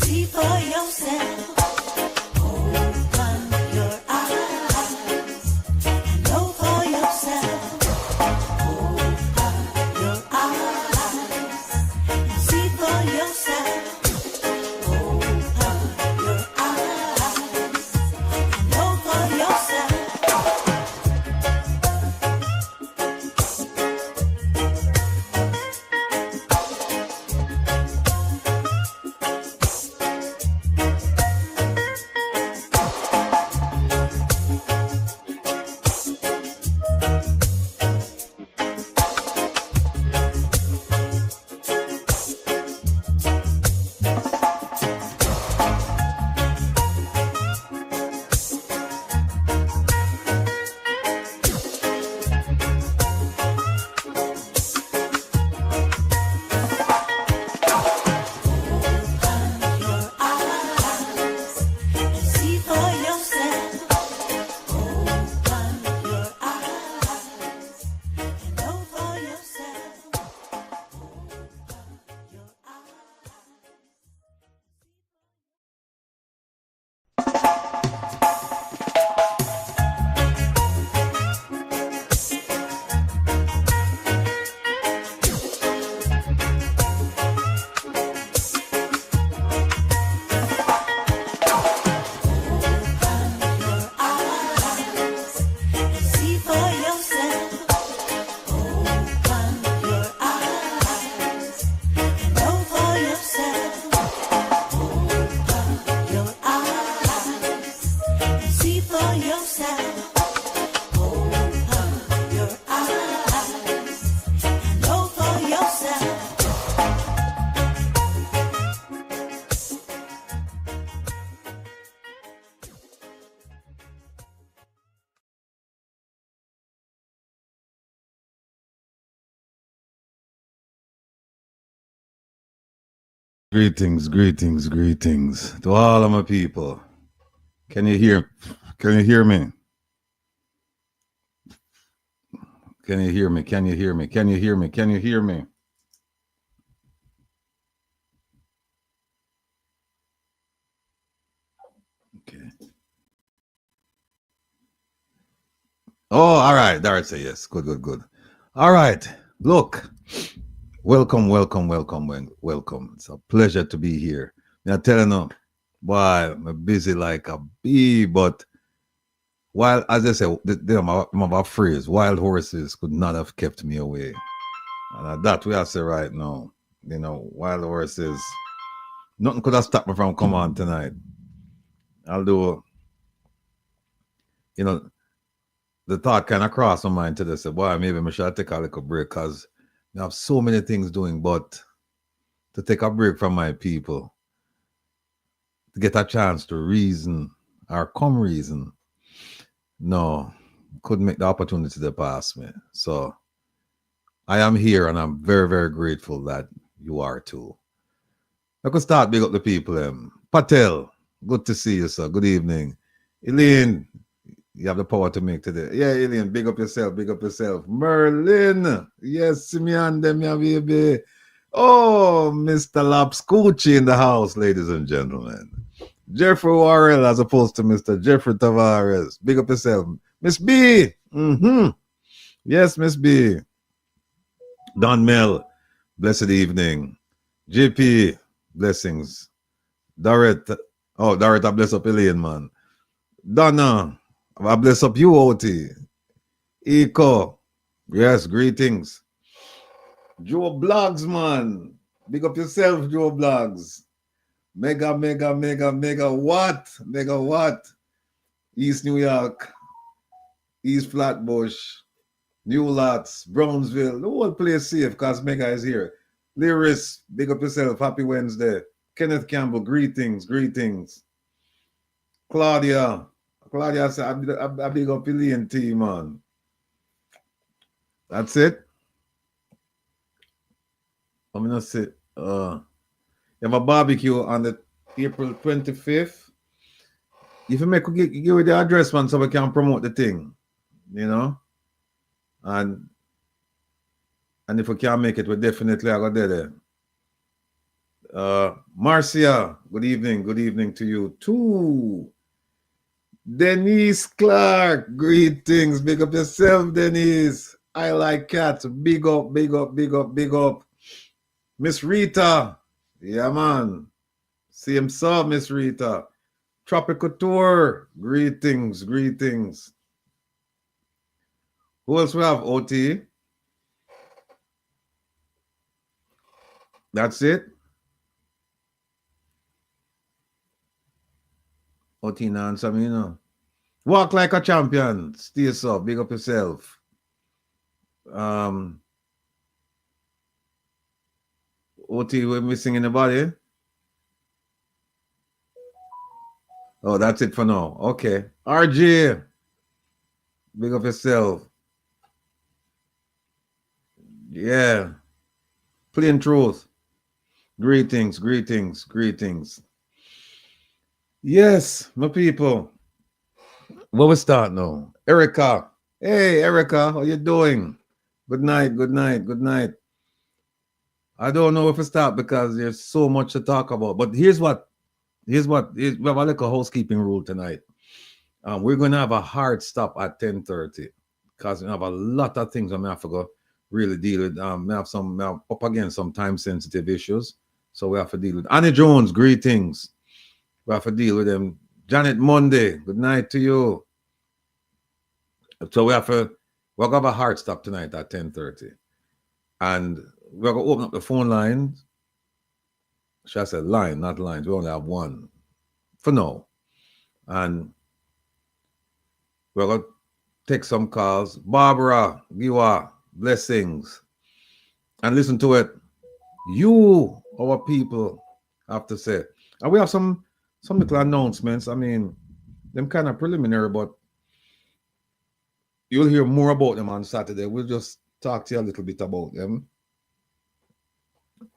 See for yourself. Open your eyes and know for yourself. Open your eyes and see for yourself. Open your eyes and know for yourself. Greetings, greetings, greetings to all of my people. Can you hear me? Can you hear me? Can you hear me? Can you hear me? Can you hear me? Can you hear me? Okay. Oh, all right. All right, say yes. Good, good, good. All right. Look. Welcome, welcome, welcome, welcome. It's a pleasure to be here. I'm telling you, boy, I'm busy like a bee, but while, as I say, my phrase, wild horses could not have kept me away. And that we have to say right now, you know, wild horses, nothing could have stopped me from coming on tonight. Although, you know, the thought kind of crossed my mind today, say, boy, maybe I should take a little break because I have so many things doing, but to take a break from my people, to get a chance to reason or come reason, no, couldn't make the opportunity to pass me. So I am here and I'm very, very grateful that you are too. I could start big up the people. Patel, good to see you, sir. Good evening. Elaine, you have the power to make today. Yeah, Elaine, big up yourself, big up yourself. Merlin, yes, Simeon, them, yeah, baby. Oh, Mr. Lapscoochie in the house, ladies and gentlemen. Jeffrey Warrell as opposed to Mr. Jeffrey Tavares. Big up yourself. Miss B. Yes, Miss B. Don Mel, blessed evening. JP, blessings. Dorrit, I bless up Elaine, man. Donna, I bless up you, OT. Eco, yes, greetings. Joe Blogs, man. Big up yourself, Joe Blogs. Mega what? Mega what? East New York, East Flatbush, New Lots, Brownsville. The whole place safe because Mega is here. Lyris, big up yourself. Happy Wednesday. Kenneth Campbell, greetings. Claudia said, I big up Elaine T, man. That's it. I'm gonna say, you have a barbecue on the April 25th. If you give you the address, man, so we can promote the thing, you know. And if we can't make it, we definitely are going there. Marcia, good evening. Good evening to you too. Denise Clark, greetings. Big up yourself, Denise. I like cats. Big up, big up, big up, big up. Miss Rita. Yeah, man. Same saw, Miss Rita. Tropical Tour. Greetings, greetings. Who else we have? OT. That's it. OT answer me, you know. Walk like a champion. Stay so. Big up yourself. OT, we're missing anybody? Oh, that's it for now. Okay. RJ, big up yourself. Yeah. Plain truth. Greetings, greetings, greetings. Yes, my people. Where we start now? Erica. Hey, Erica, how you doing? Good night, good night, good night. I don't know if to start because there's so much to talk about. But we have a little housekeeping rule tonight. We're going to have a hard stop at 10:30 because we have a lot of things I'm have to go really deal with. We have up against some time sensitive issues, so we have to deal with Annie Jones. Greetings. We have to deal with them. Janet Monday. Good night to you. So we're going to have a hard stop tonight at 10:30, and we're going to open up the phone lines. Should I say line, not lines? We only have one for now, and we're going to take some calls. Barbara, Giwa, blessings. And listen to it. You, our people, have to say. And we have some little announcements. I mean, them kind of preliminary, but you'll hear more about them on Saturday. We'll just talk to you a little bit about them.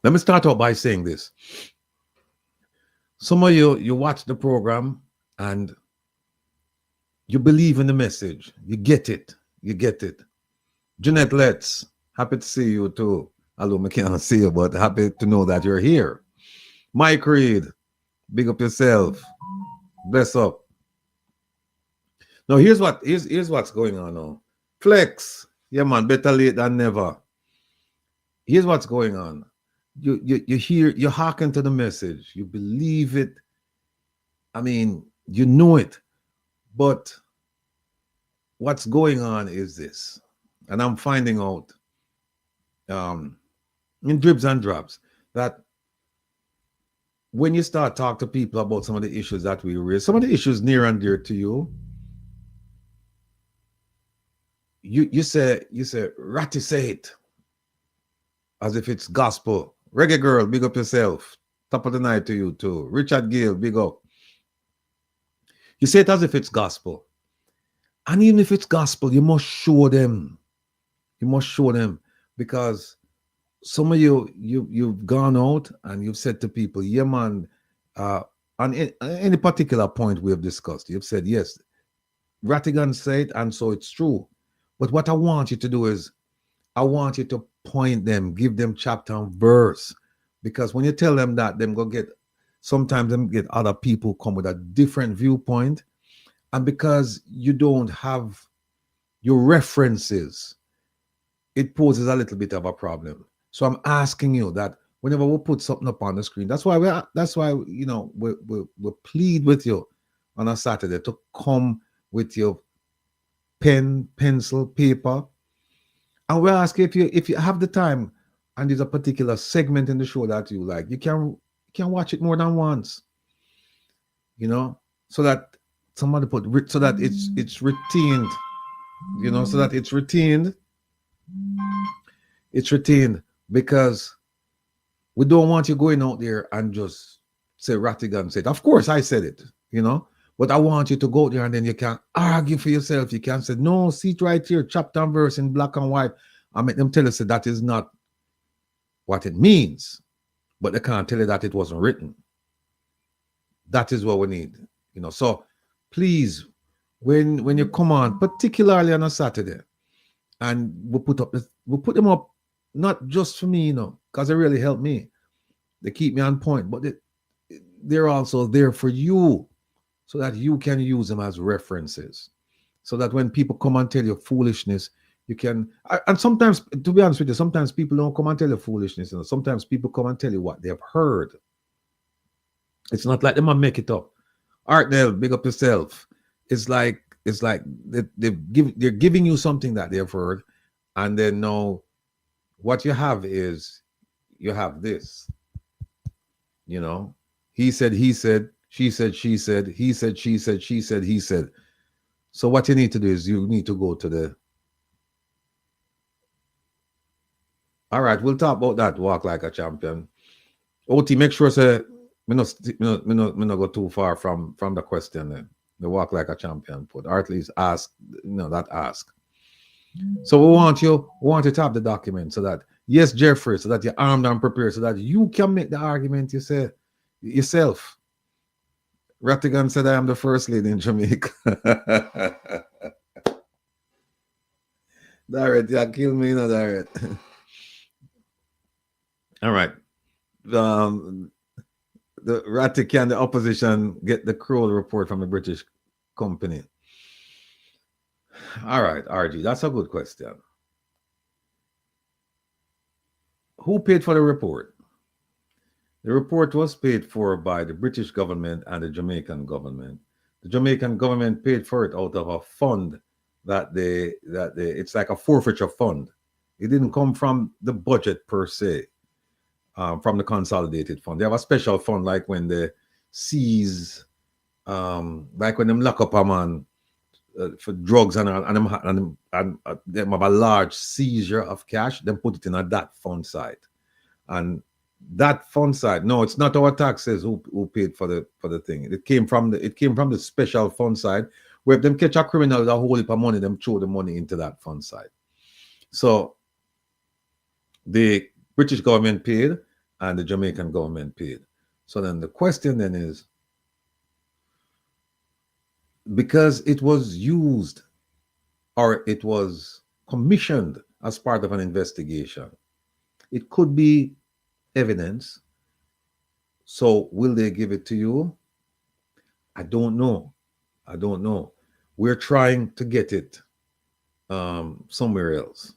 Let me start out by saying this. Some of you watch the program and you believe in the message. You get it. You get it. Jeanette Letts, happy to see you too. Although I can't see you, but happy to know that you're here. Mike Reed, big up yourself. Bless up. Now here's what's going on now. Flex, yeah man, better late than never. Here's what's going on. You hear, you hearken to the message, you believe it. I mean, you know it, but what's going on is this, and I'm finding out in dribs and drops that when you start talk to people about some of the issues that we raise, some of the issues near and dear to you, you say Ratty say it as if it's gospel. Reggae girl, big up yourself. Top of the night to you too. Richard Gill, big up. You say it as if it's gospel. And even if it's gospel, you must show them. You must show them, because some of you've gone out and you've said to people, yeah man, on any particular point we have discussed, you've said, yes, Rattigan said, and so it's true. But what I want you to do is, I want you to point them, give them chapter and verse, because when you tell them that, sometimes them get other people come with a different viewpoint, and because you don't have your references, it poses a little bit of a problem. So I'm asking you that whenever we put something up on the screen, that's why we plead with you on a Saturday to come with your pen, pencil, paper, and we'll ask you if you have the time and there's a particular segment in the show that you like, you can watch it more than once, so that somebody so that it's retained, so that it's retained. It's retained, because we don't want you going out there and just say Rattigan said. Of course, I said it, but I want you to go there and then you can argue for yourself. You can say, no, see it right here, chapter and verse in black and white. I make them tell us that is not what it means, but they can't tell you that it wasn't written. That is what we need, So please, when you come on, particularly on a Saturday, and we put them up, not just for me, because it really helped me, They keep me on point, but they're also there for you so that you can use them as references. So that when people come and tell you foolishness, you can. And sometimes, to be honest with you, sometimes people don't come and tell you foolishness. Sometimes people come and tell you what they have heard. It's not like they might make it up. Artnell, big up yourself. It's like they're giving you something that they've heard, and then now what you have is you have this. He said, she said, she said, he said, she said, she said, he said. So what you need to do is you need to go to the. All right, we'll talk about that. Walk like a champion. OT, make sure say me no go too far from the question then. The walk like a champion put, or at least ask, that ask. So we want to tap the document so that, yes, Jeffrey, so that you're armed and prepared, so that you can make the argument you say yourself. Rattigan said, I am the first lady in Jamaica. Darren, you kill me, Darren. All right. The Rattigan, the opposition, get the Kroll report from the British company. All right, RG, that's a good question. Who paid for the report? The report was paid for by the British government and the Jamaican government. The Jamaican government paid for it out of a fund that it's like a forfeiture fund. It didn't come from the budget per se, from the consolidated fund. They have a special fund, like when they seize, like when them lock up a man for drugs and them have a large seizure of cash, then put it in that fund side. And that fund side, no, it's not our taxes who paid for the thing. It came from the special fund side, where if them catch a criminal with a whole heap of money, them throw the money into that fund side. So the British government paid and the Jamaican government paid. So then the question then is, because it was used or it was commissioned as part of an investigation, it could be evidence. So will they give it to you? I don't know. We're trying to get it somewhere else.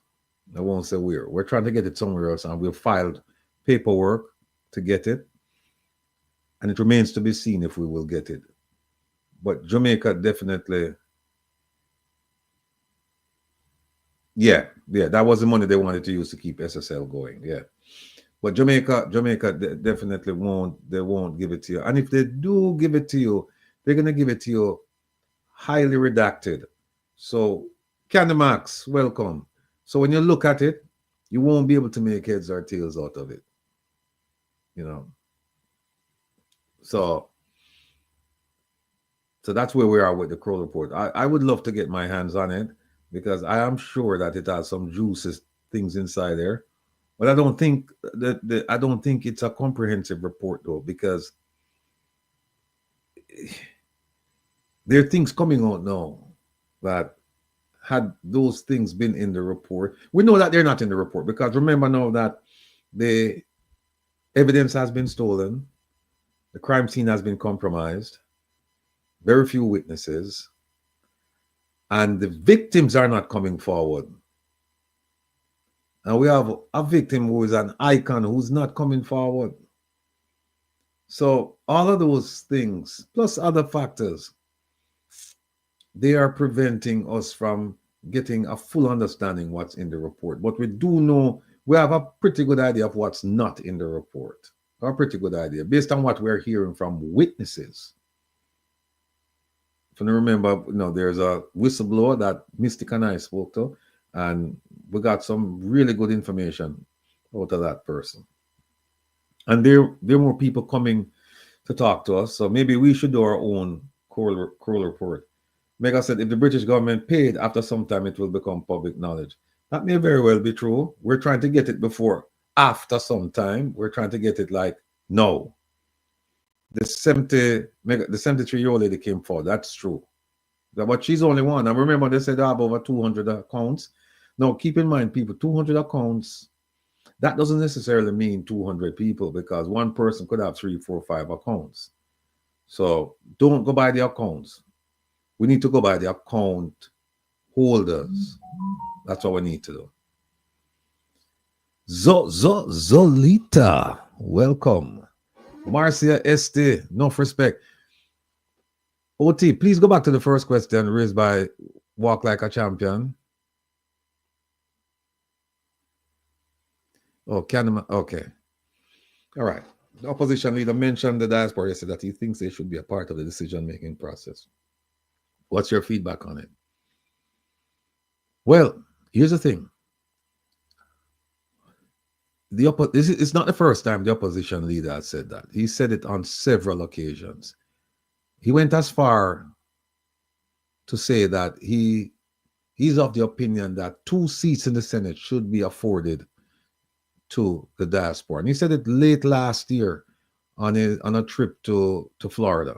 I won't say where. We're trying to get it somewhere else, and we've filed paperwork to get it. And it remains to be seen if we will get it. But Jamaica definitely, yeah, that was the money they wanted to use to keep SSL going, yeah. But Jamaica definitely won't give it to you. And if they do give it to you, they're going to give it to you highly redacted. So, Candy Max, welcome. So when you look at it, you won't be able to make heads or tails out of it. So that's where we are with the Kroll report. I would love to get my hands on it, because I am sure that it has some juicy things inside there. But I don't think it's a comprehensive report, though, because there are things coming out now that, had those things been in the report, we know that they're not in the report, because remember now that the evidence has been stolen, the crime scene has been compromised, very few witnesses, and the victims are not coming forward. And we have a victim who is an icon who's not coming forward. So all of those things, plus other factors, they are preventing us from getting a full understanding what's in the report. But we do know, we have a pretty good idea of what's not in the report. A pretty good idea, based on what we're hearing from witnesses. If you remember, there's a whistleblower that Mystic and I spoke to, and we got some really good information out of that person. And there are more people coming to talk to us, so maybe we should do our own Kroll report. Mega said, if the British government paid, after some time it will become public knowledge. That may very well be true. We're trying to get it before, after some time. We're trying to get it like, no. The 73-year-old lady came forward. That's true. But she's only one. And remember, they said they have over 200 accounts. Now, keep in mind, people, 200 accounts. That doesn't necessarily mean 200 people, because one person could have 3, 4, 5 accounts. So don't go by the accounts. We need to go by the account holders. That's what we need to do. Zolita, welcome. Marcia Este, enough respect. OT, please go back to the first question raised by Walk Like a Champion. Oh, okay. All right. The opposition leader mentioned the diaspora yesterday that he thinks they should be a part of the decision-making process. What's your feedback on it? Well, here's the thing. It's not the first time the opposition leader has said that. He said it on several occasions. He went as far to say that he's of the opinion that 2 seats in the Senate should be afforded to the diaspora. And he said it late last year on a trip to Florida.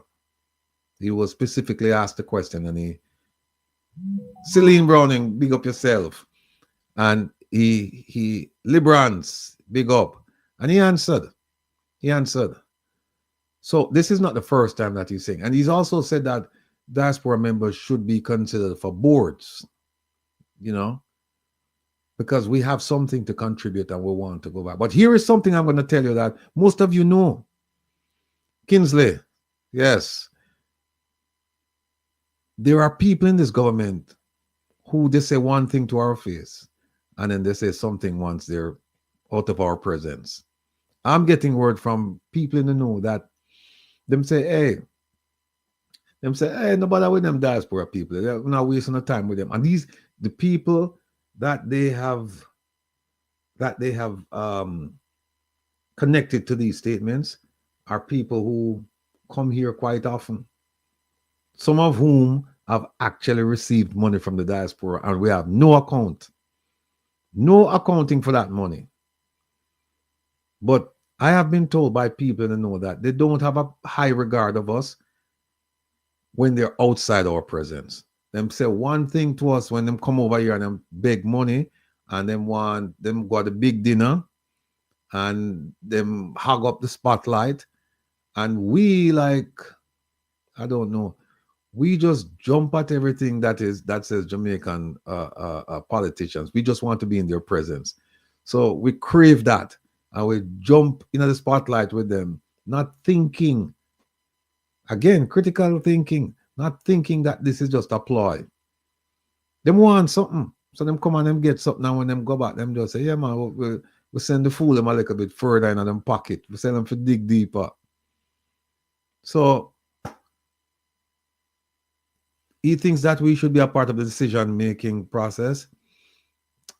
He was specifically asked the question, and Celine Browning, big up yourself. And he Librans, big up. And he answered. So this is not the first time that he's saying. And he's also said that diaspora members should be considered for boards, because we have something to contribute and we want to go back. But here is something I'm going to tell you that most of you know. Kinsley, yes. There are people in this government who they say one thing to our face, and then they say something once they're out of our presence. I'm getting word from people in the know that them say, hey, no bother with them diaspora people. They're not wasting the time with them. And the people that they have connected to these statements are people who come here quite often. Some of whom have actually received money from the diaspora, and we have no accounting for that money. But I have been told by people to know that they don't have a high regard of us when they're outside our presence. Them say one thing to us when them come over here and them beg money, and them want them got a big dinner, and them hog up the spotlight, and we I don't know, we just jump at everything that says Jamaican politicians. We just want to be in their presence. So we crave that, and we jump into the spotlight with them, not thinking, again, critical thinking, not thinking that this is just a ploy. Them want something, so them come and them get something, and when them go back, them just say, yeah, man, we send the fool them a little bit further in them pocket. We send them to dig deeper. So he thinks that we should be a part of the decision-making process.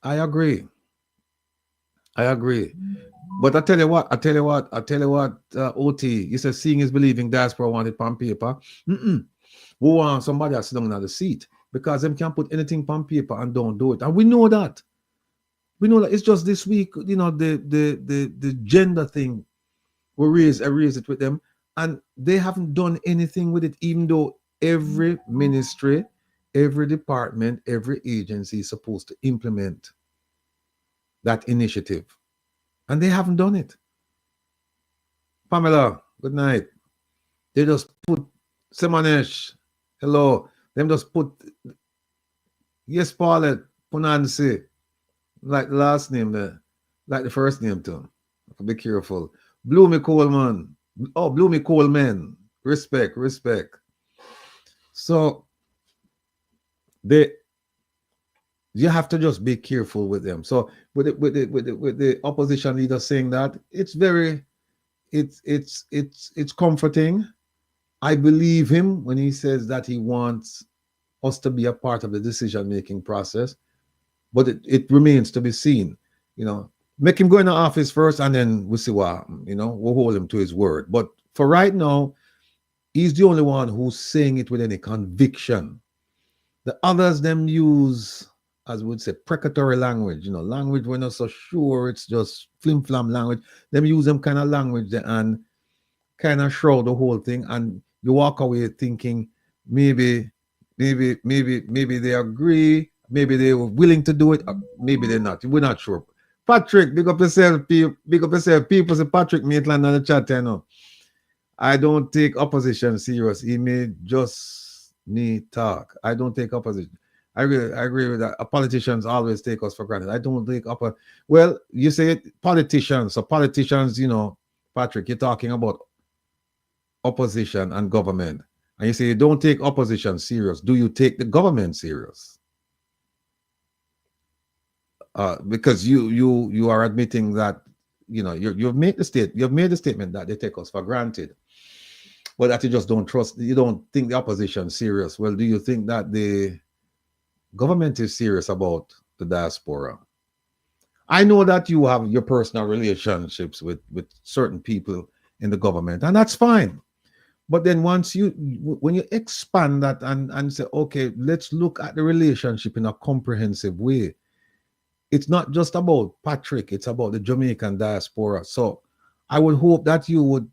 I agree. But I tell you what, OT, you said seeing is believing, diaspora want it on paper. We want somebody to sit down in the seat, because them can't put anything on paper and don't do it. And we know that. It's just this week, the gender thing, I raise it with them, and they haven't done anything with it, even though every ministry, every department, every agency is supposed to implement that initiative. And they haven't done it. Pamela, good night. They just put Semanesh, hello. Them just put yes, Paulette, Punansi, like the last name there, like the first name too. Be careful. Bloomy Coleman. Oh, Bloomy Coleman. Respect. So you have to just be careful with them. So with the opposition leader saying that, it's comforting. I believe him when he says that he wants us to be a part of the decision-making process, but it remains to be seen. Make him go in the office first, and then we'll see what, we'll hold him to his word. But for right now, he's the only one who's saying it with any conviction. The others, them use, as we would say, precatory language, language we're not so sure, it's just flim-flam language. Them use them kind of language and kind of shroud the whole thing, and you walk away thinking maybe they agree, maybe they were willing to do it, maybe they're not. We're not sure. Patrick, big up yourself, big up yourself. People say Patrick Maitland on the chat, you know. I don't take opposition serious. He may just me talk. I don't take opposition. I agree with that. Politicians always take us for granted. I don't take well, you say politicians. So politicians, you know, Patrick, you're talking about opposition and government. And you say you don't take opposition serious. Do you take the government serious? Because you are admitting that, you know, you've made the statement that they take us for granted, but that you just don't trust. You don't think the opposition serious. Well, do you think that the government is serious about the diaspora? I know that you have your personal relationships with certain people in the government, and that's fine. But then when you expand that and say, okay, let's look at the relationship in a comprehensive way. It's not just about Patrick, it's about the Jamaican diaspora. So I would hope that you would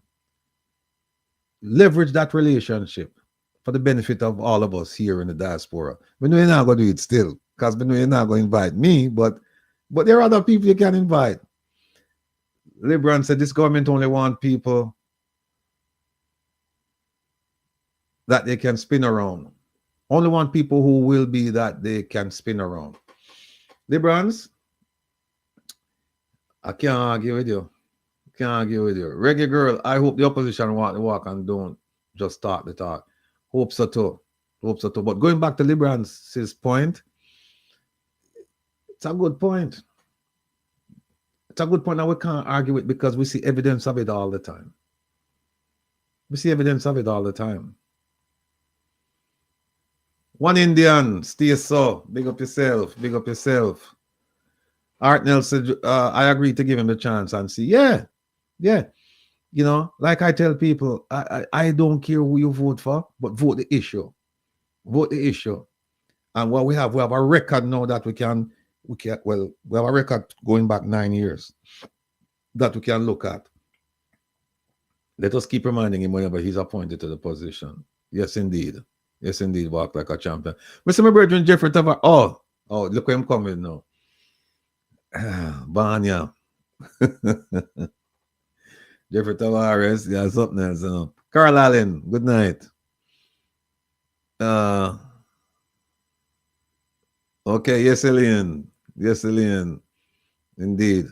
leverage that relationship for the benefit of all of us here in the diaspora. We know you're not going to do it still, because we know you're not going to invite me, but there are other people you can invite. LeBron said this government only want people that they can spin around. Only want people who will be that they can spin around. LeBrons, I can't argue with you. Can't argue with you. Reggae girl, I hope the opposition walk the walk and don't just talk the talk. Hope so too. Hope so too. But going back to LeBron's point, it's a good point. It's a good point that we can't argue with, because we see evidence of it all the time. We see evidence of it all the time. One Indian, stay so. Big up yourself. Big up yourself. Art Nelson, I agree to give him the chance and see. Yeah. You know, like I tell people, I don't care who you vote for, but vote the issue. Vote the issue. And what we have a record now that we have a record going back 9 years that we can look at. Let us keep reminding him whenever he's appointed to the position. Yes, indeed. Yes, indeed. Walk like a champion. Mr. My brethren, Jeffrey Tavares. Oh, look where I'm coming now. Banya. Jeffrey Tavares. Yeah, something else. You know. Carl Allen. Good night. Okay. Yes, Elian. Yes, Elian. Indeed.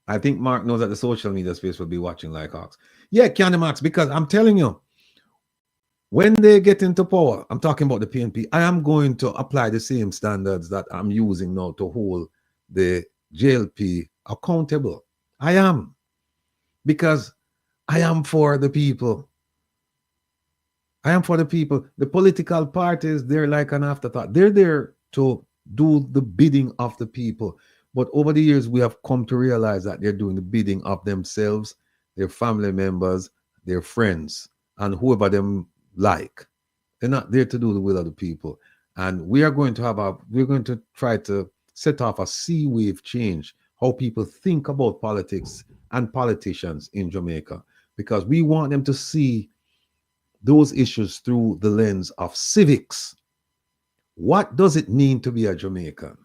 I think Mark knows that the social media space will be watching like hawks. Yeah, Candy Max, because I'm telling you, when they get into power, I'm talking about the PNP, I am going to apply the same standards that I'm using now to hold the JLP accountable. I am. Because I am for the people. I am for the people. The political parties, they're like an afterthought. They're there to do the bidding of the people. But over the years, we have come to realize that they're doing the bidding of themselves, their family members, their friends, and whoever them like. They're not there to do the will of the people. And we are going to we're going to try to set off a sea wave change, how people think about politics and politicians in Jamaica, because we want them to see those issues through the lens of civics. What does it mean to be a Jamaican?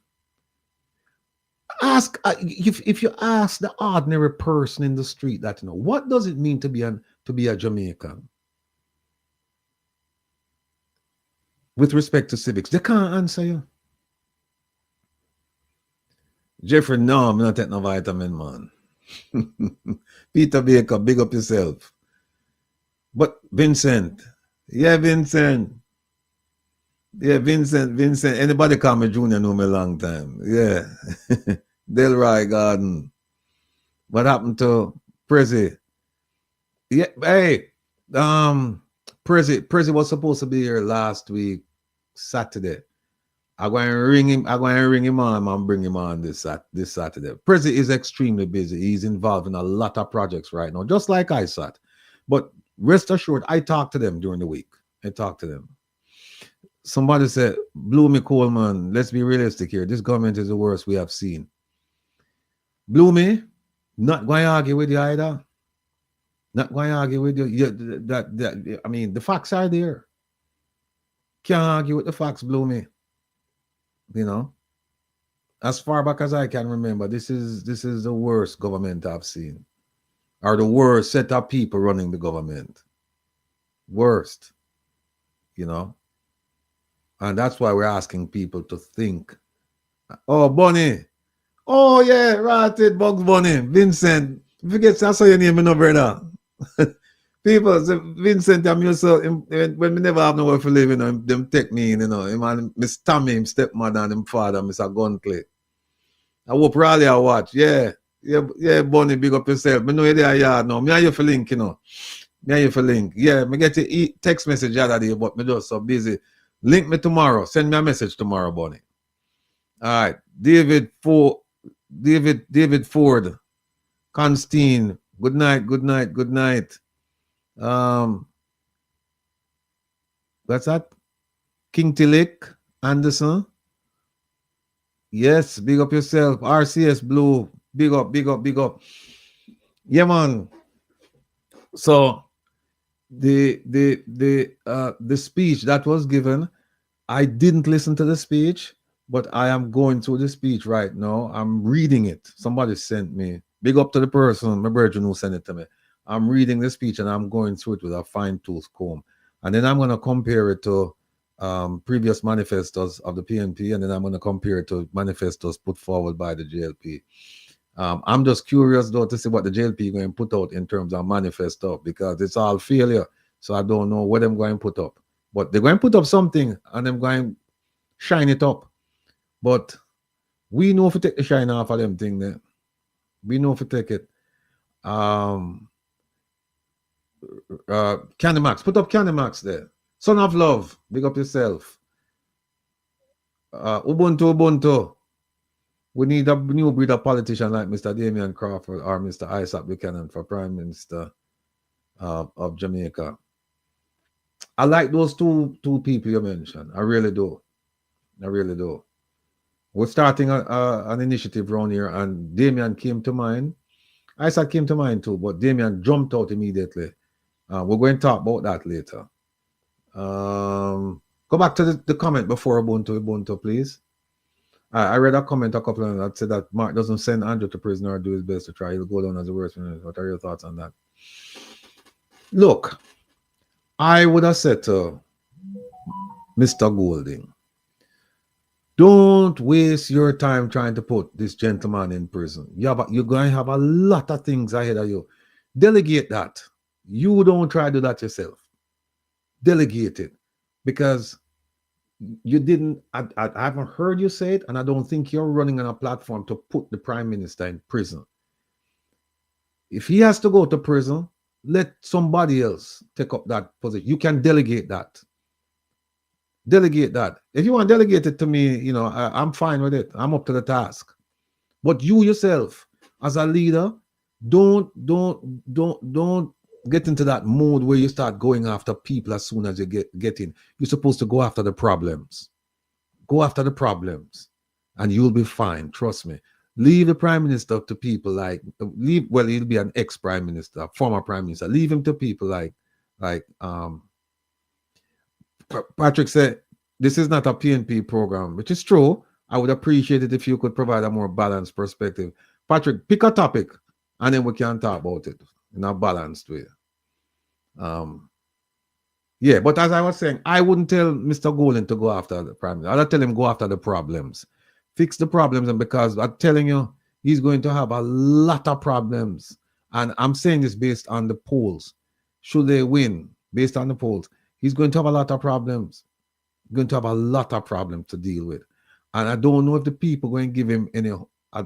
Ask if you ask the ordinary person in the street that, you know, what does it mean to be a Jamaican with respect to civics? They can't answer you. Jeffrey, no, I'm not taking no vitamin, man. Peter Baker, big up yourself. But Vincent, yeah, Vincent. Yeah, Vincent. Anybody call me Junior know me a long time. Yeah. Delroy Garden. What happened to Prezi? Yeah, hey, Prezi was supposed to be here last week, Saturday. I'm going to ring him on and bring him on this Saturday. Prezi is extremely busy. He's involved in a lot of projects right now, just like Isat. But rest assured, I talk to them during the week. I talk to them. Somebody said, Bloomy Coleman, let's be realistic here. This government is the worst we have seen. Bloomy, not going to argue with you either. Not going to argue with you. I mean, the facts are there. Can't argue with the facts, Bloomy. You know? as far back as I can remember, this is the worst government I've seen, or the worst set of people running the government. Worst, you know, and that's why we're asking people to think. Oh, Bonnie. Oh yeah, Ratted, Bugs Bunny, Vincent. Forget I saw your name, no brother. People say Vincent, I'm used to when we never have nowhere for living, them take me in, Him and Miss Tammy, him stepmother and him father, Mr. Gunkley. I hope Raleigh I watch. Yeah, Bunny, big up yourself. Me know you there yard now. Me and you for link, Me and you for link. Yeah, me get a text message the other day, but me just so busy. Link me tomorrow. Send me a message tomorrow, Bunny. All right. David Ford. Constantine. Good night. What's that? King Tillich Anderson. Yes, big up yourself. RCS Blue. Big up. Yeah, man. So the speech that was given, I didn't listen to the speech, but I am going through the speech right now. I'm reading it. Somebody sent me. Big up to the person, my brother who sent it to me. I'm reading the speech and I'm going through it with a fine-tooth comb. And then I'm going to compare it to previous manifestos of the PNP, and then I'm going to compare it to manifestos put forward by the JLP. I'm just curious, though, to see what the JLP going to put out in terms of manifesto, because it's all failure. So I don't know what I'm going to put up. But they're going to put up something, and they're going to shine it up. But we know if we take the shine off of them thing there. We know if we take it. Candy Max. Put up Candy Max there. Son of Love. Big up yourself. Ubuntu. We need a new breed of politician like Mr. Damian Crawford or Mr. Isat Buchanan for Prime Minister of Jamaica. I like those two people you mentioned. I really do. We're starting an initiative around here, and Damian came to mind. Isaac came to mind too, but Damian jumped out immediately. We're going to talk about that later. Go back to the comment before Ubuntu, please. I read a comment a couple of them that said that Mark doesn't send Andrew to prison or do his best to try. He'll go down as the worst. What are your thoughts on that? Look, I would have said to Mr. Golding, don't waste your time trying to put this gentleman in prison. You're going to have a lot of things ahead of you. Delegate that. You don't try to do that yourself. Delegate it. Because you didn't, I haven't heard you say it, and I don't think you're running on a platform to put the prime minister in prison. If he has to go to prison, let somebody else take up that position. You can delegate that. If you want to delegate it to me, I'm fine with it. I'm up to the task. But you yourself, as a leader, don't get into that mode where you start going after people as soon as you get in. You're supposed to go after the problems. And you'll be fine. Trust me. Leave the prime minister to people like he'll be an ex-prime minister, former prime minister. Leave him to people like Patrick said, this is not a PNP program, which is true. I would appreciate it if you could provide a more balanced perspective. Patrick, pick a topic and then we can talk about it in a balanced way. Yeah, but as I was saying, I wouldn't tell Mr. Golding to go after the prime minister. I'd tell him go after the problems. Fix the problems, and because I'm telling you, he's going to have a lot of problems. And I'm saying this based on the polls. Should they win, based on the polls, he's going to have a lot of problems. To deal with. And I don't know if the people are going to give him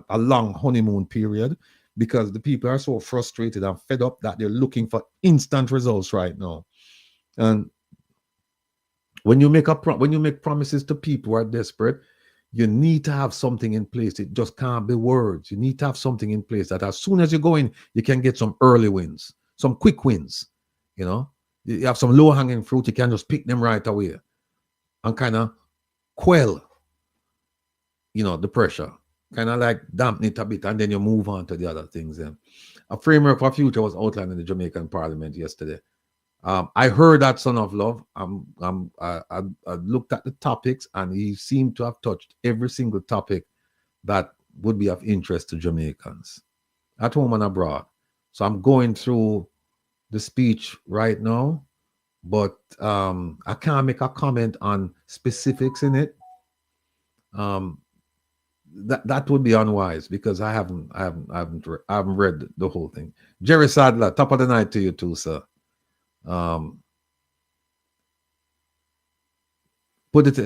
a long honeymoon period, because the people are so frustrated and fed up that they're looking for instant results right now. And when you make promises to people who are desperate, you need to have something in place. It just can't be words. You need to have something in place that as soon as you go in, you can get some early wins, some quick wins. You have some low-hanging fruit. You can just pick them right away and kind of quell, the pressure. Kind of like dampen it a bit, and then you move on to the other things. Then, a framework for future was outlined in the Jamaican Parliament yesterday. I heard that Son of Love. I looked at the topics, and he seemed to have touched every single topic that would be of interest to Jamaicans at home and abroad. So I'm going through the speech right now, but I can't make a comment on specifics in it. That would be unwise because I haven't read the whole thing. Jerry Sadler, top of the night to you too, sir. Put it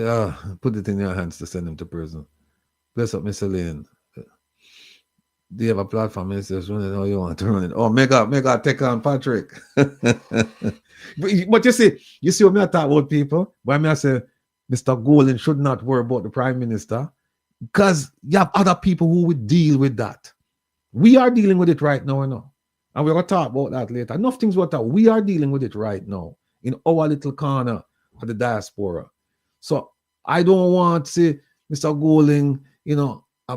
in your hands to send him to prison. Bless up, Mr. Lane. Do you have a platform? It says, run it how you want to run it. Oh, mega take on Patrick. But you see what I talk about people? Why me I say Mr. Golden should not worry about the Prime Minister, because you have other people who would deal with that. We are dealing with it right now, and we're going to talk about that later. Enough things about that. We are dealing with it right now in our little corner of the diaspora. So I don't want to see Mr. Golden,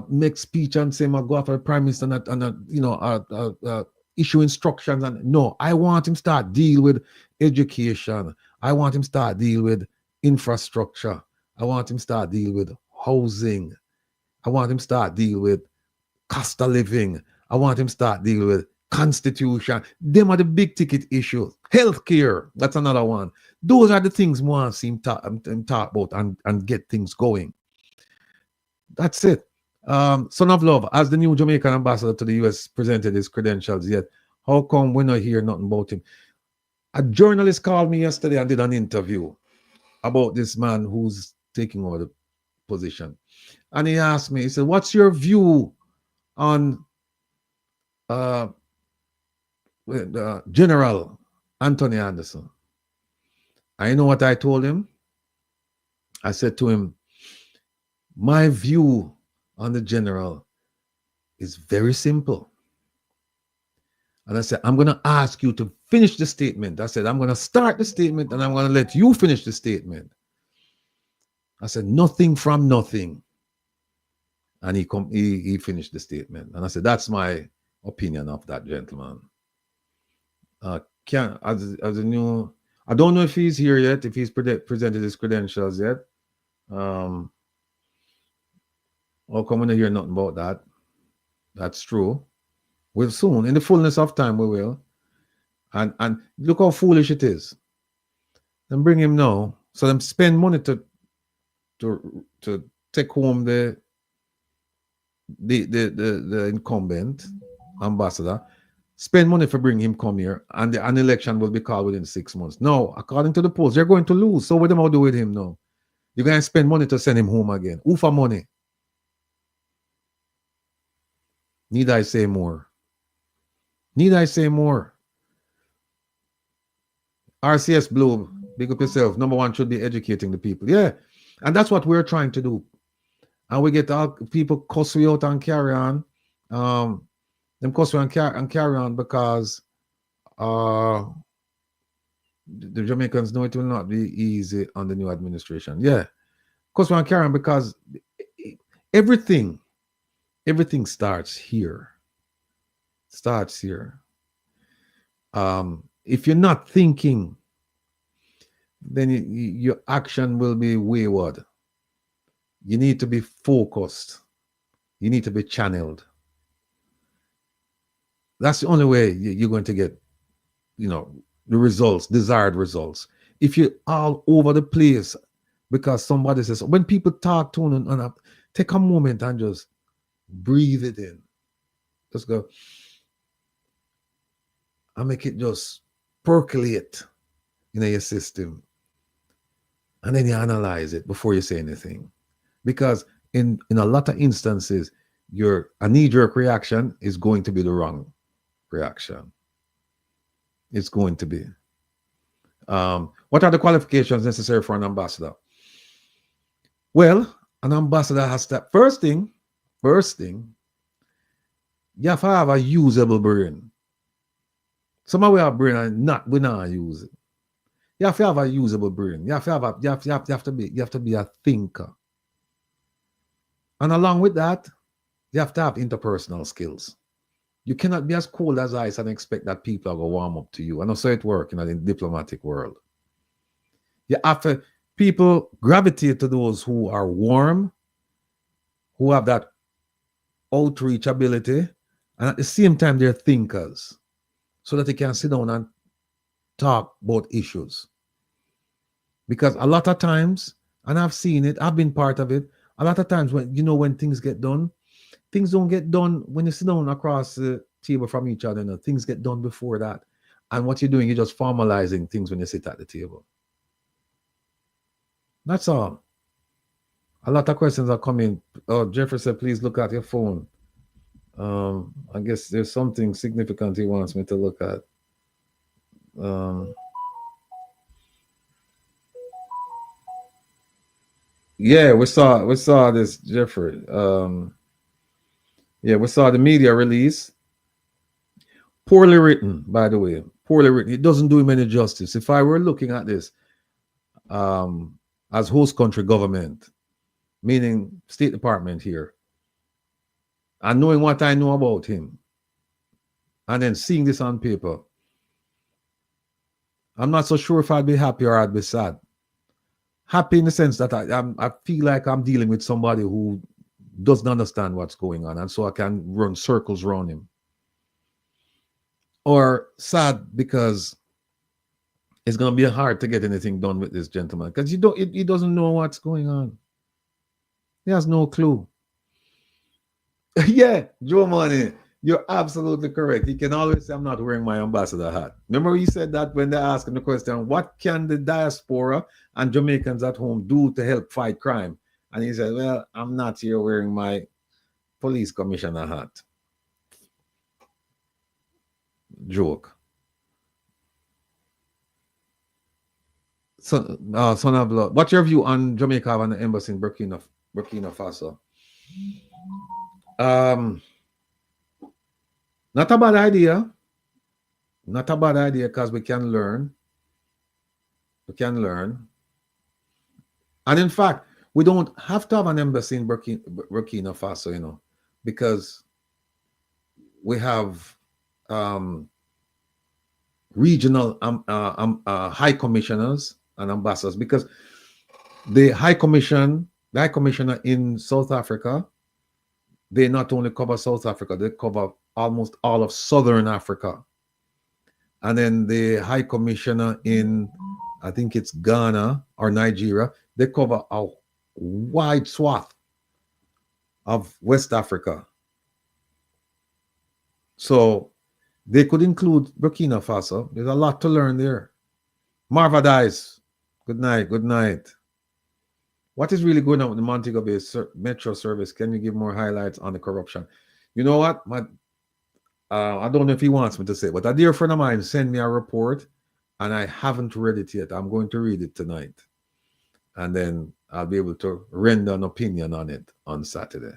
make speech and say, go after the Prime Minister and issue instructions. And no, I want him start deal with education. I want him start deal with infrastructure. I want him start deal with housing. I want him start deal with cost of living. I want him start deal with constitution. Them are the big ticket issues. Healthcare, that's another one. Those are the things we want to see him talk about and get things going. That's it. Son of Love, as the new Jamaican ambassador to the US, presented his credentials yet. How come we not hear nothing about him? A journalist called me yesterday and did an interview about this man who's taking over the position. And he asked me, he said, what's your view on General Anthony Anderson? I know what I told him. I said to him, my view on the general is very simple. And I said, I'm going to ask you to finish the statement. I said, I'm going to start the statement and I'm going to let you finish the statement. I said, nothing from nothing. And he finished the statement. And I said, that's my opinion of that gentleman. I don't know if he's here yet, if he's presented his credentials yet. How come we don't hear nothing about that? That's true. We'll soon, in the fullness of time, we will. And look how foolish it is. Then bring him now. So them spend money to take home the incumbent ambassador. Spend money for bring him come here, and an election will be called within 6 months. No, according to the polls, they're going to lose. So what am I do with him now? You're going to spend money to send him home again. Who for money? Need I say more? Need I say more? RCS Blue, big up yourself. Number one should be educating the people. Yeah, and that's what we're trying to do. And we get all people cuss we out and carry on. Them cuss we and carry on because the Jamaicans know it will not be easy on the new administration. Yeah, cuss we and carry on because everything starts here. Starts here. If you're not thinking, then your action will be wayward. You need to be focused. You need to be channeled. That's the only way you're going to get, the results, desired results. If you're all over the place because somebody says, when people talk to you, and take a moment and just breathe it in. Just go and make it just percolate in your system. And then you analyze it before you say anything. Because in a lot of instances, a knee-jerk reaction is going to be the wrong reaction. It's going to be. What are the qualifications necessary for an ambassador? Well, an ambassador has to, first thing, you have to have a usable brain. Some of we have brain and we not use it. You have to have a usable brain. You have to be a thinker. And along with that, you have to have interpersonal skills. You cannot be as cold as ice and expect that people are going to warm up to you. And also it works in the diplomatic world. You have to, people gravitate to those who are warm, who have that outreach ability, and at the same time they're thinkers, so that they can sit down and talk about issues. Because a lot of times, and I've seen it, I've been part of it, a lot of times when things get done, things don't get done when you sit down across the table from each other. Things get done before that. And what you're doing, you're just formalizing things when you sit at the table. That's all. A lot of questions are coming. Oh, Jeffrey said, please look at your phone. I guess there's something significant he wants me to look at. Yeah, we saw this, Jeffrey. Yeah, we saw the media release. Poorly written, by the way. Poorly written. It doesn't do him any justice. If I were looking at this as host country government, meaning State Department here, and knowing what I know about him, and then seeing this on paper, I'm not so sure if I'd be happy or I'd be sad. Happy in the sense that I feel like I'm dealing with somebody who doesn't understand what's going on, and so I can run circles around him. Or sad because it's going to be hard to get anything done with this gentleman, because he doesn't know what's going on. He has no clue. Yeah, Joe Money, you're absolutely correct. He can always say, I'm not wearing my ambassador hat. Remember he said that when they asked him the question, what can the diaspora and Jamaicans at home do to help fight crime? And he said, well, I'm not here wearing my police commissioner hat. Joke. So, son of blood. What's your view on Jamaica having an embassy in Burkina Faso? Not a bad idea. Not a bad idea, because we can learn. We can learn. And in fact, we don't have to have an embassy in Burkina Faso, because we have regional high commissioners and ambassadors, because the high commissioner in South Africa, they not only cover South Africa, they cover almost all of Southern Africa. And then the high commissioner in, I think it's Ghana or Nigeria, they cover a wide swath of West Africa. So they could include Burkina Faso. There's a lot to learn there. Marva Dice, good night, good night. What is really going on with the Montego Bay Metro service? Can you give more highlights on the corruption? You know what? I don't know if he wants me to say it, but a dear friend of mine sent me a report, and I haven't read it yet. I'm going to read it tonight, and then I'll be able to render an opinion on it on Saturday.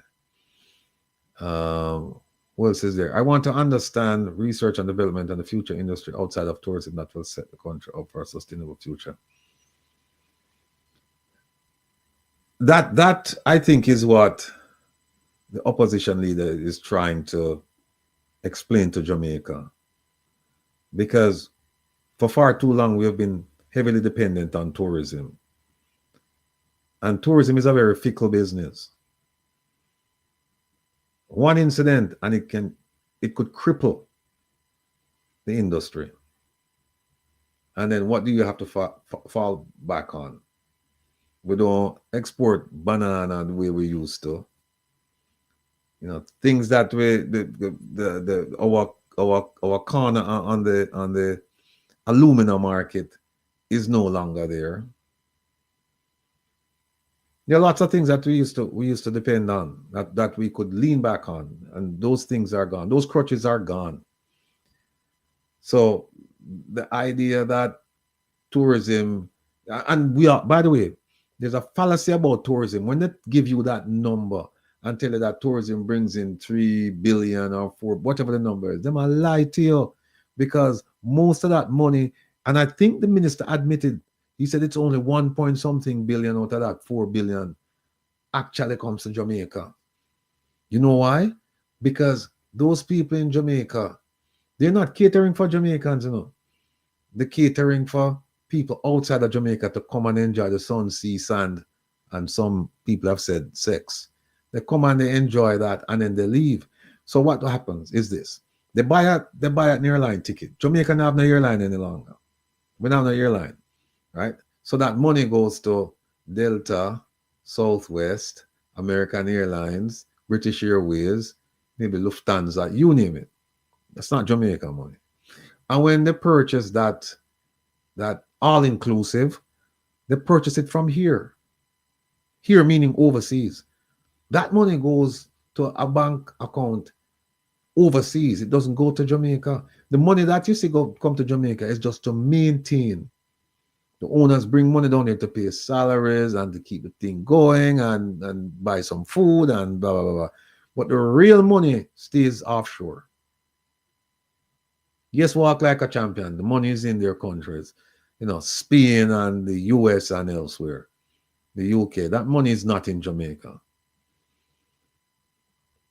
What else is there? I want to understand research and development and the future industry outside of tourism that will set the country up for a sustainable future. That I think is what the opposition leader is trying to explain to Jamaica, because for far too long we have been heavily dependent on tourism, and tourism is a very fickle business. One incident and it could cripple the industry, and then what do you have to fall back on? We don't export banana the way we used to. Things that we our corner on the aluminum market is no longer there. There are lots of things that we used to depend on, that we could lean back on, and those things are gone. Those crutches are gone. So the idea that tourism, and we are, by the way, there's a fallacy about tourism. When they give you that number and tell you that tourism brings in 3 billion or 4, whatever the number is, they might lie to you, because most of that money, and I think the minister admitted, he said it's only 1 point something billion out of that 4 billion actually comes to Jamaica. You know why? Because those people in Jamaica, they're not catering for Jamaicans, They're catering for people outside of Jamaica to come and enjoy the sun, sea, sand, and some people have said sex. They come and they enjoy that, and then they leave. So what happens is this: they buy an airline ticket. Jamaica don't have no airline any longer. We don't have no airline, right? So that money goes to Delta, Southwest, American Airlines, British Airways, maybe Lufthansa, you name it. That's not Jamaica money. And when they purchase that all inclusive, they purchase it from here. Here meaning overseas. That money goes to a bank account overseas. It doesn't go to Jamaica. The money that you see come to Jamaica is just to maintain. The owners bring money down here to pay salaries and to keep the thing going and buy some food and blah, blah, blah, blah. But the real money stays offshore. Yes, walk like a champion. The money is in their countries. You know, Spain and the US and elsewhere. The UK. That money is not in Jamaica.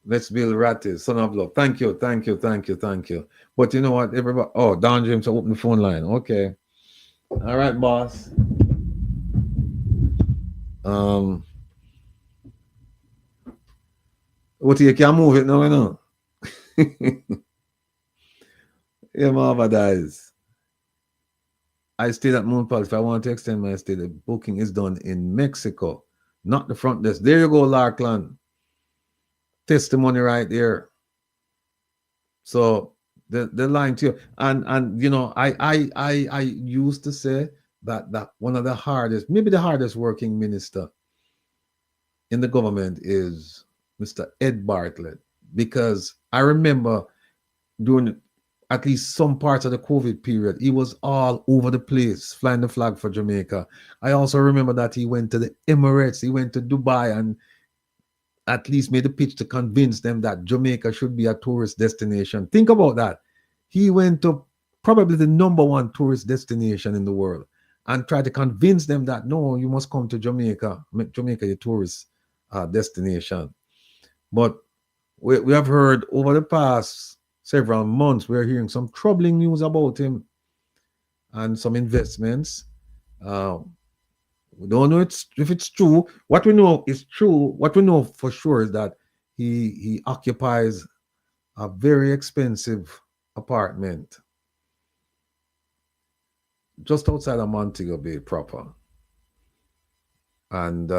Let's Wil Rattigan, son of love. Thank you. But you know what? Everybody. Oh, Don James, open the phone line. Okay. All right, boss. What you can move it now, you know? Yeah, Marva dies. I stayed at Moonpal. If I want to extend my stay, the booking is done in Mexico, not the front desk. There you go, Larkland. Testimony right there. So the line to you, and you know, I used to say that one of the hardest, maybe the hardest working minister in the government is Mr. Ed Bartlett, because I remember during at least some parts of the COVID period, he was all over the place flying the flag for Jamaica. I also remember that he went to the Emirates, he went to Dubai, and at least made a pitch to convince them that Jamaica should be a tourist destination. Think about that. He went to probably the #1 tourist destination in the world and tried to convince them that, no, you must come to Jamaica, make Jamaica a tourist destination. But we have heard over the past several months, we're hearing some troubling news about him and some investments. We don't know if it's true. What we know is true. What we know for sure is that he occupies a very expensive apartment just outside of Montego Bay proper. And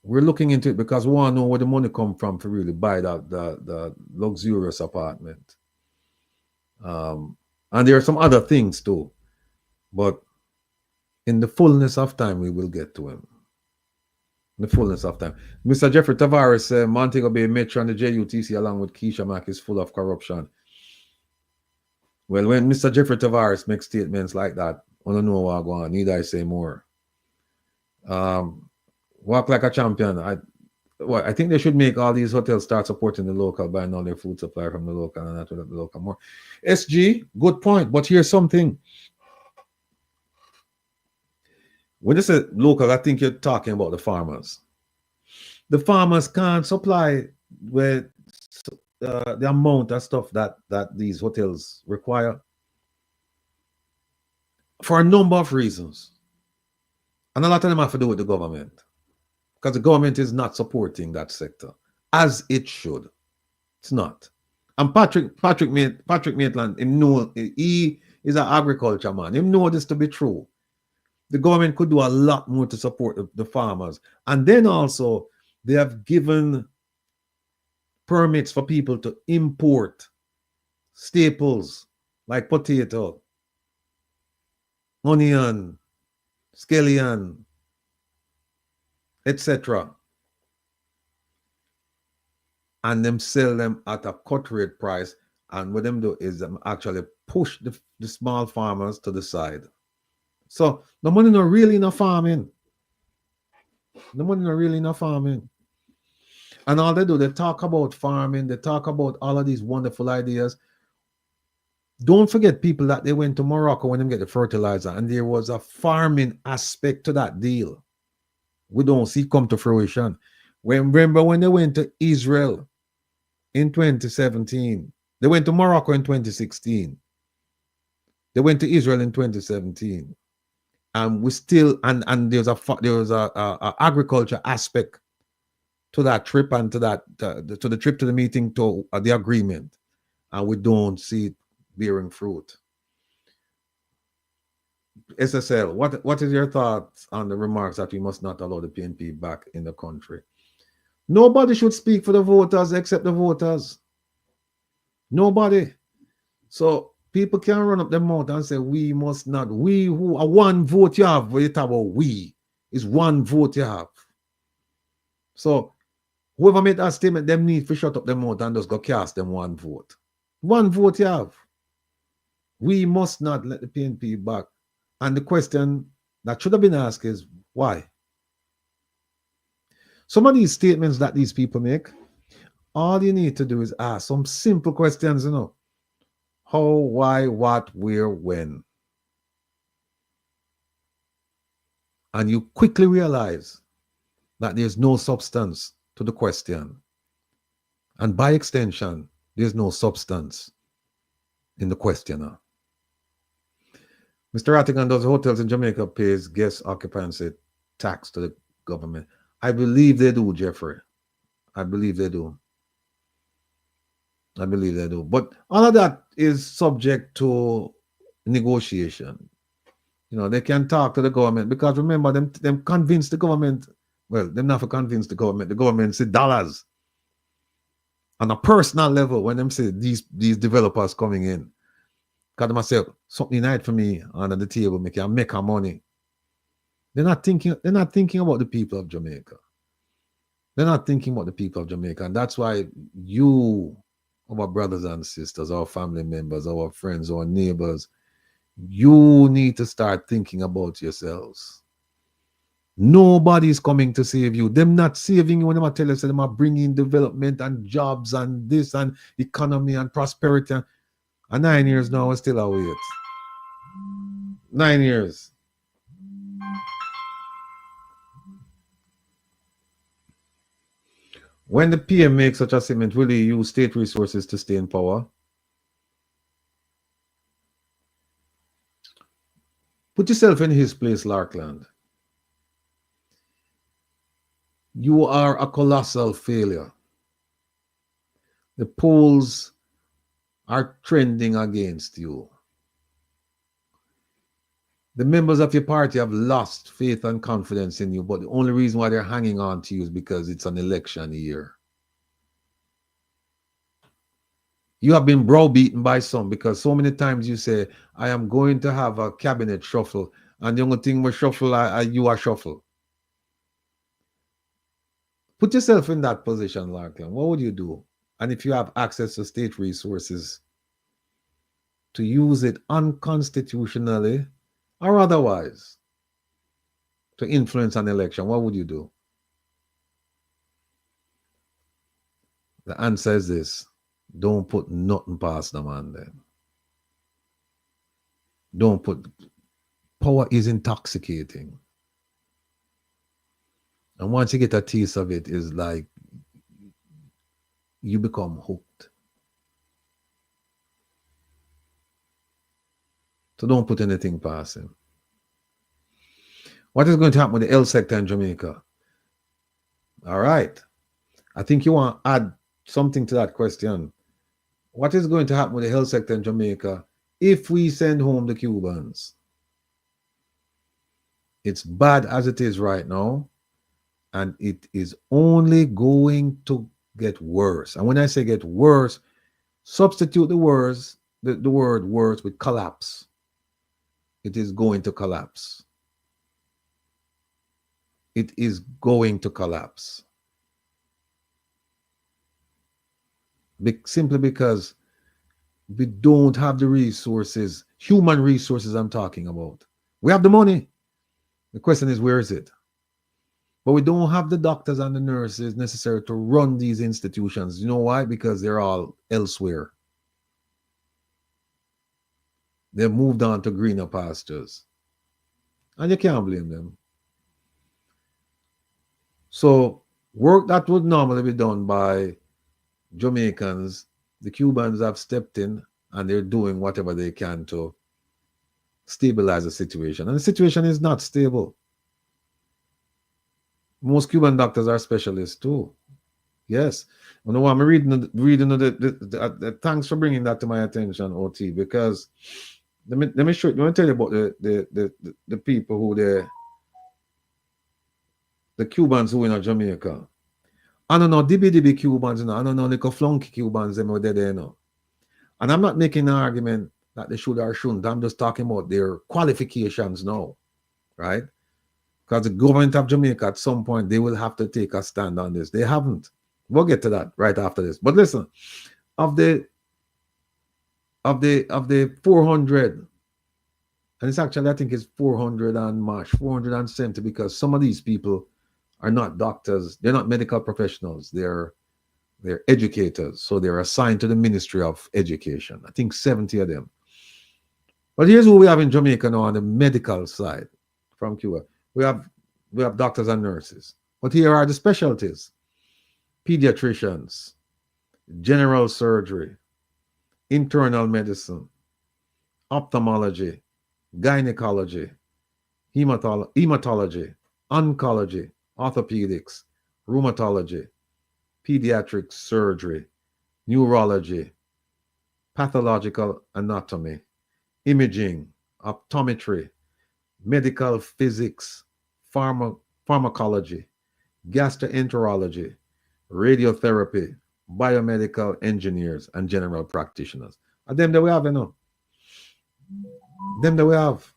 we're looking into it because we want to know where the money come from to really buy the luxurious apartment. And there are some other things too. But in the fullness of time, we will get to him. In the fullness of time. Mr. Jeffrey Tavares said Montego Bay Metro and the JUTC along with Keisha Mack is full of corruption. Well, when Mr. Jeffrey Tavares makes statements like that, I don't know what going on. Need I say more? Walk like a champion. I think they should make all these hotels start supporting the local, buying all their food supply from the local and not the local more. SG, good point. But here's something. When you say local, I think you're talking about the farmers. The farmers can't supply with the amount of stuff that these hotels require for a number of reasons. And a lot of them have to do with the government, because the government is not supporting that sector as it should. It's not. And Patrick Maitland, he is an agriculture man. He knows this to be true. The government could do a lot more to support the farmers. And then also, they have given permits for people to import staples like potato, onion, scallion, etc. And them sell them at a cut rate price. And what them do is them actually push the small farmers to the side. So the money not really in farming. The money not really in farming. And all they do, they talk about farming, they talk about all of these wonderful ideas. Don't forget, people, that they went to Morocco when they get the fertilizer, and there was a farming aspect to that deal. We don't see it come to fruition. Remember when they went to Israel in 2017? They went to Morocco in 2016. They went to Israel in 2017. And we still, and there was a agriculture aspect to that trip and to the trip to the meeting to the agreement, and we don't see it bearing fruit. SSL, what is your thoughts on the remarks that we must not allow the PNP back in the country? Nobody should speak for the voters except the voters. Nobody. So people can run up their mouth and say, we must not. We who are one vote you have, when you talk about we, is one vote you have. So whoever made that statement, them need to shut up their mouth and just go cast them one vote. One vote you have. We must not let the PNP back. And the question that should have been asked is, why? Some of these statements that these people make, all you need to do is ask some simple questions, How, why, what, where, when. And you quickly realize that there's no substance to the question. And by extension, there's no substance in the questioner. Mr. Rattigan, does hotels in Jamaica pays guest occupancy tax to the government? I believe they do, Jeffrey. I believe they do. But all of that is subject to negotiation. They can talk to the government, because remember, them convince the government. Well, them not for convince the government. The government say dollars on a personal level when them say these developers coming in. Because they say something night for me under the table, make our money. They're not thinking about the people of Jamaica. They're not thinking about the people of Jamaica. And that's why you, our brothers and sisters, our family members, our friends, our neighbors, you need to start thinking about yourselves. Nobody's coming to save you. Them not saving you when they tell you, them are bringing development and jobs and this and economy and prosperity. And 9 years now, we're still away. 9 years. When the PM makes such a statement, will he use state resources to stay in power? Put yourself in his place, Larkland. You are a colossal failure. The polls are trending against you. The members of your party have lost faith and confidence in you, but the only reason why they're hanging on to you is because it's an election year. You have been browbeaten by some, because so many times you say, I am going to have a cabinet shuffle, and the only thing we shuffle, you are shuffle. Put yourself in that position, Larkin. What would you do? And if you have access to state resources, to use it unconstitutionally or otherwise to influence an election, what would you do? The answer is this: don't put nothing past the man then. Don't put. Power is intoxicating. And once you get a taste of it, it's like you become hooked. So don't put anything past him. What is going to happen with the health sector in Jamaica? All right. I think you want to add something to that question. What is going to happen with the health sector in Jamaica if we send home the Cubans? It's bad as it is right now, and it is only going to get worse. And when I say get worse, substitute the word worse with collapse. It is going to collapse. It is going to collapse. Simply because we don't have the resources, human resources I'm talking about. We have the money. The question is, where is it? But we don't have the doctors and the nurses necessary to run these institutions. You know why? Because they're all elsewhere. They've moved on to greener pastures. And you can't blame them. So work that would normally be done by Jamaicans, the Cubans have stepped in and they're doing whatever they can to stabilize the situation. And the situation is not stable. Most Cuban doctors are specialists too. Yes. You know what? I'm reading thanks for bringing that to my attention, OT, because let me show you. Let me tell you about the people who the Cubans who in Jamaica. I don't know, DB Cubans, you know, I don't know, little flunky Cubans, them over there, you know. And I'm not making an argument that they should or shouldn't. I'm just talking about their qualifications now, right? Because the government of Jamaica, at some point, they will have to take a stand on this. They haven't. We'll get to that right after this. But listen, of the 400, and it's actually, I think it's 400 and much, 470, because some of these people are not doctors, they're not medical professionals, they're educators. So they're assigned to the Ministry of Education. I think 70 of them. But here's what we have in Jamaica now on the medical side from Cuba. We have doctors and nurses. But here are the specialties: pediatricians, general surgery, internal medicine, ophthalmology, gynecology, hematology, oncology, orthopedics, rheumatology, pediatric surgery, neurology, pathological anatomy, imaging, optometry, medical physics, pharmacology, gastroenterology, radiotherapy, biomedical engineers, and general practitioners. And them that we have, you know. Them that we have.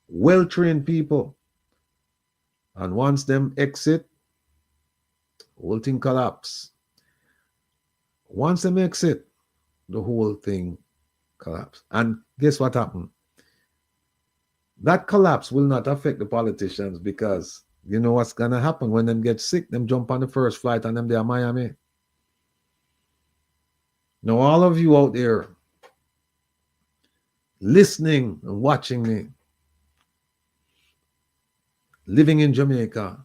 Well-trained people. And once them exit, whole thing collapse. Once them exit, the whole thing collapse. And guess what happened? That collapse will not affect the politicians, because you know what's gonna happen when them get sick, them jump on the first flight and them they are Miami. Now all of you out there listening and watching me, living in Jamaica,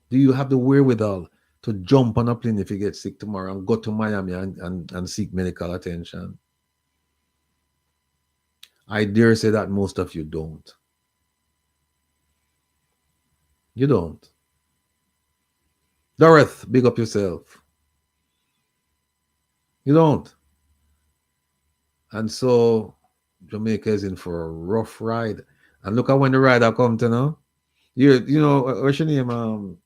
do you have the wherewithal to jump on a plane if you get sick tomorrow and go to Miami and seek medical attention? I dare say that most of you don't. You don't. Dorothy, big up yourself. You don't. And so Jamaica is in for a rough ride. And look at when the rider come to now. You know, what's your name?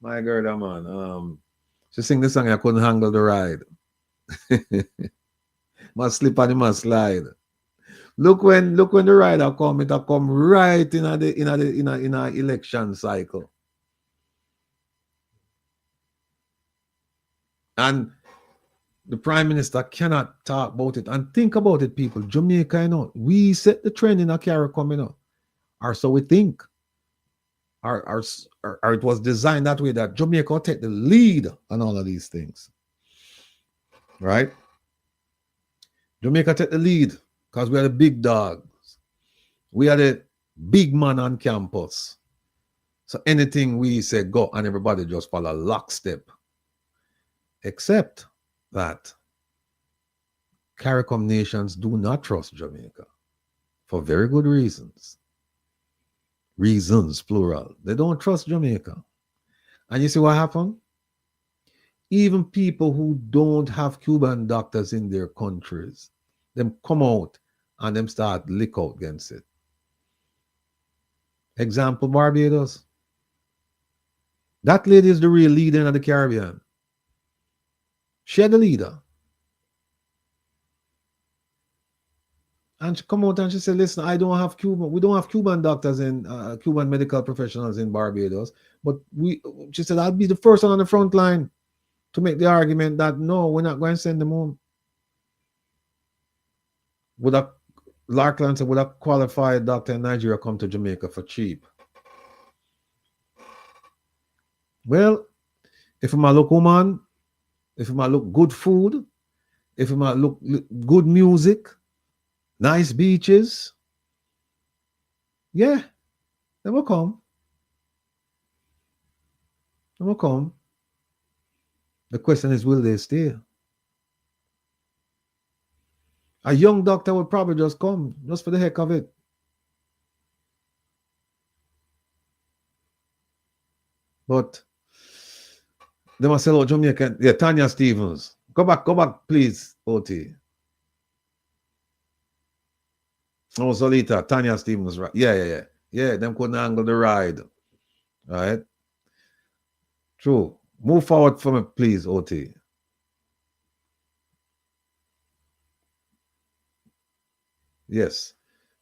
My girl, that man. She sing the song, I couldn't handle the ride. Must slip and it must slide. Look when the rider come, it'll come right in a election cycle. And the Prime Minister cannot talk about it. And think about it, people. Jamaica, you know, we set the trend in a carry coming up. Or so we think. Or it was designed that way, that Jamaica will take the lead on all of these things. Right? Jamaica take the lead because we are the big dogs. We are the big man on campus. So anything we say go, and everybody just follow lockstep. Except that CARICOM nations do not trust Jamaica for very good reasons. Reasons, plural. They don't trust Jamaica. And you see what happened? Even people who don't have Cuban doctors in their countries, them come out and them start lick out against it. Example, Barbados. That lady is the real leader in the Caribbean. She the leader. And she come out and she said, listen, we don't have Cuban doctors and Cuban medical professionals in Barbados. But she said, I'll be the first one on the front line to make the argument that no, we're not going to send them home. Larkland said, would a qualified doctor in Nigeria come to Jamaica for cheap? Well, if it might look woman, if it might look good food, if it might look good music, nice beaches, yeah, they will come. They will come. The question is, will they stay? A young doctor would probably just come, just for the heck of it. But They must sell out Jamaican. Yeah, Tanya Stevens. Go back, please, OT. Oh, Solita, Tanya Stevens, right? Yeah. Yeah, them couldn't angle the ride. Right? True. Move forward for me, please, OT. Yes.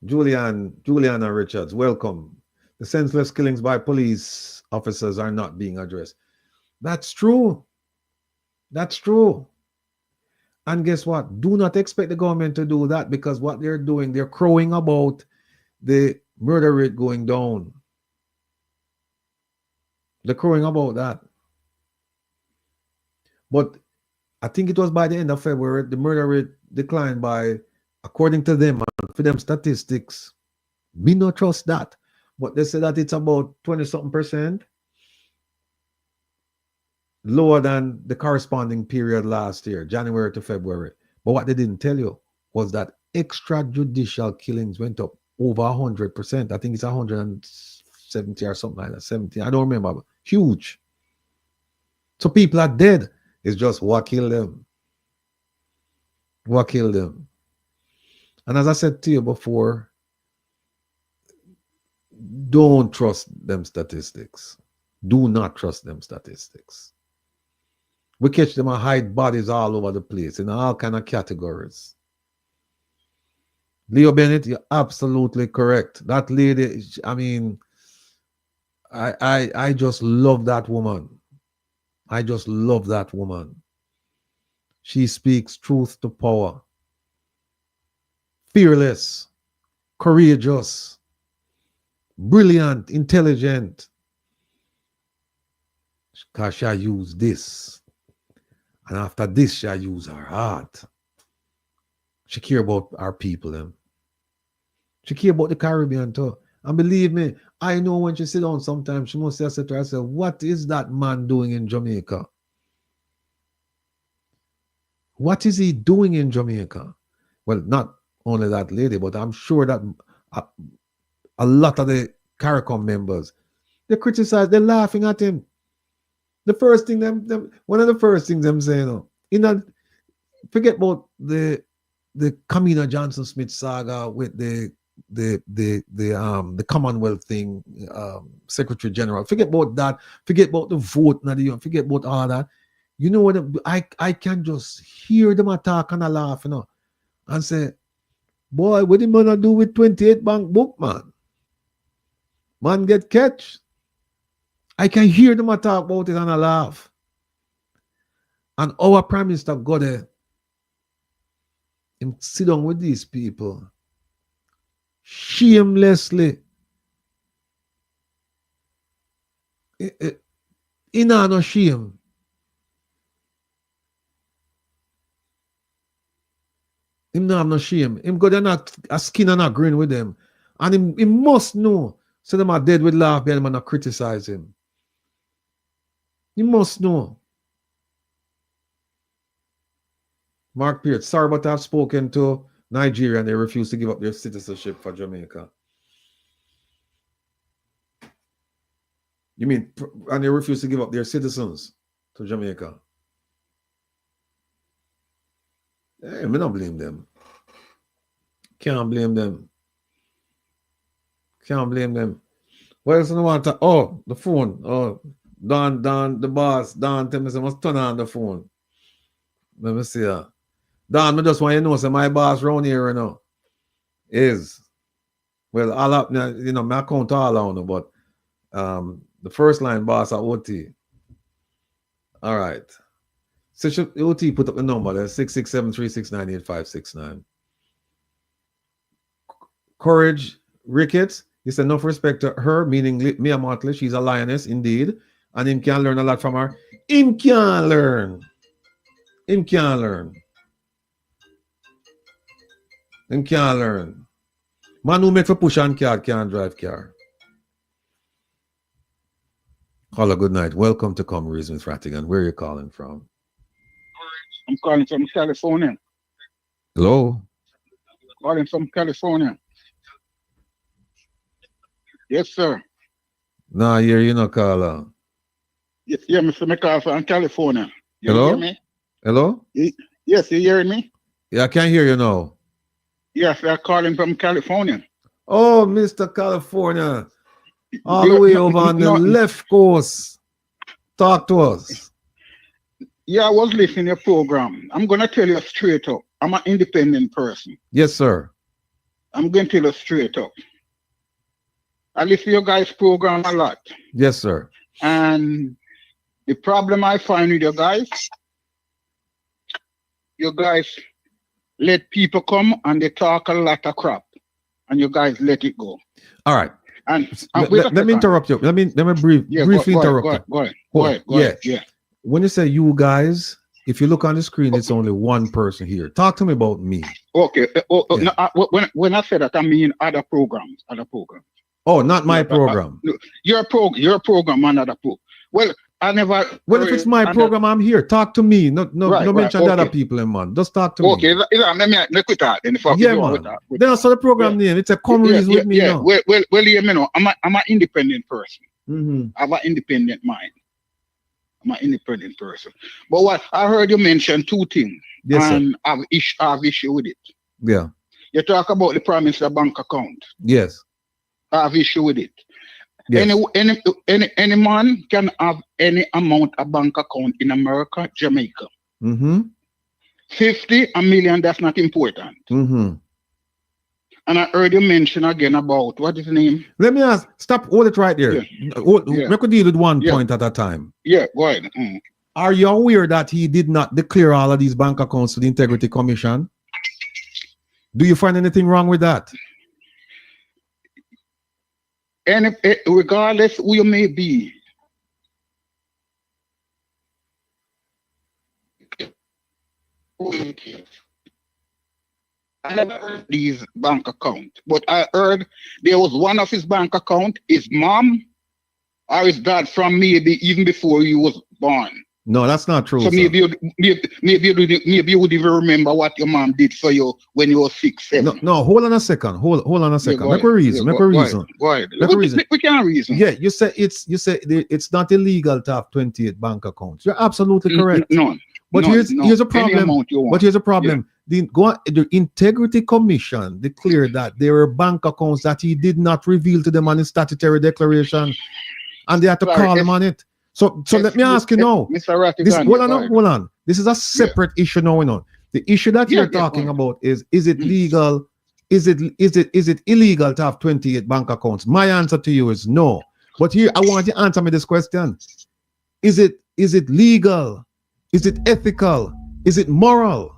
Juliana Richards, welcome. The senseless killings by police officers are not being addressed. That's true. That's true. And guess what? Do not expect the government to do that, because what they're doing, they're crowing about the murder rate going down. They're crowing about that. But I think it was by the end of February, the murder rate declined by, according to them, and for them statistics, me no trust that. But they say that it's about 20-something% lower than the corresponding period last year, January to February. But what they didn't tell you was that extrajudicial killings went up over 100%. I think it's 170 or something like that, 70. I don't remember. Huge. So people are dead. It's just what killed them. What killed them? And as I said to you before, don't trust them statistics. Do not trust them statistics. We catch them and hide bodies all over the place in all kind of categories. Leo Bennett, you're absolutely correct. That lady, I mean, I just love that woman. I just love that woman. She speaks truth to power. Fearless, courageous, brilliant, intelligent. Because she use this. And after this, she use her heart. She care about our people. Them. She care about the Caribbean too. And believe me, I know when she sit down sometimes, she must say to herself, what is that man doing in Jamaica? What is he doing in Jamaica? Well, not only that lady, but I'm sure that a lot of the CARICOM members, they criticize, they're laughing at him. The first thing one of the first things them saying, forget about the Kamina Johnson Smith saga with the Commonwealth thing, Secretary General. Forget about that. Forget about the vote. Forget about all that. You know what? I can just hear them attack and I laugh, and say, boy, what the man do with 28 bank book, man? Man get catch. I can hear them talk about it and I laugh. And our Prime Minister got there, him sit down with these people shamelessly. He not no shame. Him not have no shame. Him go there not a skin and a grin with them. And he must know. So them are dead with laugh behind him and not criticize him. You must know. Mark Pierce, sorry, but I've spoken to Nigeria and they refuse to give up their citizenship for Jamaica. You mean, and they refuse to give up their citizens to Jamaica? Hey, I don't blame them. Can't blame them. Can't blame them. What else do you want to? Oh, the phone. Oh, Don, the boss. Don, tell me I must turn on the phone. Let me see that. Don, I just want you to know, so my boss around here, is, well, all up, my account all on, but the first line boss at OT. All right. So OT put up the number there, 667-369-8569. Courage Ricketts, he said, enough respect to her, meaning Mia Motley. She's a lioness indeed. And him can learn a lot from her. Him can learn. Him can learn. Him can learn. Man who make for push on car can't drive car. Caller, good night. Welcome to Come Reason with Rattigan. Where are you calling from? I'm calling from California. Hello? Calling from California. Yes, sir. Nah, here you no caller. Yes, yeah, Mr. McCarthy from California. You Hello? hear me? Hello? Yes, you hearing me? Yeah, I can't hear you now. Yes, they're calling from California. Oh, Mr. California, all the Yeah, way over on the left coast. Talk to us. Yeah, I was listening to your program. I'm going to tell you straight up. I'm an independent person. Yes, sir. I'm going to tell you straight up. I listen to your guys' program a lot. Yes, sir. And the problem I find with you guys let people come and they talk a lot of crap. And you guys let it go. All right. And let me interrupt you. Let me briefly interrupt you. Go ahead. Yeah. When you say you guys, if you look on the screen, it's only one person here. Talk to me about me. Okay. Yeah. No, when I say that, I mean other programs. Oh, not my program. Your program, another program. Well, I never. Well, if it's my program, I'm here. Talk to me. No mention the other people in man. Just talk to me. Okay, let me talk then. Yeah, man. Then I saw the program name. It's a come reason with me now. Well, you know, I'm an independent person. Mm-hmm. I have an independent mind. I'm an independent person. But what I heard you mention two things. Yes, and sir. I have issue with it. Yeah. You talk about the Prime Minister bank account. Yes. I have issue with it. Yes. Any man can have any amount of bank account in America, Jamaica. Mm-hmm. 50, a million, that's not important. Mm-hmm. And I heard you mention again about, what is the name? Let me ask, hold it right there. Yeah. We could deal with one point at a time. Yeah, go ahead. Mm. Are you aware that he did not declare all of these bank accounts to the Integrity Commission? Do you find anything wrong with that? And regardless who you may be, I never heard these bank accounts, but I heard there was one of his bank account, his mom or his dad from maybe even before he was born. No, that's not true. So maybe you would even remember what your mom did for you when you were 6, 7. No, hold on a second. Hold on a second. Make a reason. Go ahead. We can't reason. Yeah, you say it's not illegal to have 28 bank accounts. You're absolutely correct. Here's a problem. But here's a problem. Yeah. The Integrity Commission declared that there were bank accounts that he did not reveal to them on his statutory declaration, and they had to call him on it. So let me ask you now. Mr. Rattigan, hold on. This is a separate issue now. The issue that you're talking about is it legal? Is it illegal to have 28 bank accounts? My answer to you is no. But here I want you to answer me this question. Is it legal? Is it ethical? Is it moral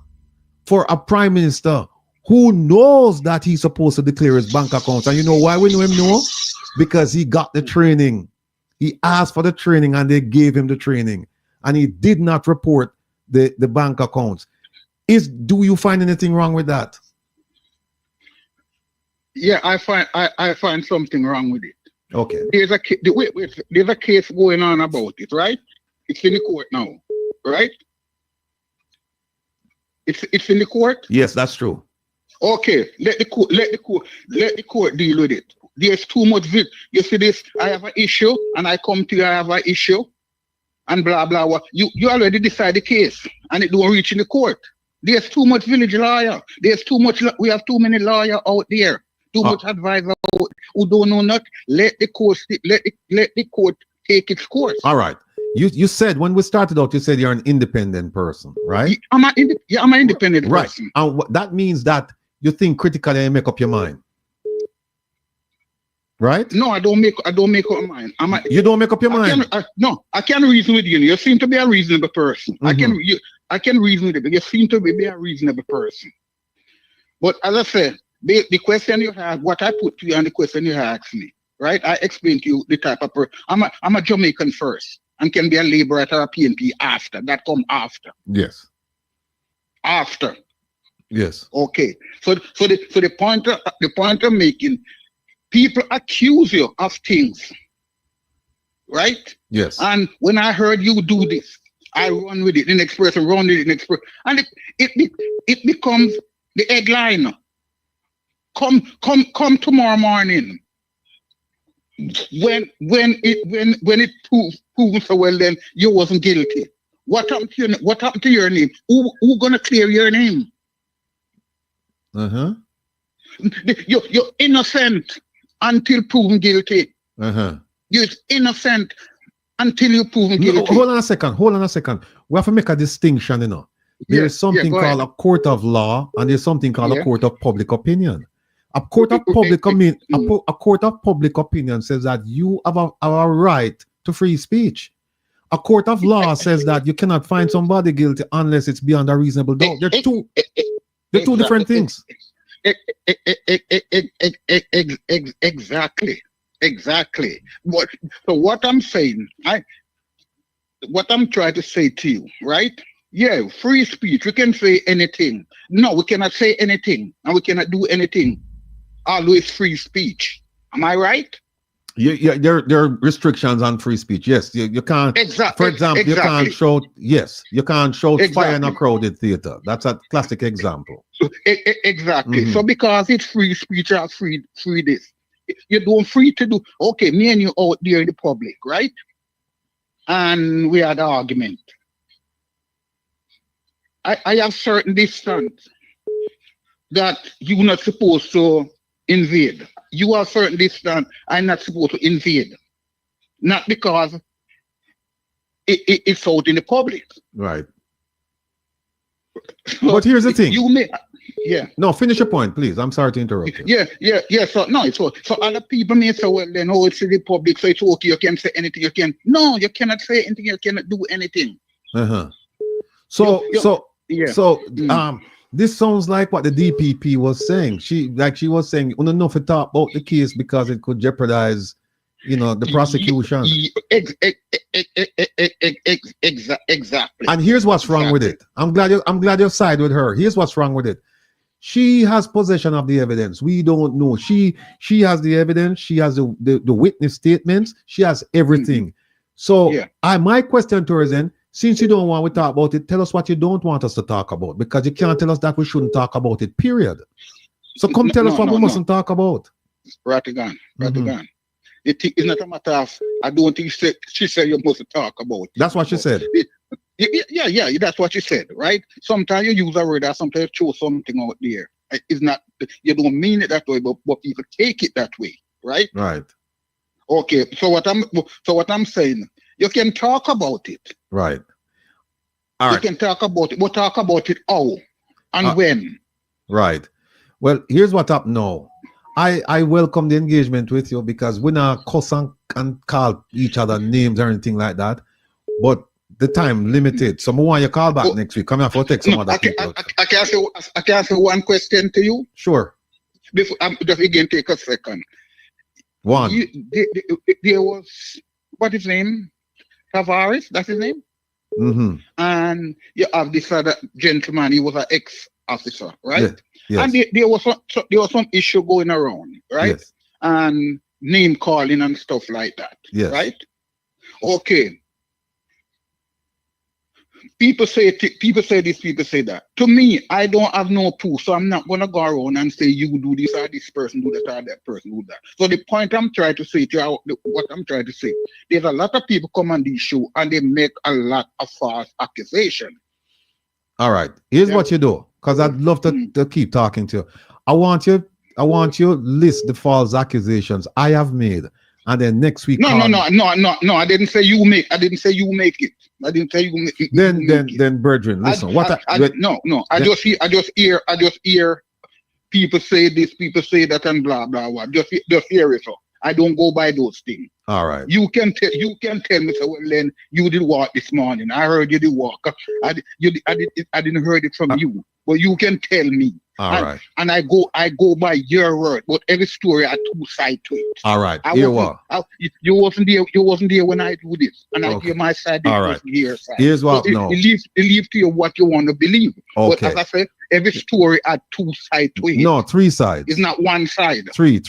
for a prime minister who knows that he's supposed to declare his bank accounts? And you know why we know him? No, because he got the training. He asked for the training and they gave him the training, and he did not report the bank accounts. Do you find anything wrong with that? Yeah, I find something wrong with it. Okay. There's a case going on about it, right? It's in the court now, right? It's in the court? Yes, that's true. Okay, let the court deal with it. There's too much. You see this, I have an issue, and I come to you, I have an issue, and blah, blah, blah. You already decide the case, and it don't reach in the court. There's too much village lawyer. We have too many lawyers out there. Too much advisor out who don't know nothing. Let the court take its course. All right. You said when we started out, you said you're an independent person, right? I'm an independent person. And that means that you think critically and make up your mind. Right? No, I don't make up my mind. You don't make up your mind? I can reason with you. You seem to be a reasonable person. Mm-hmm. I can reason with you. You seem to be a reasonable person. But as I said, the question you have, what I put to you and the question you asked me, right? I explained to you the type of person. I'm a Jamaican first and can be a laborer or a PNP after. That come after. Yes. After. Yes. Okay. So the point I'm making, people accuse you of things, right? Yes. And when I heard you do this, I run with it. The next person run with it. The next person, and it becomes the headline. Come tomorrow morning. it proven so well, then you wasn't guilty. What happened to your name? Who gonna clear your name? Uh-huh. You're innocent until proven guilty. Uh-huh. You're innocent until you're proven guilty. No, hold on a second. We have to make a distinction, you know. There's something called a court of law, and there's something called a court of public opinion. A court of public a court of public opinion says that you have a right to free speech. A court of law says that you cannot find somebody guilty unless it's beyond a reasonable doubt. They're two different things. Exactly. So what I'm saying, what I'm trying to say to you, right? Yeah, free speech. We can say anything. No, we cannot say anything, and we cannot do anything. Always free speech. Am I right? Yeah. There are restrictions on free speech. Yes, you can't. Exactly. For example, you can't shout. Yes, you can't shout fire in a crowded theater. That's a classic example. Exactly. Mm-hmm. So because it's free speech, or free this. You don't free to do. Okay, me and you out there in the public, right? And we had an argument. I have certain distance that you're not supposed to invade. You have certain distance I'm not supposed to invade. Not because it's out in the public. Right. So but here's the thing. No, finish your point, please. I'm sorry to interrupt you. Yeah. So other people may say, well, then, it's in the public, so it's okay. You can say anything. You can. No, you cannot say anything. You cannot do anything. Uh-huh. This sounds like what the DPP was saying. She was saying, we don't know if to talk about the case because it could jeopardize, the prosecution. Exactly. And here's what's wrong with it. I'm glad you side with her. Here's what's wrong with it. She has possession of the evidence. We don't know. She has the evidence. She has the witness statements. She has everything. Mm-hmm. So my question to her is then, since you don't want to talk about it, tell us what you don't want us to talk about, because you can't tell us that we shouldn't talk about it, period. So tell us what we mustn't talk about. Rattigan. It's not a matter of, I don't think she said you mustn't talk about it. That's what she said. Yeah, that's what she said, right? Sometimes you use a word that sometimes show something out there. It's not, you don't mean it that way, but people take it that way, right? Right. Okay, so what I'm saying, you can talk about it. Right. All right. You can talk about it. We'll talk about it how and when. Right. Well, here's what up now. I welcome the engagement with you because we're not cuss and call each other names or anything like that. But the time limited. So I want you to call back next week. Come here for take some other people. I can ask you one question to you. Sure. Before just again take a second. One. There was, what is his name? Tavares, that's his name. Mm-hmm. And you have this other gentleman. He was an ex-officer, right? Yes. And there was some issue going around, right? Yes. And name calling and stuff like that. Yes. Right? Okay. People say this, people say that. To me, I don't have no proof, so I'm not gonna go around and say you do this or this person do that or that person do that. So the point I'm trying to say to you, what I'm trying to say, there's a lot of people come on this show and they make a lot of false accusations. All right. Here's what you do, because I'd love to keep talking to you. I want you to list the false accusations I have made, and then next week. No. I didn't say you make. I didn't say you make it. I didn't say you make it. Then, brethren, listen. I just hear people say this, people say that, and blah blah blah. Just hear it. So I don't go by those things. All right. You can tell me, so well, then you did walk this morning. I heard you did walk. I didn't heard it from you, but you can tell me. All right. And I go by your word, but every story had two sides to it. All right. You wasn't there when I do this, and I hear my side. All right. Here's what. So no. It leaves to you what you want to believe. Okay. But as I said, every story had two sides to it. No, three sides. It's not one side. Three.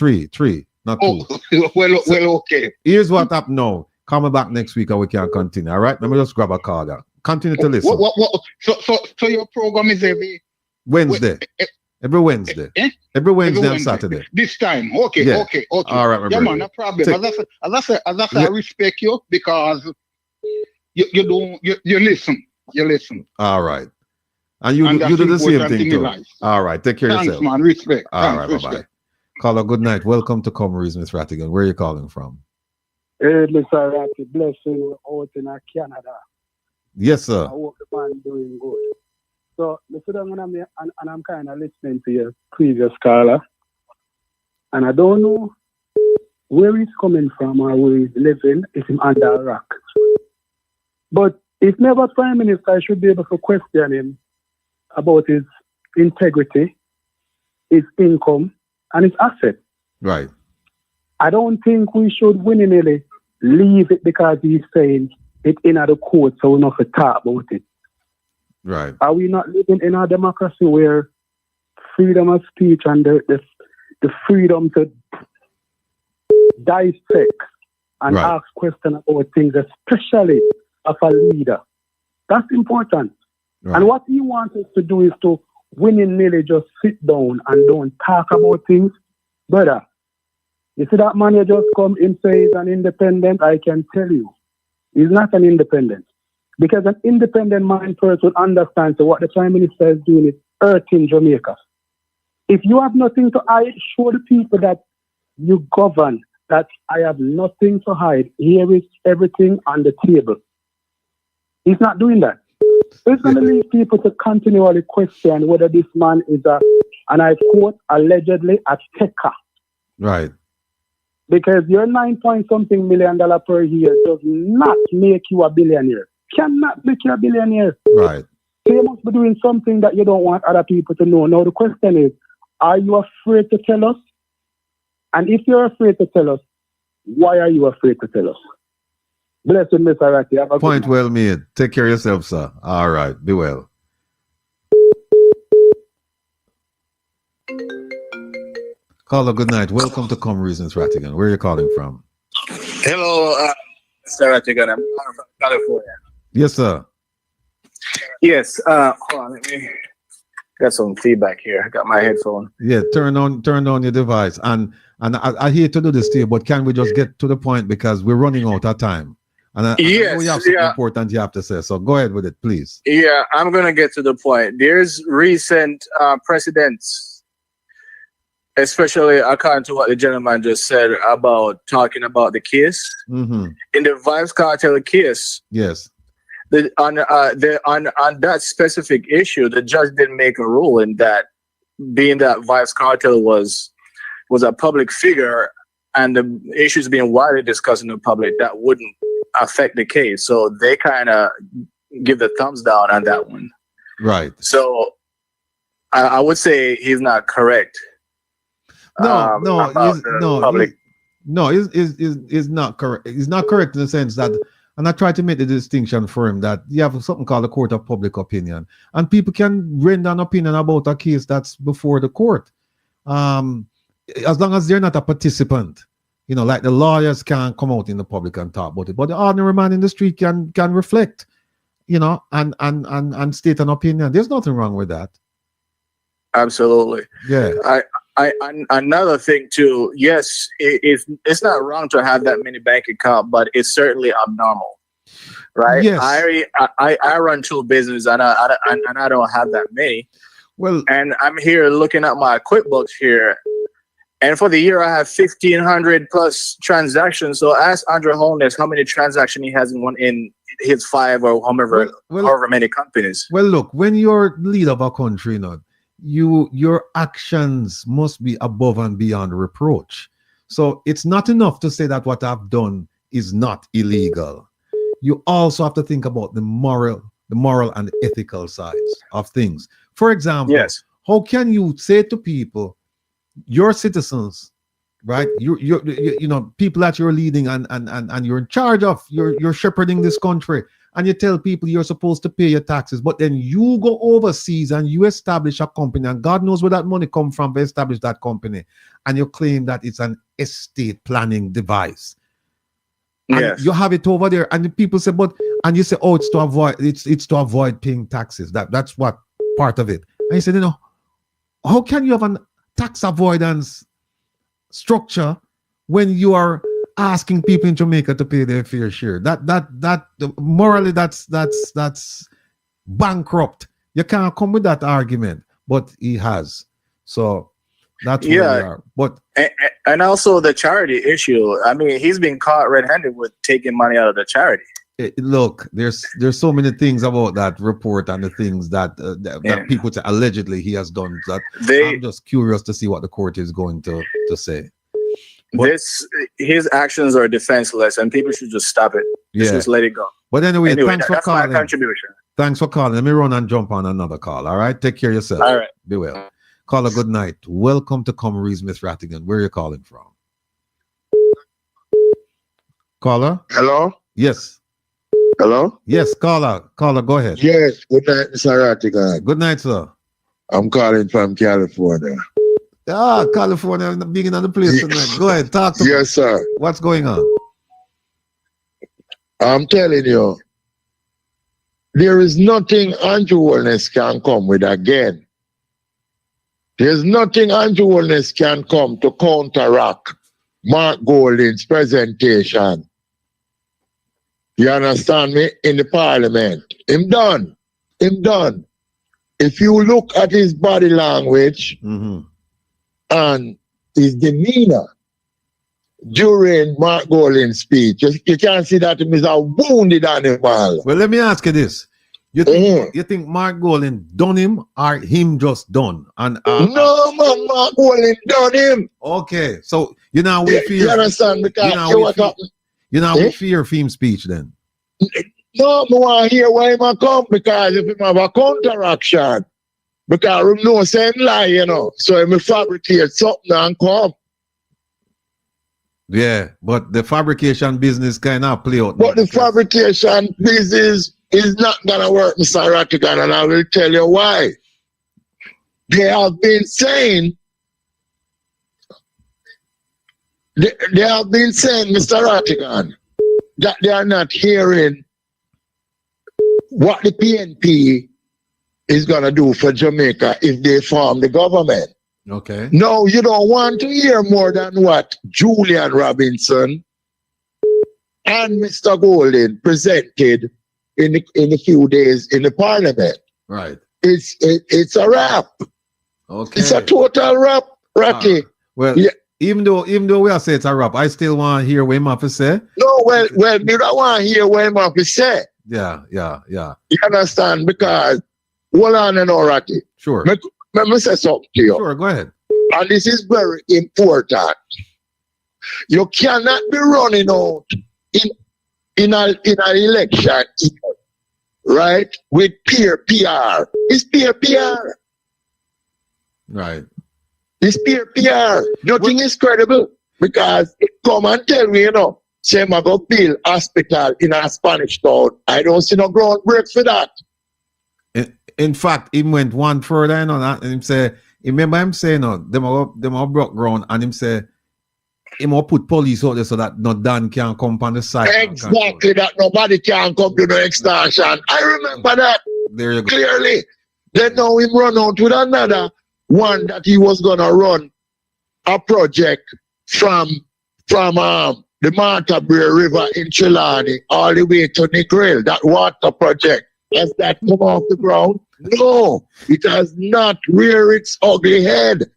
Not two. Well, okay. Here's what up now. Coming back next week and we can continue. All right. Let me just grab a card. Continue to listen. So your program is every Wednesday. Every Wednesday. Eh? Every Wednesday and Wednesday. Saturday. This time. Okay, Yeah. okay. All right, my Yeah, brother. man, no problem. Take- As I say, I respect you because you don't you listen. You listen. All right. And you And do, you that's do the same important thing thing in too. life. All right. Take care of Thanks, yourself. man. Respect. All Thanks, right. Bye respect. bye. Caller, good night. Welcome to Comories, Miss Rattigan. Where are you calling from? Hey, Mr. Ratty, blessing out in Canada. Yes, sir. I hope the man doing good. So, I'm kind of listening to your previous caller, and I don't know where he's coming from or where he's living, if he's under a rock. But if never Prime Minister, I should be able to question him about his integrity, his income, and his asset. Right. I don't think we should willingly leave it because he's saying it in the court, so we don't have to talk about it. Right. Are we not living in a democracy where freedom of speech and the freedom to dissect and Right. ask questions about things, especially of a leader? That's important. Right. And what he wants us to do is to willingly just sit down and don't talk about things. Brother, you see that man you just come in say he's an independent, I can tell you, he's not an independent. Because an independent mind person would understand so what the Prime Minister is doing is hurting Jamaica. If you have nothing to hide, show the people that you govern, that I have nothing to hide. Here is everything on the table. He's not doing that. He's going to leave people to continually question whether this man is and I quote, allegedly a taker. Right. Because your $9-point-something million per year does not make you a billionaire. Cannot make you a billionaire. Right. So you must be doing something that you don't want other people to know. Now the question is, are you afraid to tell us? And if you're afraid to tell us, why are you afraid to tell us? Blessed Mr. Ratty. Have a Point good night. well made. Take care of yourself, sir. All right. Be well. Caller, good night. Welcome to Comories, Miss Rattigan. Where are you calling from? Hello, Mr. Rattigan. I'm calling from California. Yes, sir. Yes. Hold on. Let me get some feedback here. I got my headphone. Yeah, turn on your device. And I hate to do this to you, but can we just get to the point because we're running out of time? And I know Yes, you have something yeah. important you have to say. So go ahead with it, please. Yeah, I'm going to get to the point. There's recent precedents, especially according to what the gentleman just said about talking about the case. Mm-hmm. In the Vibes Cartel case, Yes. on that specific issue, the judge didn't make a ruling that being that Vibes Cartel was a public figure and the issues being widely discussed in the public, that wouldn't affect the case. So they kind of give the thumbs down on that one. Right. So I would say he's not correct. No, Public. is not correct. It's not correct in the sense that, and I try to make the distinction for him that you have something called the court of public opinion, and people can render an opinion about a case that's before the court, as long as they're not a participant. You know, like the lawyers can't come out in the public and talk about it, but the ordinary man in the street can reflect, you know, and state an opinion. There's nothing wrong with that. Absolutely. Yeah. Another thing too, yes, it's not wrong to have that many bank accounts, but it's certainly abnormal, right? Yes. I run two businesses and I don't have that many. Well, And I'm here looking at my QuickBooks here, and for the year I have 1,500 plus transactions. So ask Andre Holness how many transactions he has in his 5 or however many companies. Well, look, when you're leader of a country, your actions must be above and beyond reproach. So it's not enough to say that what I've done is not illegal. You also have to think about the moral and ethical sides of things. For example, Yes. how can you say to people, your citizens, right? You know, people that you're leading and you're in charge of, you're shepherding this country, and you tell people you're supposed to pay your taxes, but then you go overseas and you establish a company, and God knows where that money come from to establish that company, and you claim that it's an estate planning device. And Yes. you have it over there, and the people say, and you say, oh, it's to avoid paying taxes. That's what part of it. And you say, how can you have a tax avoidance structure when you are asking people in Jamaica to pay their fair share? That morally, that's bankrupt. You can't come with that argument, but he has. So that's where we are. But and also the charity issue. I mean, he's been caught red-handed with taking money out of the charity. Look, there's so many things about that report and the things that people say allegedly he has done. That I'm just curious to see what the court is going to say. But, his actions are defenseless, and people should just stop it. Just let it go. But anyway, thanks for that's calling. My contribution. Thanks for calling. Let me run and jump on another call. All right, take care of yourself. All right, be well. Caller, good night. Welcome to Comrades, Miss Rattigan. Where are you calling from? Caller. Hello. Yes. Hello. Yes, caller. Caller, go ahead. Yes. Good night, Mr. Rattigan. Good night, sir. I'm calling from California. California, being on the place tonight. Go ahead, talk to me. Yes, sir. What's going on? I'm telling you, there is nothing Andrew Wellness can come with again. There's nothing Andrew Wellness can come to counteract Mark Golding's presentation. You understand me? In the parliament. Him done. If you look at his body language, and his demeanor during Mark Golding's speech, you can see that him is a wounded animal. Well, let me ask you this. You think Mark Golding done him or him just done? And no, man, Mark Golding done him. Okay, so you know we fear. You understand? Because we fear him speech then. No, I want to hear why him come, because if him have a counteraction, because him know saying lie, you know. So him fabricate something and come. Yeah, but the fabrication business kind of play out. But the fabrication business is not gonna work, Mr. Rattigan, and I will tell you why. They have been saying, Mr. Rattigan, that they are not hearing what the PNP is gonna do for Jamaica if they form the government. Okay. No, you don't want to hear more than what Julian Robinson and Mr. Golding presented in a few days in the parliament. Right. It's a wrap. Okay. It's a total wrap, Ratty. Well, yeah. Even though we are saying it's a wrap, I still want to hear what him have to say. No, well, you don't want to hear what him have to say. Yeah. You understand? Because hold on and all, Ratty. Sure. Let me say something to you. Sure, go ahead. And this is very important. You cannot be running out in an election, right, with peer PR. It's peer PR. Right. It's peer PR. Nothing is credible, because it come and tell me, you know, say I go build hospital in a Spanish town. I don't see no ground break for that. In fact, he went one further, and him say, remember him saying, no, them all broke ground, and him say, him will put police out there so that no Dan can come on the side. Exactly, that nobody can come to no extortion. I remember that. There you go. Clearly. Then now him run out with another one that he was gonna run a project from the Martabrea River in Chilani all the way to Negril, that water project. Has that come off the ground? No, it has not reared its ugly head.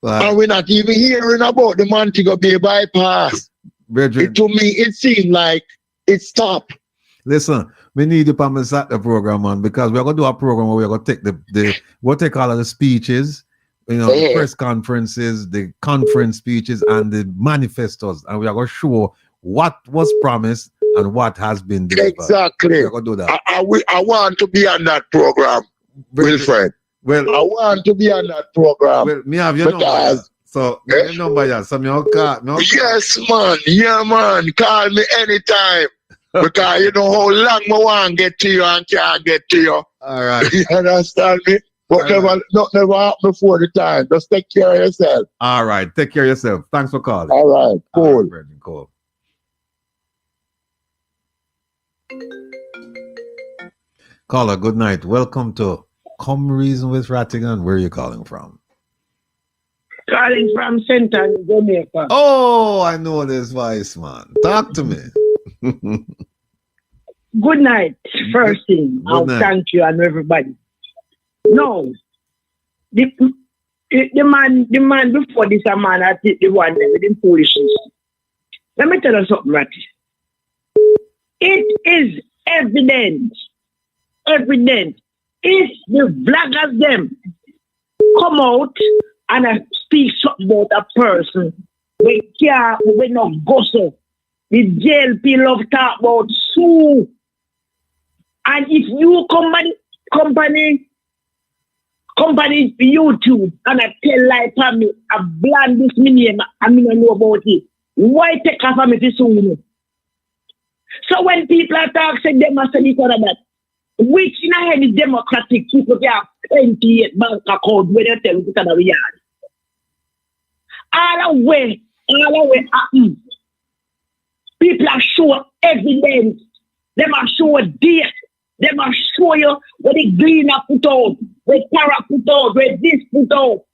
And we're not even hearing about the Montego Bay bypass. To me, it seemed like it stopped. Listen, we need you to at the program, man, because we're going to do a program where we're going to take we'll take all of the speeches, you know, the press conferences, the conference speeches, and the manifestos, and we are going to show what was promised and what has been delivered. Exactly. We're going to do that. I want to be on that program, Wilfred. Well, I want to be on that program. Well, me have your number. So, your number, yeah. So, me call. Yes, man. Yeah, man. Call me anytime. Because you know how long I want to get to you and can't get to you. All right. You understand me? But never happen before the time. Just take care of yourself. All right. Take care of yourself. Thanks for calling. All right. Cool. All right, cool. Caller, good night. Welcome to come reason with Rattigan. Where are you calling from? Calling from Central Jamaica. Oh, I know this voice, man. Talk to me. Good night. First thing, Good night. thank you and everybody. No, the man before this man, I think the one with the foolishness. Let me tell you something, Ratty. It is evident. If the bloggers them come out and speak something about a person, we not gossip. The JLP love talk about sue. And if you company YouTube and I tell like me, I bland this name, I mean I know about it. Why take off of me to sue me? So when people are talking, say them must say this or that. Which in any democratic people have 28 bank account where they tell you to the yard. All the way happen. People are showing evidence. They must show a date. They must show you where the green are put out, where Tara put out, where this put out.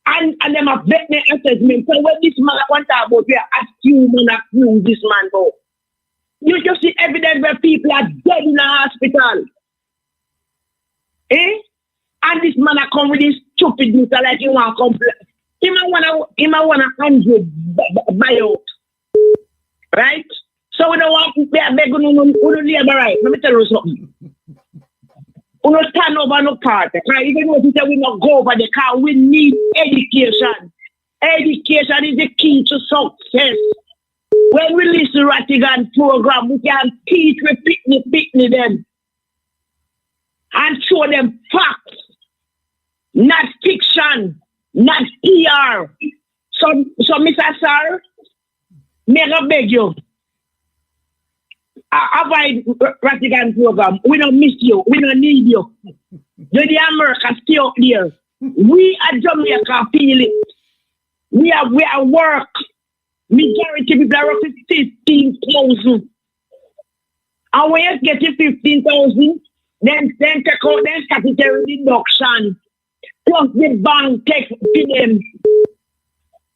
And they must bet me assessment. So when this man want to talk about, we are accuse this man about. You just see evidence where people are dead in the hospital. And this man are come with this stupidness like he want to complain. He might want 100 buyout. Right? So we don't want to be a beg on labor right. Let me tell you something. We don't stand over no part. Even though we say we not go over the car, we need education. Education is the key to success. When we listen to Rattigan program, we can teach we picnic them and show them facts, not fiction, not PR. So Mr. Sir, may I beg you, avoid Rattigan program. We don't miss you. We don't need you. You're the America, stay up there. We at Jamaica feel it. We are work. Majority people are roughly 15,000. And when you get to 15,000, then take out the statutory deduction. Plus the bank take them.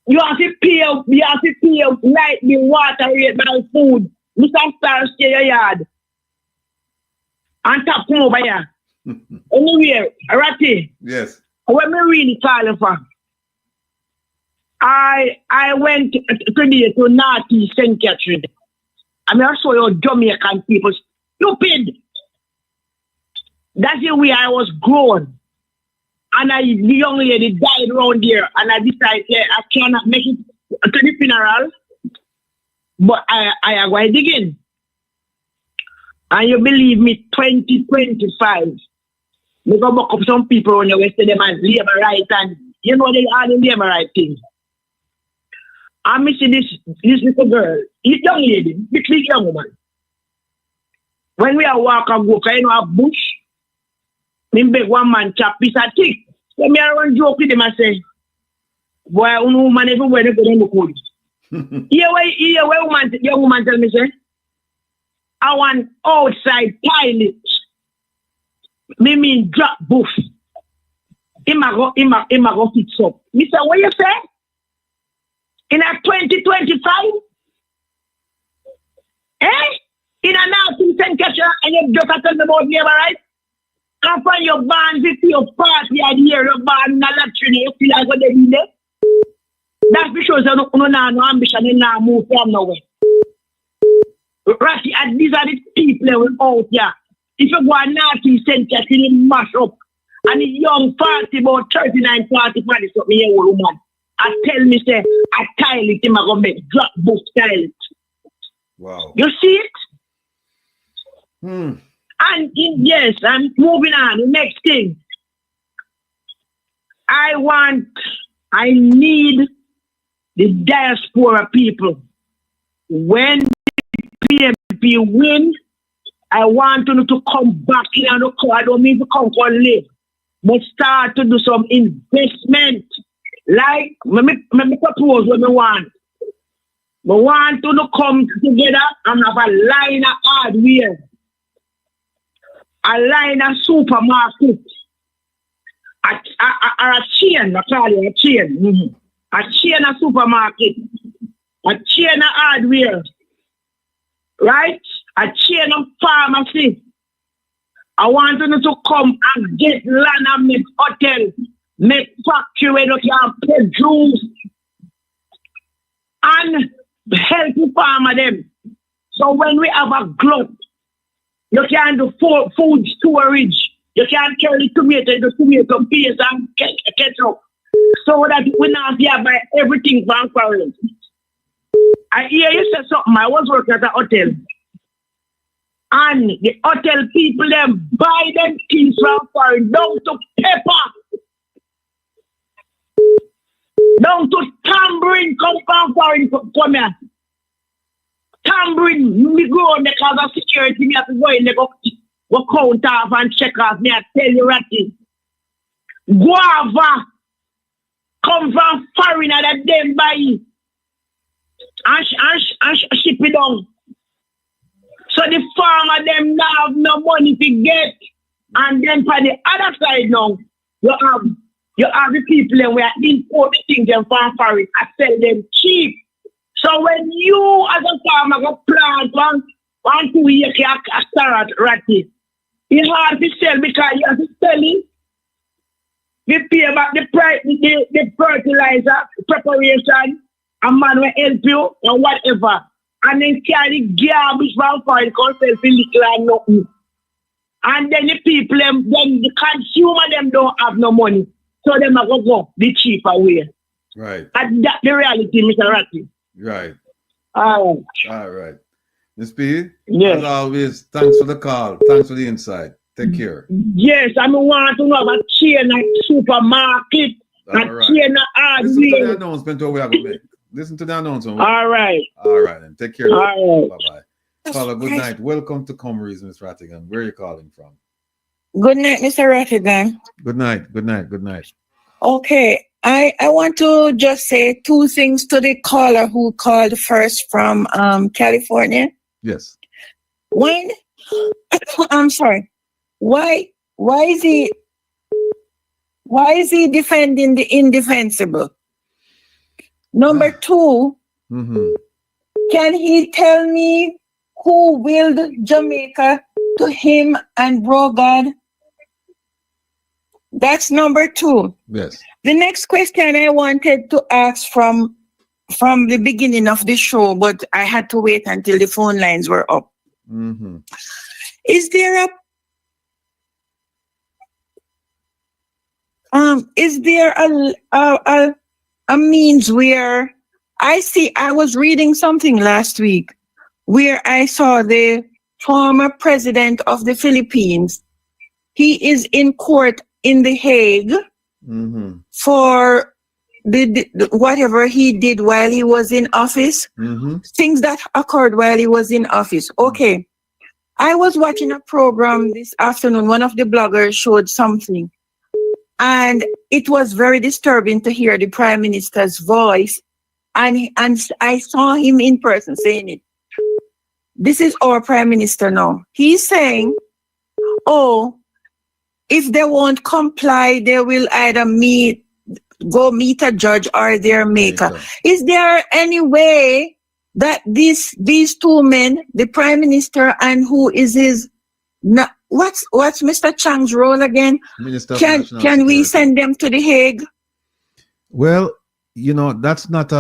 You have to pay light the water rate by food. Mr. Star, stay your yard. And tap come over here. Anywhere, Ratty. Yes. When me really calling for. I went today to Northeast St. Catherine. I mean, I saw your Jamaican people stupid. That's the way I was grown. And the young lady died around there. And I decided I cannot make it to the funeral. But I am going to dig in. And you believe me, 2025, we go back up some people on the west of them as labor right. And you know they are the labor right thing. I see this little girl, this young lady, this young woman. When we are walking, go, you know, a bush, me beg one man chop piece of thick. So me I run joke with him and say, boy, no woman everywhere they go in the cold. Here where young woman tell me, say, I want outside pilot. Me mean drop buff. Ima go fix up. Me say, what you say? In a 2025? In a Northeast St. Catherine, and you just tell me about labor right? Come from your band, if your party at the year, your band, in a lecture, you feel like what they do there? That's because you don't have no ambition, you don't move from nowhere. Right, and these are the people out here. If you go a Northeast St. Catherine, you mash up. And the young party, about 39, 40, something, you old woman. I tell me, say, I tile it, I'm going to make drop book tile it. Wow. You see it? And yes, I'm moving on. The next thing. I need the diaspora people. When the PMP win, I want them to come back in and I don't mean to come and live, but start to do some investment. Like, let me propose what I want. I want to come together and have a line of hardware, a line of supermarket, a chain, I call it a chain. A chain of supermarket, a chain of hardware, right? A chain of pharmacy. I want them to come and get land and make hotel, make factory where you can produce and help the farmer them. So when we have a glut, you can do food storage. You can carry tomato paste and ketchup. So that we not here buy everything from foreign. I hear you say something. I was working at a hotel. And the hotel people them buy them things from foreign down to pepper. Down to tambourine come from foreign come here. Tambourine, me go on because of security, me have to go in there, go count off and check off. Me I tell you Ratty. Guava come from foreign that them buy and ship it down. So the farmer them now have no money to get. And then for the other side now, you have the people them where import things them from foreign and sell them cheap. So when you as a farmer go plant 1-2 years a carrot Ratty, it's hard to sell because you have to sell it. We pay back the price, the fertilizer, preparation, and man will help you and whatever. And then carry garbage from foreign countries for little and nothing. And then the people, then the consumer them don't have no money. So them are going to go the cheaper way. Right. And that's the reality, Mr. Ratty. Right. All right. Ms. P, yes. As always, thanks for the call. Thanks for the insight. Take care. Yes, I want to know about chain of supermarket and chain of hardware. Listen to the announcement we are going to make. Listen to the announcement. All right. All right, and take care. All right. Bye-bye. Caller, good night. Welcome to Comries, Ms. Rattigan. Where are you calling from? Good night, Mr. Rattigan. Good night. Good night. Good night. Okay. I want to just say two things to the caller who called first from California. Yes. One, I'm sorry. Why is he defending the indefensible? Number two, can he tell me who willed Jamaica to him and bro God? That's number two. Yes. The next question I wanted to ask from the beginning of the show, but I had to wait until the phone lines were up. Is there a means where I was reading something last week where I saw the former president of the Philippines. He is in court in The Hague for the whatever he did while he was in office, things that occurred while he was in office. Okay. I was watching a program this afternoon. One of the bloggers showed something, and it was very disturbing to hear the Prime Minister's voice. And I saw him in person saying it. This is our Prime Minister now. He's saying, oh, if they won't comply, they will either go meet a judge or their maker. Is there any way that these two men, the Prime Minister and who is his, what's Mr. Chang's role again? Minister of can National we Security. send them to The Hague? Well, that's not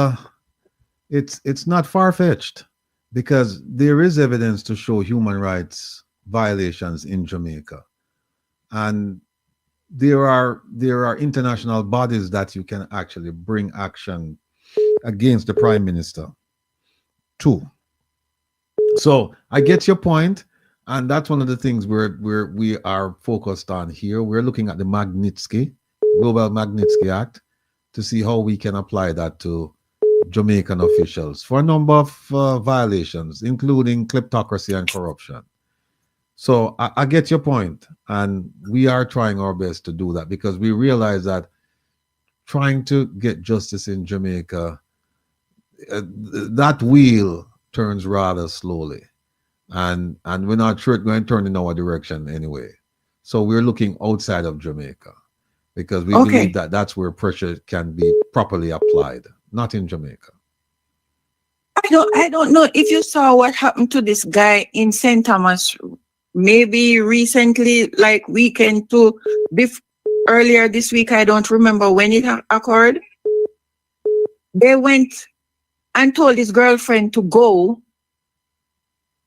it's not far-fetched, because there is evidence to show human rights violations in Jamaica. And there are international bodies that you can actually bring action against the Prime Minister too. So I get your point, and that's one of the things we are focused on here. We're looking at the Global Magnitsky Act to see how we can apply that to Jamaican officials for a number of violations, including kleptocracy and corruption. So I get your point, and we are trying our best to do that, because we realize that trying to get justice in Jamaica, that wheel turns rather slowly, and we're not sure it's going to turn in our direction anyway. So we're looking outside of Jamaica. because we Okay. believe that that's where pressure can be properly applied, not in Jamaica. I don't know if you saw what happened to this guy in St. Thomas, maybe recently, like weekend two, earlier this week. I don't remember when it occurred. They went and told his girlfriend to go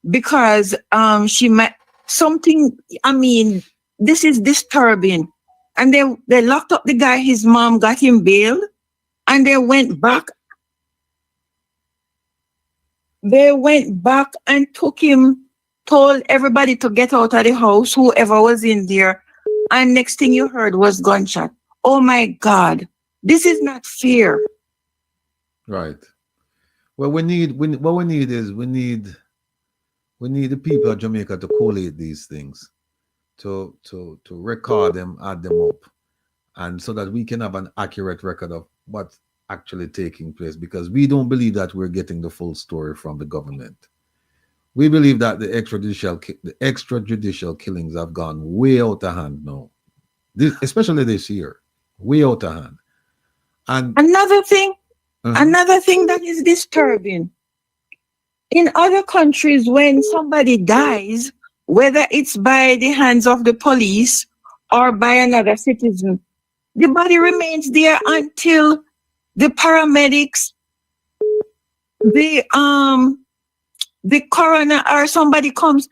because she might something. I mean, this is disturbing. And they locked up the guy. His mom got him bailed, and they went back. They went back and took him, told everybody to get out of the house, whoever was in there. And next thing you heard was gunshot. Oh my God, this is not fair. Right. Well, we need the people of Jamaica to collate these things, to record them, add them up, and so that we can have an accurate record of what's actually taking place, because we don't believe that we're getting the full story from the government. We believe that the extrajudicial killings have gone way out of hand now, especially this year, way out of hand. And another thing that is disturbing, in other countries, when somebody dies, whether it's by the hands of the police or by another citizen, the body remains there until the paramedics, the coroner or somebody comes.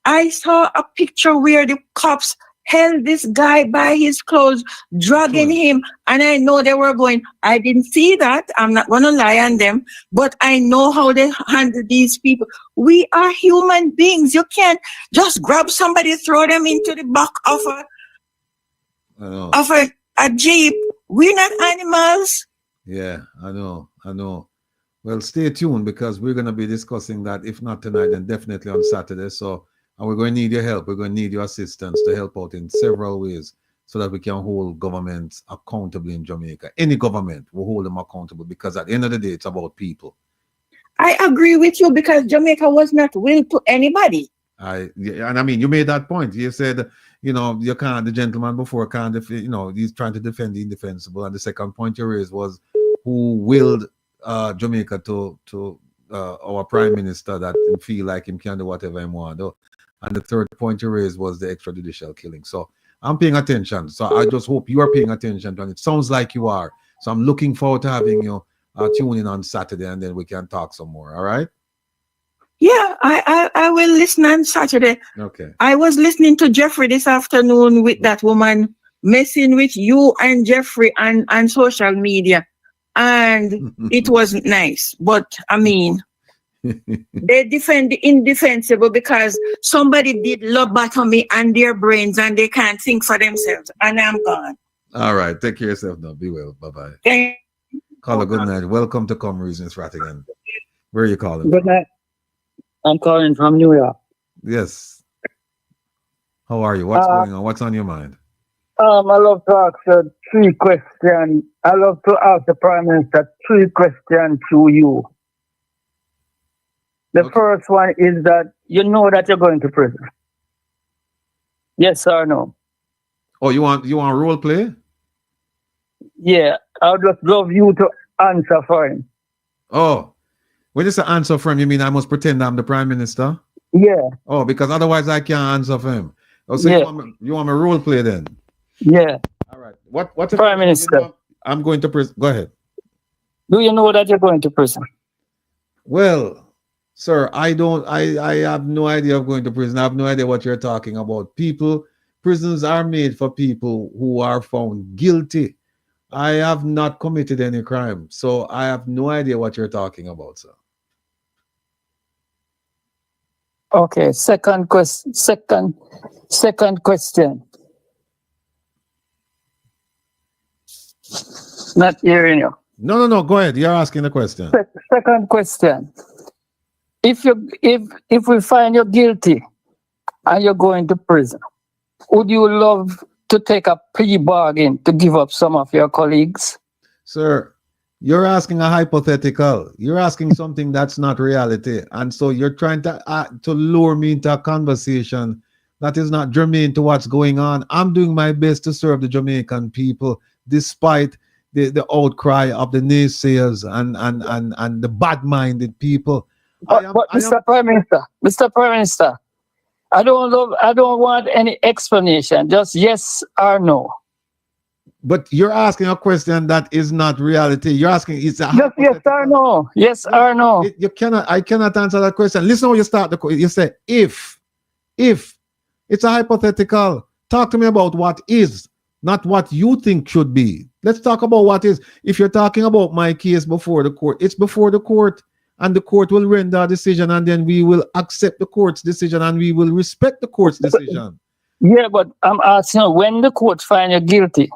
I saw a picture where the cops held this guy by his clothes, dragging him, and I know they were going. I didn't see that. I'm not going to lie on them, but I know how they handle these people. We are human beings. You can't just grab somebody, throw them into the back of a jeep. We're not animals. Yeah, I know. Well, stay tuned, because we're going to be discussing that, if not tonight, then definitely on Saturday. So, and we're going to need your help. We're going to need your assistance to help out in several ways so that we can hold governments accountable in Jamaica. Any government will hold them accountable, because at the end of the day, it's about people. I agree with you, because Jamaica was not willed to anybody. And I mean, you made that point. You said, you can't, the gentleman before can't, he's trying to defend the indefensible. And the second point you raised was who willed Jamaica to our prime minister that feel like him can do whatever he want. And the third point you raised was the extrajudicial killing. So I'm paying attention. So I just hope you are paying attention to it. It sounds like you are. So I'm looking forward to having you tune in on Saturday, and then we can talk some more. All right? Yeah, I will listen on Saturday. Okay. I was listening to Jeffrey this afternoon with that woman messing with you and Jeffrey on social media. And it wasn't nice. But I mean, they defend the indefensible because somebody did lobotomy on their brains and they can't think for themselves. And I'm gone. All right. Take care of yourself now. Be well. Bye-bye. Thank Caller, good night. Welcome to Come Reasons, Rattigan. Where are you calling? Good night. I'm calling from New York. Yes. How are you? What's going on? What's on your mind? I love to ask three questions. I love to ask the Prime Minister three questions to you. The first one is that you know that you're going to prison. Yes or no? Oh, you want role play? Yeah, I would just love you to answer for him. Oh, when you say answer for him, you mean I must pretend I'm the Prime Minister? Yeah. Oh, because otherwise I can't answer for him. Oh, so yeah. you want me role play then? Yeah. All right. What's Prime Minister? I'm going to prison. Go ahead. Do you know that you're going to prison? Well, sir, I have no idea of going to prison. I have no idea what you're talking about. Prisons are made for people who are found guilty. I have not committed any crime, so I have no idea what you're talking about, sir. Okay, second question. Not hearing you. No. Go ahead. You're asking the question. Second question. If we find you guilty and you're going to prison, would you love to take a plea bargain to give up some of your colleagues? Sir, you're asking a hypothetical. You're asking something that's not reality. And so you're trying to lure me into a conversation that is not germane to what's going on. I'm doing my best to serve the Jamaican people, despite the outcry of the naysayers and the bad-minded people. But Mr. Prime Minister, I don't want any explanation. Just yes or no. But you're asking a question that is not reality. You're asking, it's a Just yes or no. Yes or no. I cannot answer that question. Listen how you start the question. You say, if it's a hypothetical, talk to me about what is, not what you think should be. Let's talk about what is. If you're talking about my case before the court, it's before the court, and the court will render a decision, and then we will accept the court's decision, and we will respect the court's decision. Yeah, but I'm asking you, when the court find you guilty.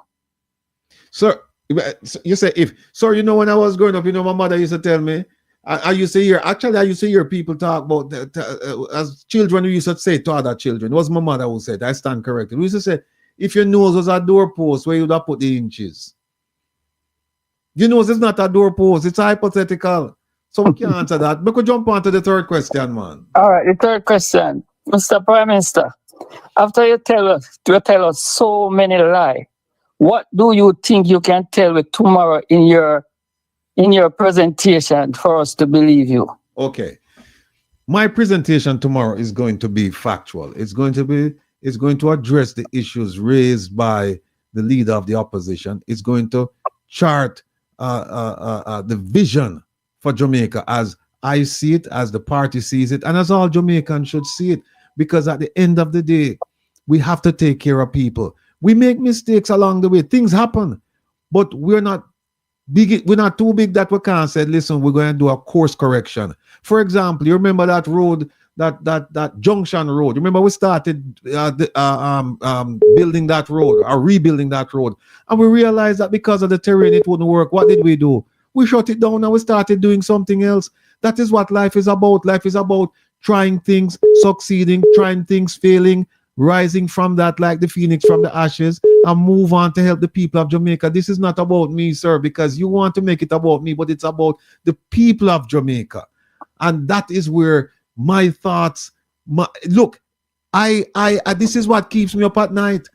Sir, you say if. Sir, you know, when I was growing up, you know, my mother used to tell me, I used to hear people talk about, as children, we used to say to other children, it was my mother who said, I stand corrected. We used to say, if your nose was a doorpost, where you would have put the inches? Your nose is not a doorpost, it's a hypothetical. So we can't answer that. We could jump on to the third question, man. All right, the third question. Mr. Prime Minister, after you tell us so many lies, what do you think you can tell with tomorrow in your presentation for us to believe you? Okay. My presentation tomorrow is going to be factual. It's going to address the issues raised by the leader of the opposition. It's going to chart the vision for Jamaica as I see it, as the party sees it, and as all Jamaicans should see it. Because at the end of the day, we have to take care of people. We make mistakes along the way. Things happen, but we're not big. We're not too big that we can't say, listen, we're going to do a course correction. For example, you remember that road, that junction road. Remember we started building that road or rebuilding that road, and we realized that because of the terrain, it wouldn't work. What did we do? We shut it down and we started doing something else. That is what life is about. Life is about trying things, succeeding, trying things, failing, rising from that like the phoenix from the ashes, and move on to help the people of Jamaica. This is not about me, sir, because you want to make it about me, but it's about the people of Jamaica. And that is where my thoughts, look, this is what keeps me up at night.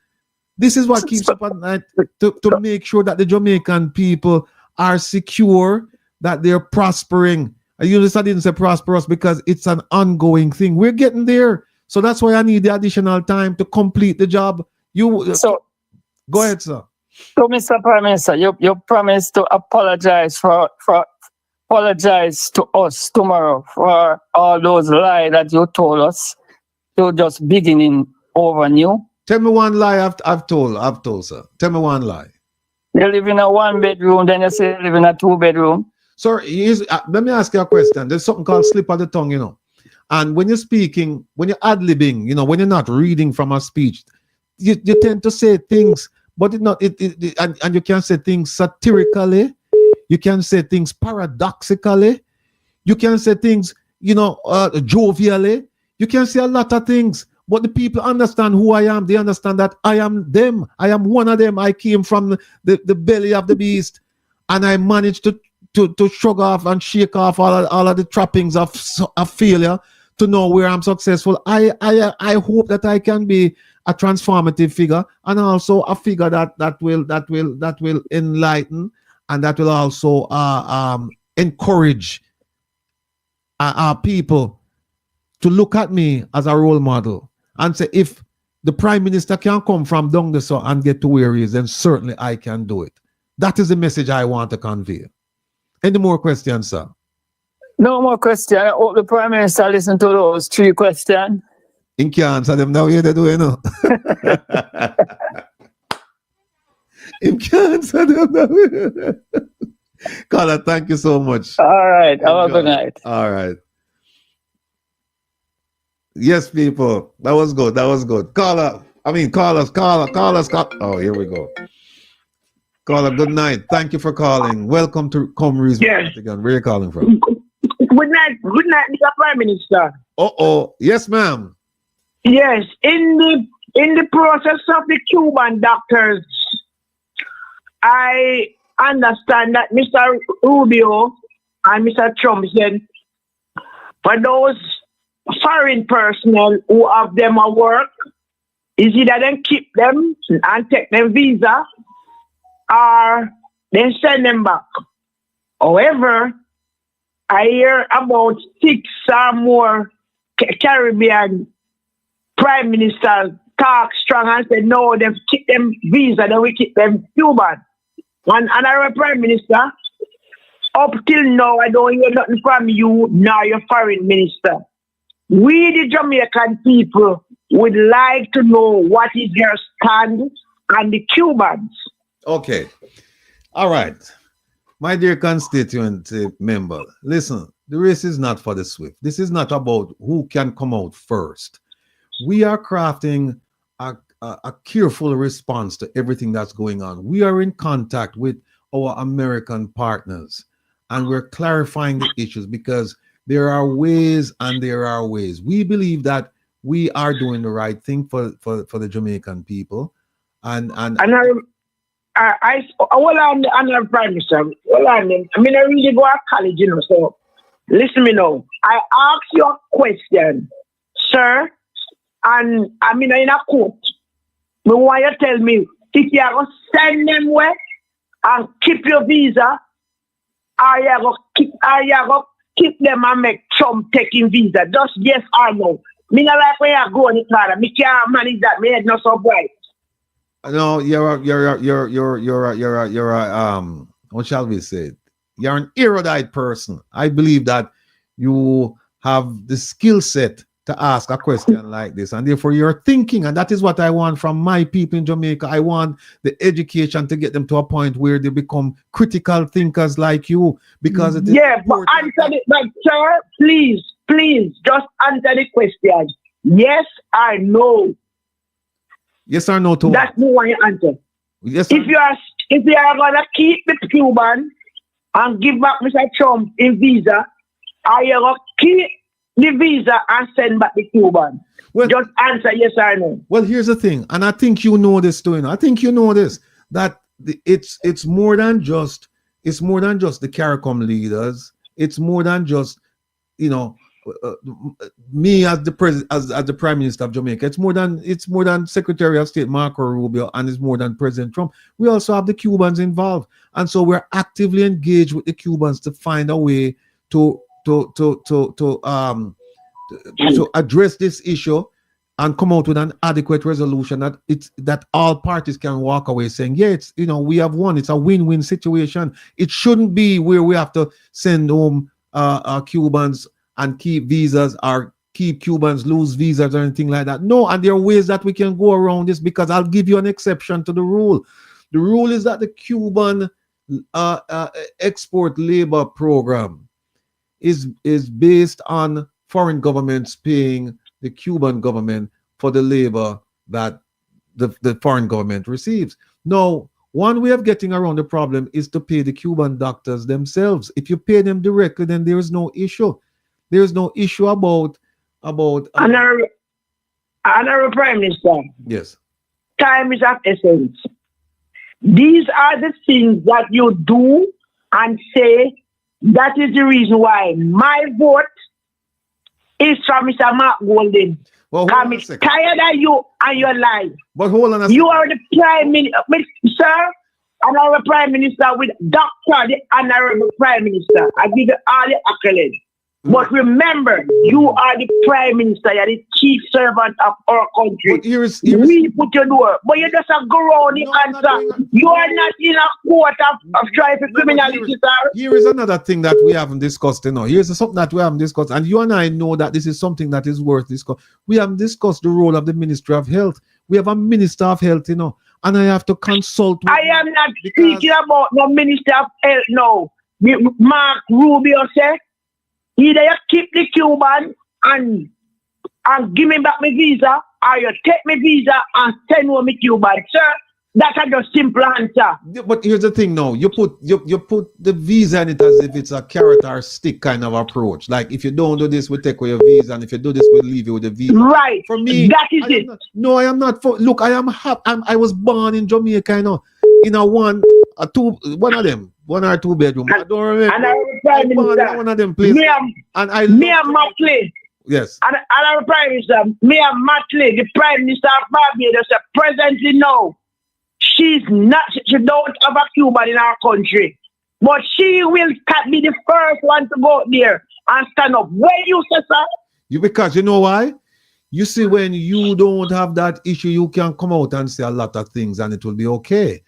This is what keeps up at night, to make sure that the Jamaican people are secure, that they're prospering. I didn't say prosperous because it's an ongoing thing. We're getting there. So that's why I need the additional time to complete the job. Go ahead, sir. So, Mr. Prime Minister, you promised to apologize apologize to us tomorrow for all those lies that you told us. You're just beginning over new. Tell me one lie I've told, sir. Tell me one lie. You live in a 1-bedroom, then you say you live in a 2-bedroom. Sir, let me ask you a question. There's something called slip of the tongue, you know. And when you're speaking, when you're ad-libbing, you know, when you're not reading from a speech, you tend to say things, but and you can say things satirically, you can say things paradoxically, you can say things, you know, jovially, you can say a lot of things, but the people understand who I am. They understand that I am them. I am one of them. I came from the belly of the beast, and I managed to shrug off and shake off all of the trappings of failure to know where I'm successful. I hope that I can be a transformative figure, and also a figure that will enlighten, and that will also encourage our people to look at me as a role model and say, if the Prime Minister can come from down the south and get to where he is, then certainly I can do it. That is the message I want to convey. Any more questions, sir? No more questions. I hope the Prime Minister listen to those 3 questions. In can't answer them now, you do, you know. In can't answer them now. Caller, thank you so much. All right. Have a good night. All right. Yes, people. That was good. Caller. Oh, here we go. Caller, good night. Thank you for calling. Welcome to Comrades. Yes. Again. Where are you calling from? Good night, Mr. Prime Minister. Yes, ma'am. Yes, in the process of the Cuban doctors, I understand that Mr. Rubio and Mr. Trump said, for those foreign personnel who have them at work is either then keep them and take them visa or then send them back. However, I hear about 6 or more Caribbean prime ministers talk strong and say, no, they keep them visa, then we keep them Cuban. And our prime minister, up till now, I don't hear nothing from you, nor your foreign minister. We, the Jamaican people, would like to know what is your stand on the Cubans. Okay. All right. My dear constituent member, listen, the race is not for the swift. This is not about who can come out first. We are crafting a careful response to everything that's going on. We are in contact with our American partners and we're clarifying the issues because there are ways and there are ways. We believe that we are doing the right thing for the Jamaican people. And I hold on the Prime Minister. Hold on. I mean, I really go to college, you know, so listen me now. I ask you a question, sir, and I mean, in a court. I want you to tell me if you are going to send them away and keep your visa, or you are going to keep them and make Trump taking visa. Just yes or no. Me not like when you go in the car. Me can't manage that. Me head not so bright. No, you're what shall we say? You're an erudite person. I believe that you have the skill set to ask a question like this, and therefore you're thinking, and that is what I want from my people in Jamaica. I want the education to get them to a point where they become critical thinkers like you, because it is but answer it, but sir, please, just answer the question. Yes or no? Yes or no to that's the one you answer. Yes. If you are gonna keep the Cuban and give back Mr. Trump in visa, are you gonna keep the visa and send back the Cuban? Well, just answer yes or no. Well, here's the thing, and I think you know this too. I think you know this, that it's more than just the CARICOM leaders. It's more than just me as the president, as the Prime Minister of Jamaica. It's more than Secretary of State Marco Rubio, and it's more than President Trump. We also have the Cubans involved, and so we're actively engaged with the Cubans to find a way to address this issue and come out with an adequate resolution that all parties can walk away saying, yeah, it's we have won. It's a win-win situation. It shouldn't be where we have to send home Cubans and keep visas, or keep Cubans, lose visas, or anything like that. No, and there are ways that we can go around this, because I'll give you an exception to the rule. The rule is that the Cuban export labor program is based on foreign governments paying the Cuban government for the labor that the foreign government receives. Now, one way of getting around the problem is to pay the Cuban doctors themselves. If you pay them directly, then there is no issue. There is no issue about Honorable Prime Minister. Yes. Time is of essence. These are the things that you do and say. That is the reason why my vote is from Mr. Mark Golden. Well, I'm tired of you and your life. But hold on a second. You are the Prime Minister, sir. Honorable Prime Minister with Dr. the Honorable Prime Minister. I give you all the accolades. But remember, you are the Prime Minister, you're the chief servant of our country. We put you door, but you just have go around the answer. You are not in a court of trying to criminality, sir. Here is another thing that we haven't discussed, Here's something that we haven't discussed, and you and I know that this is something that is worth discussing. We haven't discussed the role of the Ministry of Health. We have a Minister of Health, and I have to consult with I am not speaking about no Minister of Health, no. Mark Rubio said, either you keep the Cuban and give me back my visa, or you take my visa and send home my Cuban. Sir, that's a just simple answer. But here's the thing now. You put the visa in it as if it's a carrot or stick kind of approach. Like, if you don't do this, we take away your visa, and if you do this, we'll leave you with the visa. Right. For me, that is it. I am not. Look, I am happy. I was born in Jamaica, in a one or two bedroom. I don't remember. And I was Prime Minister. One of them places. Me and Mackley. Yes. And our Prime Minister, Mia Matley, the Prime Minister of Barbados, presently now, she don't have a Cuban in our country. But she will be the first one to go there and stand up. Where you say, sir? Because you know why? You see, when you don't have that issue, you can come out and say a lot of things and it will be okay.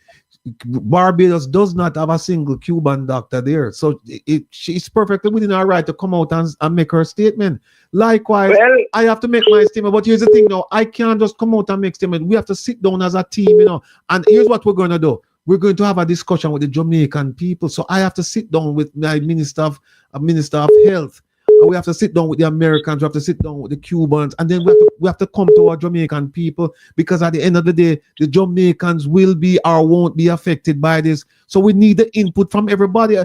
Barbados does not have a single Cuban doctor there. So she's perfectly within her right to come out and make her statement. Likewise, well, I have to make my statement. But here's the thing now, I can't just come out and make statement. We have to sit down as a team, you know. And here's what we're going to do. We're going to have a discussion with the Jamaican people. So I have to sit down with my Minister of Health. We have to sit down with the Americans, we have to sit down with the Cubans, and then we have to come to our Jamaican people, because at the end of the day, the Jamaicans will be or won't be affected by this. So we need the input from everybody.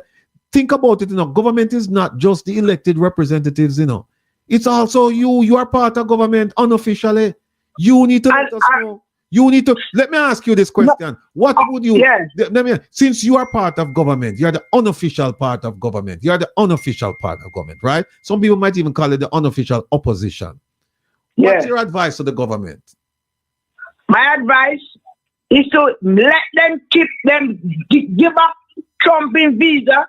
Think about it, you know, government is not just the elected representatives, you know. It's also you are part of government unofficially. You need to let us know. You need to, let me ask you this question. What would you, since you are part of government, you're the unofficial part of government, you're the unofficial part of government, right? Some people might even call it the unofficial opposition. What's your advice to the government? My advice is to let them give up Trump in visa,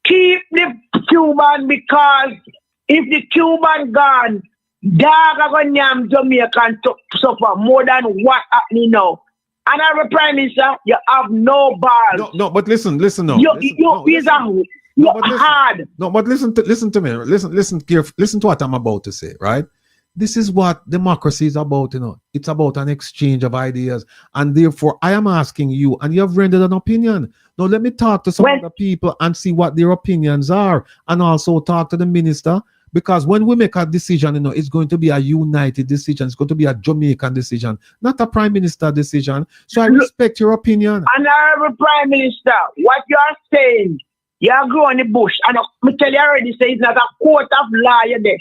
keep the Cuban, because if the Cuban gone, Jamaican suffer more than what happening now. And our Prime Minister, you have no balls. No, but listen now. Hard. No, but listen to me. Listen to what I'm about to say, right? This is what democracy is about, you know. It's about an exchange of ideas. And therefore, I am asking you, and you have rendered an opinion. Now, let me talk to some other people and see what their opinions are, and also talk to the minister. Because when we make a decision, you know, it's going to be a united decision. It's going to be a Jamaican decision, not a Prime Minister decision. So I respect your opinion. Honorable Prime Minister, what you are saying, you are growing the bush. And I tell you already, say it's not a court of law there.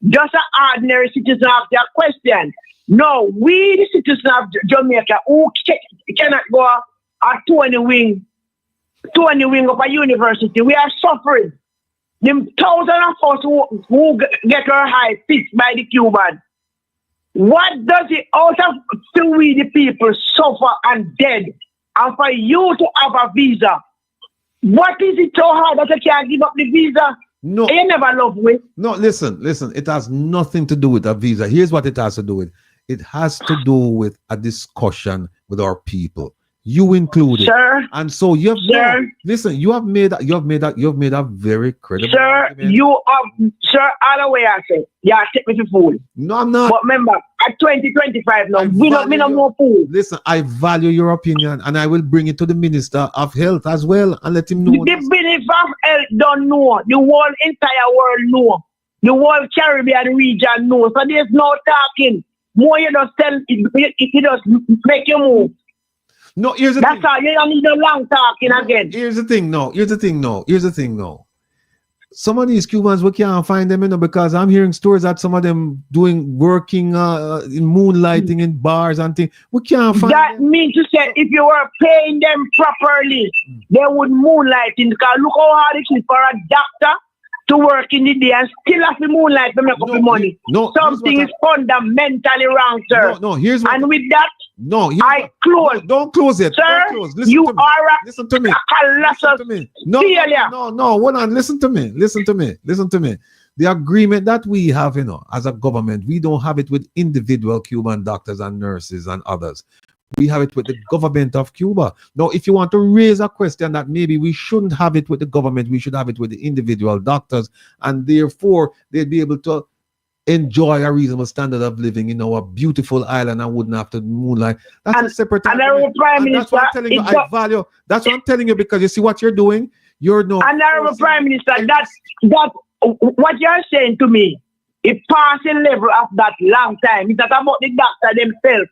Just an ordinary citizen of their question. No, we the citizens of Jamaica who cannot go at 20 wing of a university, we are suffering. The thousands of us who get our high fixed by the Cuban. What does it out of we the people suffer and dead, and for you to have a visa? What is it so hard that you can't give up the visa? No, you never love with. No, listen. It has nothing to do with a visa. Here's what it has to do with. It has to do with a discussion with our people. You included, sir. And so you have made a very credible argument. You have, sir, all the way I say, yeah, take me to fool. No, I'm not. But remember, at 2025 now, we no more fool. Listen, I value your opinion, and I will bring it to the Minister of Health as well, and let him know. The Minister of Health don't know. The whole entire world know. The whole Caribbean region knows. So there's no talking. More you just tell it just make you move. No, here's the thing. That's how you don't need no long talking again. Here's the thing, no. Some of these Cubans, we can't find them, you know, because I'm hearing stories that some of them working in moonlighting in bars and things. We can't find that them. Means to say if you were paying them properly, they would moonlight in, because look how hard it is for a doctor to work in the day and still have to moonlight to make up the money. No, something is fundamentally wrong, sir. No, here's what. And with that, I close. No, don't close it. Sir, Listen to me. Listen to me. No, hold on. Listen to me. The agreement that we have, you know, as a government, we don't have it with individual Cuban doctors and nurses and others. We have it with the government of Cuba. Now, if you want to raise a question that maybe we shouldn't have it with the government, we should have it with the individual doctors, and therefore they'd be able to enjoy a reasonable standard of living in our beautiful island and wouldn't have to moonlight. That's a separate argument. And that's what I'm telling you. I value. That's what I'm telling you, because you see what you're doing. You're no. Honorable Prime Minister, that's what you're saying to me. It's passing level of that long time. It's not about the doctor themselves.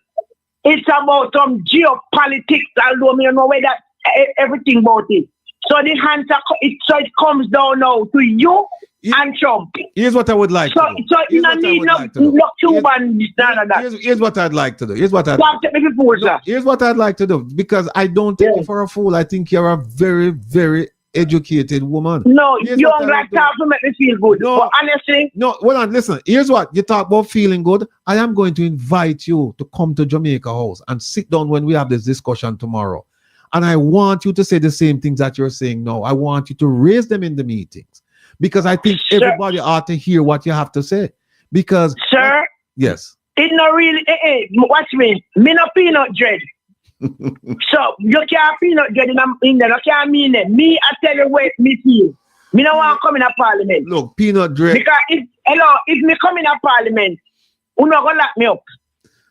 It's about some geopolitics, although I don't know where that everything about it. So the answer, it comes down now to you and Trump. Here's what I would like to do. So you don't need no Cuban. Here's what I'd like to do. Here's what I'd like to do. Because I don't take you for a fool. I think you're a very, very educated woman. No, Here's you what don't I like will do. talk to make me feel good. No. But honestly, No, hold on, listen. Here's what you talk about feeling good. I am going to invite you to come to Jamaica House and sit down when we have this discussion tomorrow. And I want you to say the same things that you're saying now. I want you to raise them in the meetings because I think Sir. everybody ought to hear what you have to say. Because sir, yes. it not really, watch me. Me no peanut dread. So you can't peanut dread in there. You can't mean it. Me, I tell you what me feel. Me no want to come in a parliament. Look, peanut dread. Because if me come in a parliament, you not gonna lock me up.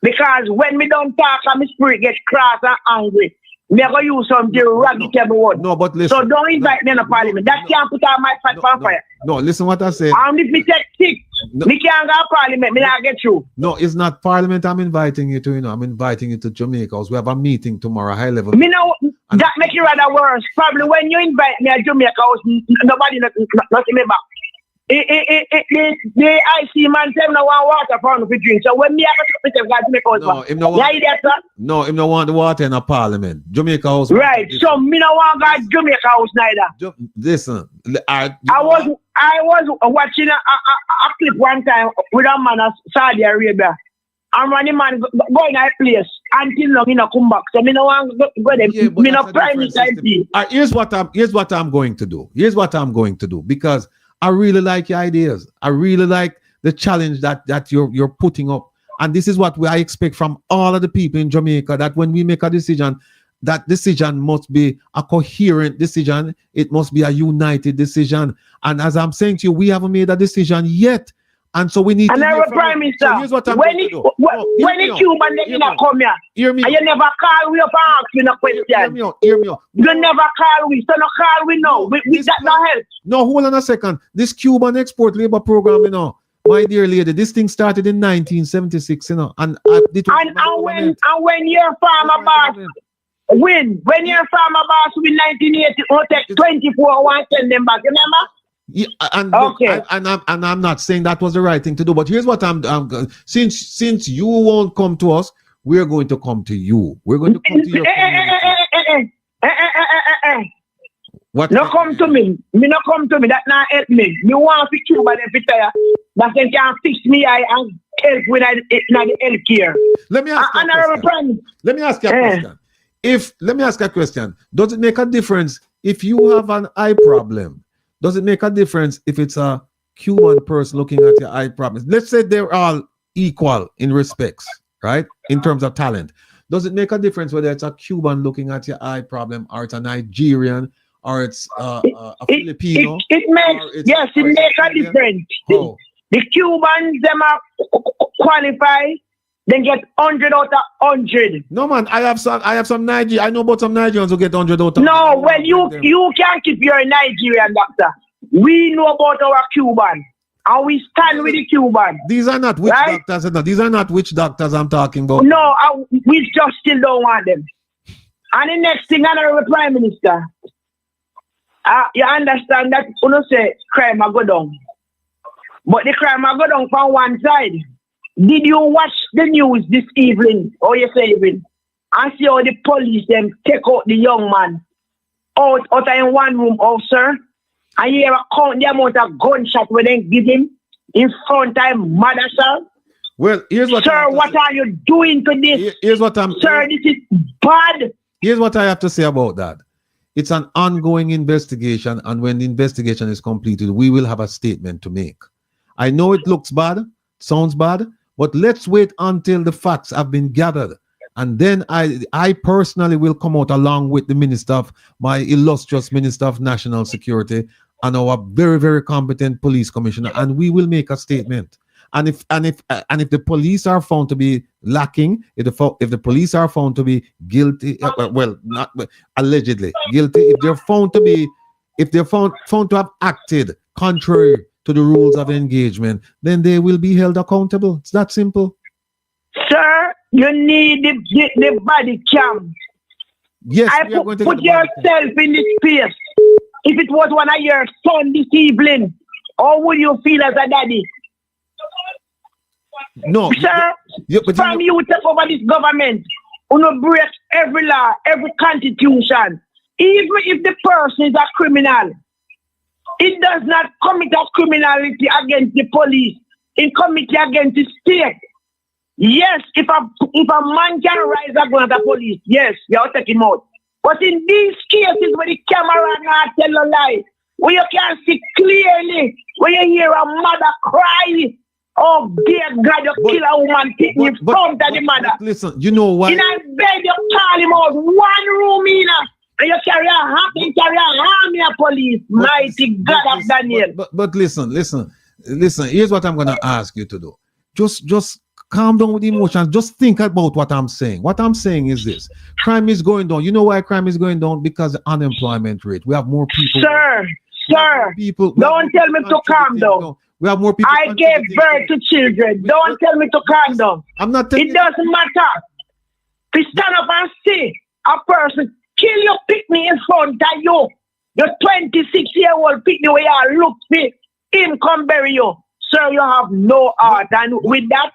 Because when me don't talk and my spirit gets cross and angry, me gonna use some derogatory word. No, but listen. So don't invite me in a parliament. That can't put out my fat on fire. No, listen what I say. And if me take sick, me can't go to parliament, me not get through. No, it's not parliament I'm inviting you to, I'm inviting you to Jamaica House. We have a meeting tomorrow, high level. Me know that make it rather worse. Probably when you invite me to Jamaica House, nobody not me back. The IC man say no want water for no drink. So when me have to go to Jamaica House, no, if no want, no, if no want the water in a parliament, Jamaica House. Right. So me no want go to Jamaica House neither. Listen, I was watching a clip one time with a man of Saudi Arabia. And when the man go in a place until long he no come back. So me no want go there. Yeah, me no prime minister. Here's what I'm going to do. Here's what I'm going to do because I really like your ideas. I really like the challenge that you're putting up. And this is what I expect from all of the people in Jamaica, that when we make a decision, that decision must be a coherent decision. It must be a united decision. And as I'm saying to you, we haven't made a decision yet. And so we need and to our prime minister, so here's what I'm when going to do. When the Cuban they not come here, hear me and you never call we up and ask me no question. Hear me out. You never call we, so no call we now. We that no help. No, hold on a second. This Cuban export labor program, my dear lady, this thing started in 1976, and when your farmer boss when your farmer boss win 1980, will take 24 one send them back. Remember? Yeah, and okay. I'm not saying that was the right thing to do, but here's what I'm since you won't come to us, we're going to come to you. We're going to come to your community. What? No come to me. Me no come to me. That not help me. Me want to Cuba and retire. That can fix me and help with the health care. Let me ask you a question. Let me ask you a question. Let me ask you a question. Does it make a difference if you have an eye problem? Does it make a difference if it's a Cuban person looking at your eye problems? Let's say they're all equal in respects, right? In terms of talent. Does it make a difference whether it's a Cuban looking at your eye problem, or it's a Nigerian, or it's a Filipino? It makes, yes, it makes a difference. The Cubans, them are qualified. Then get 100 out of 100. No man, I have some Nigerians. I know about some Nigerians who get 100 out of 100. No, well you can't keep your Nigerian doctor. We know about our Cuban. And we stand with the Cuban. These are not witch doctors. No, these are not witch doctors I'm talking about. No, we just still don't want them. And the next thing, Honorable Prime Minister, you understand that you don't say crime will go down. But the crime will go down from one side. Did you watch the news this evening, or yesterday evening, and see how the police them take out the young man out in one room, sir? And you ever count the amount of gunshot when they give him in front of mother, sir? Well, here's what sir, what are you doing to this? Here's what I'm sir, this is bad. Here's what I have to say about that. It's an ongoing investigation, and when the investigation is completed, we will have a statement to make. I know it looks bad, sounds bad, but let's wait until the facts have been gathered. And then I personally will come out along with the my illustrious Minister of National Security and our very, very competent police commissioner, and we will make a statement. And if the police are found to be lacking, if the police are found to be guilty, not allegedly guilty, if they're found to have acted contrary to the rules of engagement, then they will be held accountable. It's that simple. Sir, you need the body cam. Yes, put yourself in this space. If it was one of your son this evening, how would you feel as a daddy? No, sir. You take over this government, you break every law, every constitution. even if the person is a criminal, it does not commit a criminality against the police. It commits against the state. Yes, if a man can rise against the police, yes, you have to take him out. But in these cases where the camera not tell a lie, where you can see clearly, when you hear a mother cry, oh dear God, you kill a woman in front of the mother. Listen, you know why? In a bed, you call him out, one room in and you carry a army of police. Mighty God of Daniel. But listen. Here's what I'm gonna ask you to do. Just calm down with the emotions. Just think about what I'm saying. What I'm saying is this: crime is going down. You know why crime is going down? Because the unemployment rate. We have more people. Sir, don't tell me to calm down. We have more people. I gave birth to children. Don't tell me to calm down. I'm not telling it doesn't matter. To stand up and see a person kill your picnic in front of you. Your 26-year-old picnic where you look fit, him come bury you. Sir, you have no heart. And with that,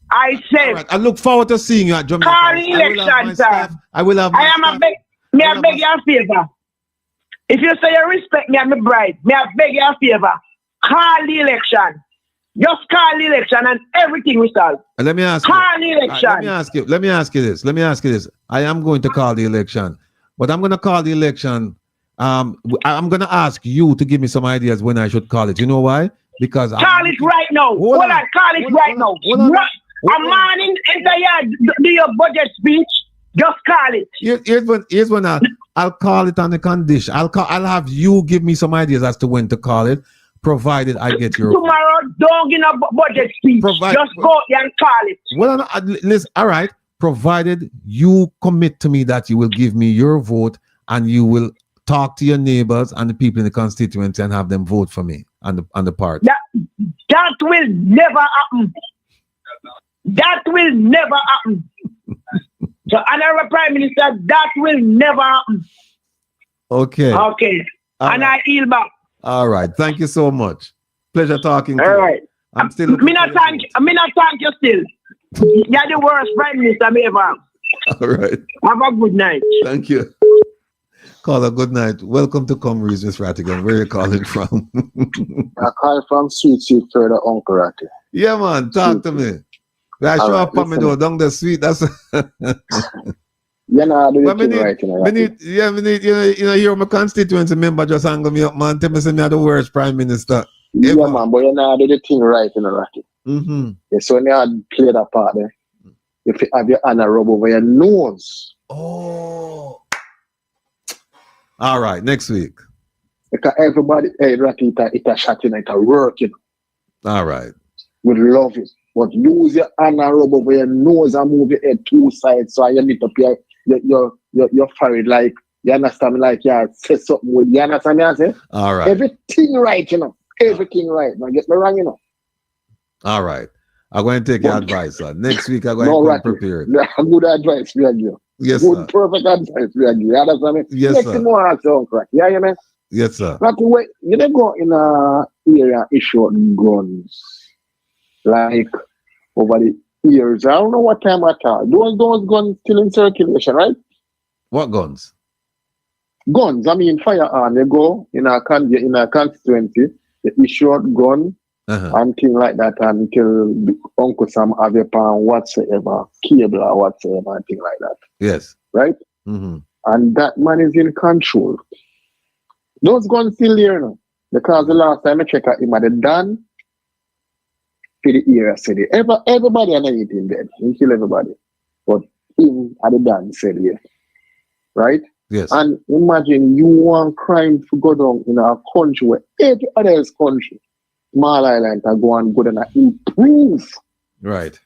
I say, right. I look forward to seeing you at Jamaica. Call election, sir. I will have. I beg you a favor. If you say you respect me and my bride, may I beg you a favor. Call the election. Just call the election and everything will solve. Let me ask call the election. Let me ask you this. I am going to call the election, but I'm going to call the election. I'm going to ask you to give me some ideas when I should call it. You know why? Because call it right now. Hold on. Call it right now. A man in the yard do your budget speech. Just call it. Here's when I'll call it on the condition. I'll have you give me some ideas as to when to call it, provided I get your tomorrow. Don't give a budget speech. Just go there and call it. Well, listen. All right. Provided you commit to me that you will give me your vote and you will talk to your neighbors and the people in the constituency and have them vote for me on the party. That will never happen. That will never happen. So, Honorable Prime Minister, that will never happen. Okay. All and right. I yield back. All right. Thank you so much. Pleasure talking to you. All right. I'm still. Me not thank you still. You're the worst Prime Minister I ever have. All right. Have a good night. Thank you. Caller, good night. Welcome to Comries, Miss Rattigan. Where are you calling from? I call from Sweet further Uncle Ratty. Yeah, man. Talk to me. I show up on me though, down the sweet. That's you know, I need, hear my constituency member just angle me up, man. Tell me say me the worst prime minister. Yeah, man, but you know, do the thing right, you know, Ratty. Mm-hmm. Yeah, so now play that part there. If you have your hand rub over your nose. Oh. All right, next week. Because everybody, hey, Ratty, it's a shot, it's a work, you know. All right. We love it. But use your hand and rub over your nose and move your head two sides so you need to be your forehead like, you understand me, like you say something with, you understand me, I say? All right. Everything right, you know. Everything right. Now get me wrong, you know. All right. I'm going to take your advice, sir. Next week, I'm going to come prepared. Yeah, good advice we are giving. Yes, good, sir. perfect advice we are giving. You understand me? Yes, next sir. Thing more answer, correct. Yeah, you know? Yes, sir. Not the way, you don't go in a area issue guns. Like, over the years. I don't know what time at all. Those guns still in circulation, right? What guns? Guns. I mean, firearm. They go in a constituency. They issue out gun and things like that until Uncle Sam have a pan whatsoever, cable or whatsoever, and things like that. Yes. Right? Mm-hmm. And that man is in control. Those guns still there now. Because the last time I checked out him at the done. The area said it. Everybody and everything dead. He kill everybody. But him at the dance said it. Right? Yes. And imagine you want crime to go down in a country where every other country, small island, are going good and improve. Right.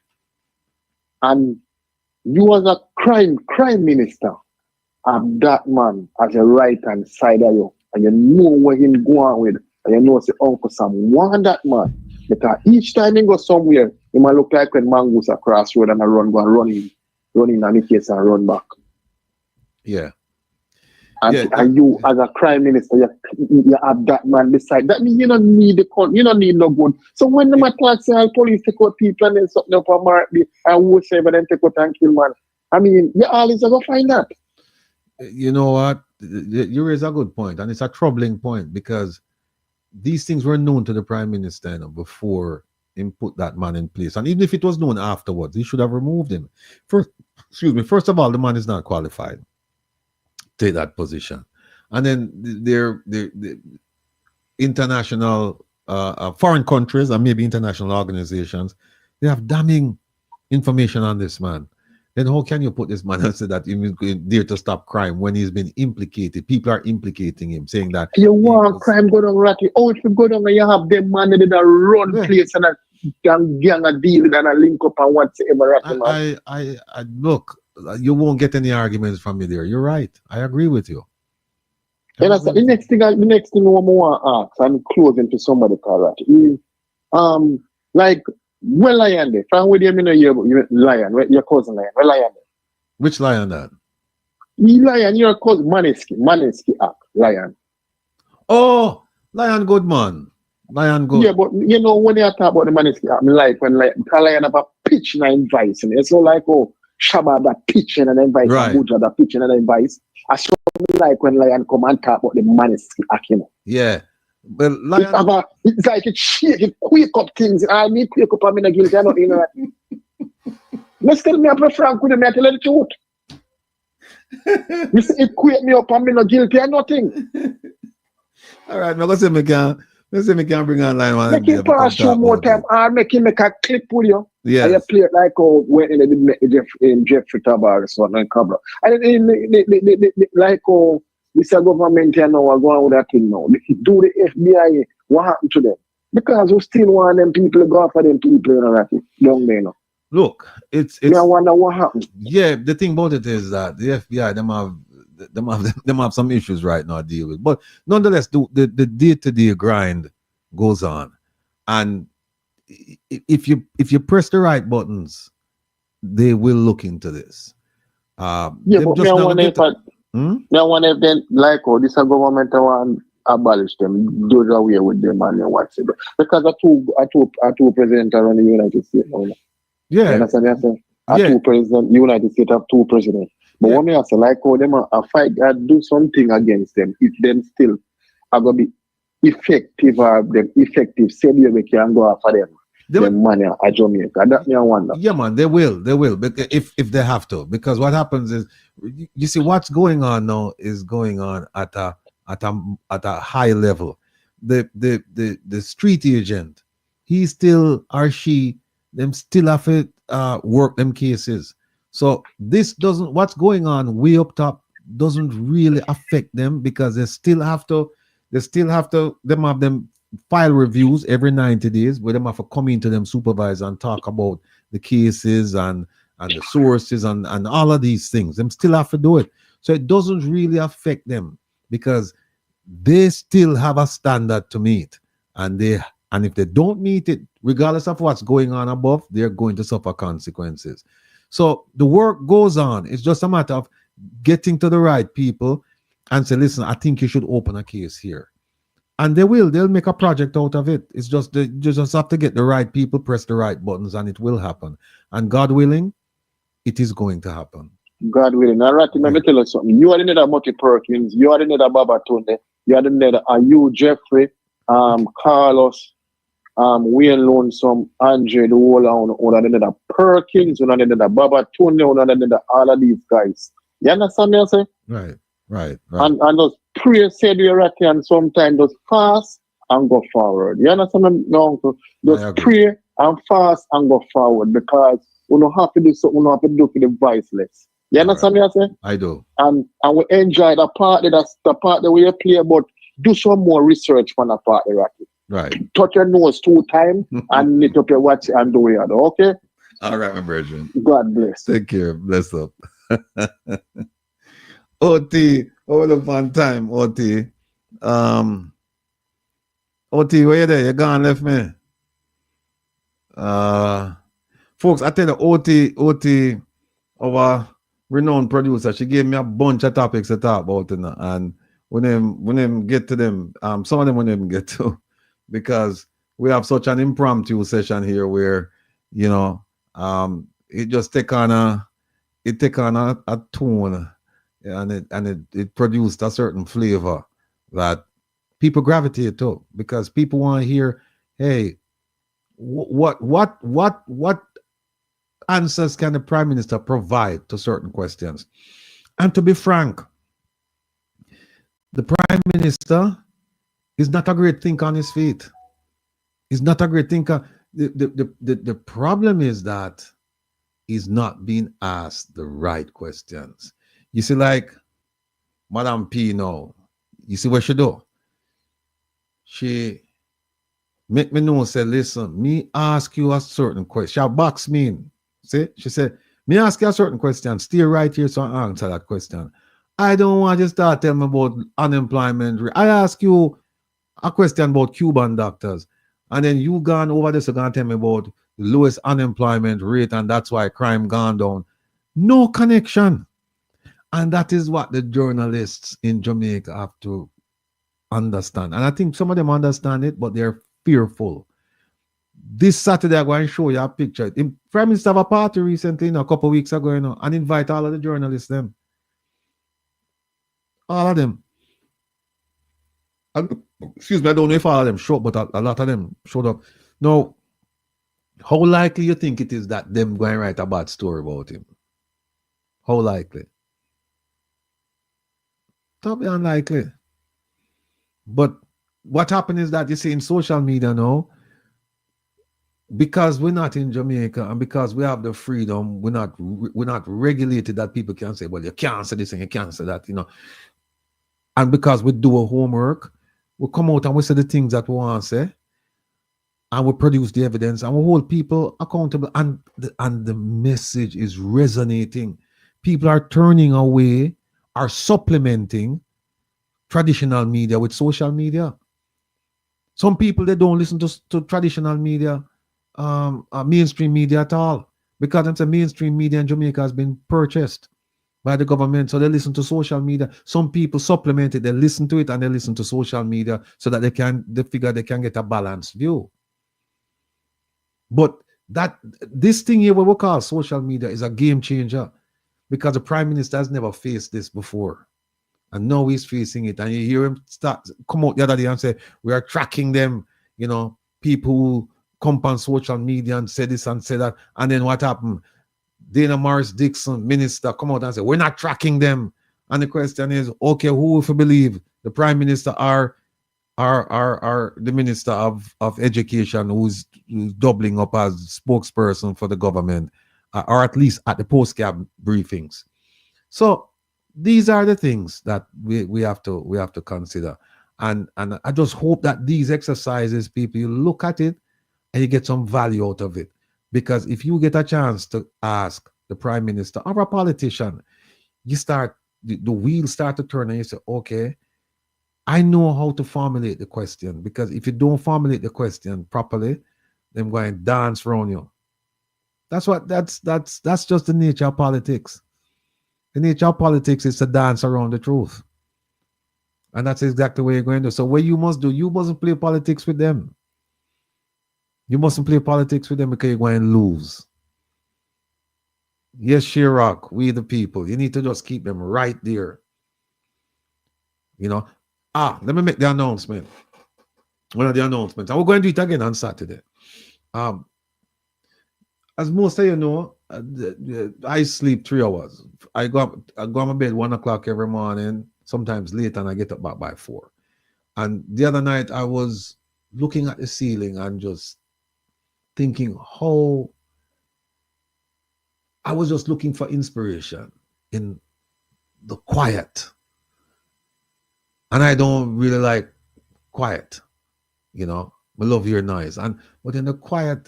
And you as a crime minister have that man as a right hand side of you. And you know where him going with. And you know say Uncle Sam want that man. Because each time he go somewhere, he might look like when man goes across road and I run in the case and run back. Yeah. And you, as a crime minister, you have that man beside. That means you don't need you don't need no gun. So when the matter say police take out people and then something up on Mark and whoever then take out and kill man, I mean, you always go find that. You know what? you raise a good point, and it's a troubling point because these things were known to the prime minister before him put that man in place, and even if it was known afterwards, he should have removed him. First of all, the man is not qualified to take that position, and then the international, foreign countries, and maybe international organizations, they have damning information on this man. Then how can you put this man and say that he's there to stop crime when he's been implicated? People are implicating him, saying that you want crime go down, Ratty. Oh, if you go down and you have them man that run place and a gang a deal and a link up and whatever, Ratty, man. I look, you won't get any arguments from me there. You're right. I agree with you. And that's the next thing I want to ask, I'm closing to somebody, Ratty, is like, where Lion there? From where you know your Lion, your cousin Lion, where Lion there? Which Lion that? Lion, your cousin Manesky act, Lion. Oh, Lion Goodman. Lion Good. Yeah, but you know when you talk about the Manesky act, I like when Lion have a pitch and advice, and it's so like Shabba that pitching and advice, right. Buddha that pitching and advice. I saw like when Lion come and talk about the Manesky act, you know. Yeah. But Lion, it's like it quick up things. I need quick up. I'm in a guilty. I'm not in that. Let's tell me I'm frank with me. I tell you the truth. It quick me up. I'm in a guilty. I'm nothing. All right, now let's see me can bring on Lion. Make him pass you more time. I make him make a clip with you. Yeah. I play it like when in Jeffrey Tabar or something. And like Mr. Government, you know, are going with that thing now. Do the FBI, what happened to them? Because we still want them people to go after them people, you know, that down there, you know. Look, it's. I wonder what happened. Yeah, the thing about it is that the FBI, them have some issues right now to deal with, but nonetheless, the day-to-day grind goes on, and if you press the right buttons, they will look into this. Yeah, but I wonder if then, like, this government want to abolish them, do away with them and whatever. Because two presidents are in the United States now. Yeah. You understand what I'm saying? Two presidents, United States have two presidents. But when I say, like, them a fight, do something against them, if them still are going to be effective, or them effective, say we can go after them. Them money at Jamaica. That me I wonder. Yeah, man, they will. Because if they have to. Because what happens is, you see, what's going on now is going on at a high level. The street agent, he still or she, them still have to work them cases. So what's going on way up top doesn't really affect them because they still have to have them file reviews every 90 days where them have to come into them supervisor and talk about the cases and the sources and all of these things. Them still have to do it. So it doesn't really affect them because they still have a standard to meet. And if they don't meet it, regardless of what's going on above, they're going to suffer consequences. So the work goes on. It's just a matter of getting to the right people and say, listen, I think you should open a case here. And they'll make a project out of it. It's just you just have to get the right people, press the right buttons, and it will happen. And God willing, it is going to happen. God willing. Now, Ratty, let me tell you something. You are the nether Mutty Perkins, you are the nether Baba Tune, you are the nether you, Jeffrey, Carlos, Wayne Lonesome, Andre, the whole all of the nether Perkins, you are the nether Baba Tune, you are the nether all of these guys. You understand me, I say? Right. And those pray, say the Ratty, and sometimes just fast and go forward. You understand me? No, just pray and fast and go forward because we don't have to do something, we don't have to do for the voiceless. You understand me, I say? I do. And we enjoy the part that's the part that we play, but do some more research on the part, Ratty. Right. Touch your nose 2 times and knit up your watch and do it, okay? All right, my brethren. God bless. Take care. Bless up. OT, all of one time, OT. OT, where you there? You gone left me. Folks, I tell you, OT, our renowned producer, she gave me a bunch of topics to talk about, and when them get to them, some of them when them get to, because we have such an impromptu session here where, you know, it just take on a tone it produced a certain flavor that people gravitate to, because people want to hear, hey, what answers can the prime minister provide to certain questions? And to be frank, the prime minister is not a great thinker on his feet. He's not a great thinker. The problem is that he's not being asked the right questions. You see, like Madam P now, you see what she do? She make me know, say, listen, me ask you a certain question. She box me in. See? She said, me ask you a certain question, stay right here so I answer that question. I don't want you to start telling me about unemployment. I ask you a question about Cuban doctors, and then you gone over this, you're going to tell me about the lowest unemployment rate, and that's why crime gone down. No connection. And that is what the journalists in Jamaica have to understand. And I think some of them understand it, but they're fearful. This Saturday, I'm going to show you a picture. The Prime Minister have a party recently, a couple of weeks ago, and invite all of the journalists, them. All of them. Excuse me, I don't know if all of them showed, but a lot of them showed up. Now, how likely you think it is that them going to write a bad story about him? How likely? Totally unlikely. But what happened is that you see in social media now, because we're not in Jamaica and because we have the freedom, we're not regulated that people can say, well, you can't say this and you can't say that, And because we do our homework, we come out and we say the things that we want to say, and we produce the evidence, and we hold people accountable, and the message is resonating. People are turning away, are supplementing traditional media with social media. Some people, they don't listen to traditional media, mainstream media at all, because it's a mainstream media in Jamaica has been purchased by the government, so they listen to social media. Some people supplement it, they listen to it, and they listen to social media so that they figure they can get a balanced view. But this thing here, what we call social media, is a game changer, because the Prime Minister has never faced this before, and now he's facing it. And you hear him come out the other day and say, we are tracking them, people who come on social media and say this and say that. And then what happened? Dana Morris Dixon, minister, come out and say, we're not tracking them. And the question is, okay, who if you believe, the Prime Minister or the Minister of Education, who's doubling up as spokesperson for the government, or at least at the post-cab briefings? So these are the things that we have to consider. And I just hope that these exercises, people, you look at it and you get some value out of it. Because if you get a chance to ask the Prime Minister or a politician, the wheels start to turn and you say, okay, I know how to formulate the question. Because if you don't formulate the question properly, they're going to dance around you. That's just the nature of politics. The nature of politics is to dance around the truth. And that's exactly what you're going to do. So what you must do, you mustn't play politics with them. You mustn't play politics with them, because you're going to lose. Yes, Chirac, we the people. You need to just keep them right there. Let me make the announcement. One of the announcements. And we're going to do it again on Saturday. As most of you know, I sleep 3 hours. I go to bed 1 o'clock every morning, sometimes late, and I get up back by 4. And the other night, I was looking at the ceiling and just thinking how I was just looking for inspiration in the quiet. And I don't really like quiet, I love your noise. But in the quiet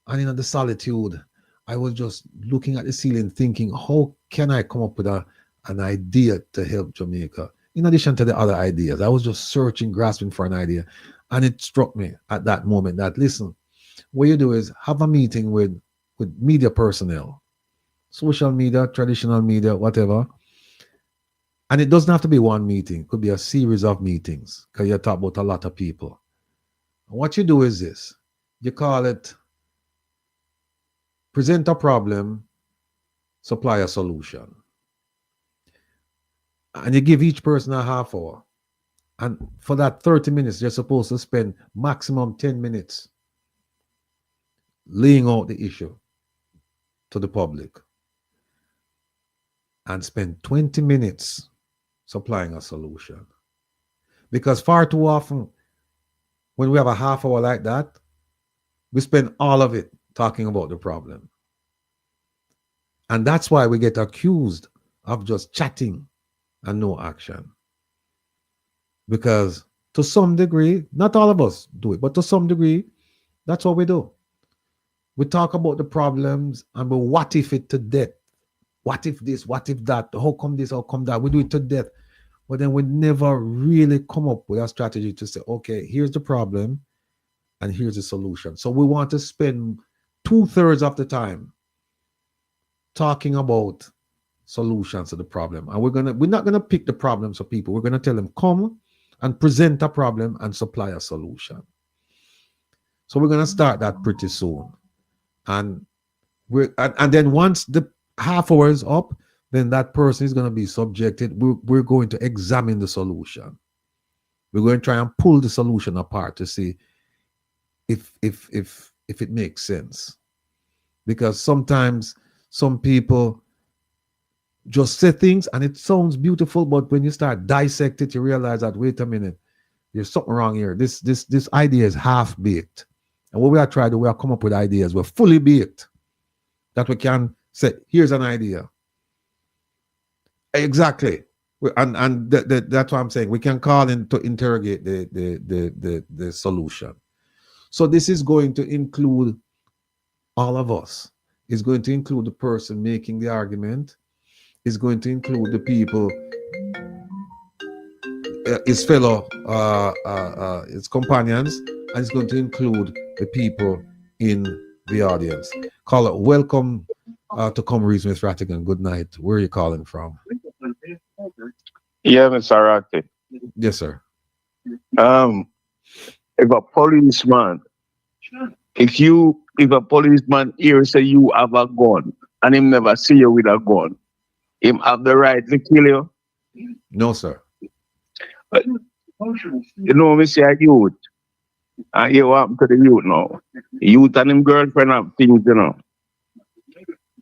and in the solitude, I was just looking at the ceiling thinking, how can I come up with an idea to help Jamaica? In addition to the other ideas, I was just searching, grasping for an idea. And it struck me at that moment that, listen, what you do is have a meeting with media personnel, social media, traditional media, whatever. And it doesn't have to be one meeting. It could be a series of meetings, because you talk about a lot of people. And what you do is this. You call it present a problem, supply a solution. and you give each person a half hour. And for that 30 minutes, you're supposed to spend maximum 10 minutes laying out the issue to the public and spend 20 minutes supplying a solution. Because far too often, when we have a half hour like that, we spend all of it talking about the problem. And that's why we get accused of just chatting and no action. Because to some degree, not all of us do it, but to some degree, that's what we do. We talk about the problems and we what if it to death. What if this, what if that? How come this, how come that? We do it to death. But then we never really come up with a strategy to say, okay, here's the problem and here's the solution. So we want to spend 2/3 of the time talking about solutions to the problem. And we're not gonna pick the problems for people. We're gonna tell them, come and present a problem and supply a solution. So we're gonna start that pretty soon. And then once the half hour is up, then that person is going to be subjected. We're going to examine the solution. We're going to try and pull the solution apart to see if it makes sense. Because sometimes some people just say things and it sounds beautiful, but when you start dissect it, you realize that, wait a minute, there's something wrong here. This idea is half-baked. And what we are trying to do, we are come up with ideas. We're fully baked that we can say, here's an idea. Exactly. And that's what I'm saying. We can call in to interrogate the solution. So this is going to include all of us. It's going to include the person making the argument. It's going to include the people, his fellow, his companions, and it's going to include the people in the audience. Caller, welcome to Come Reason with Rattigan. Good night. Where are you calling from? Yeah, Mr. Rattigan. Yes, sir. If a policeman, if a policeman here say you have a gun and him never see you with a gun, him have the right to kill you? No, sir. But, you know, me say a youth. And you happen to the youth now. The youth and him girlfriend have things, you know.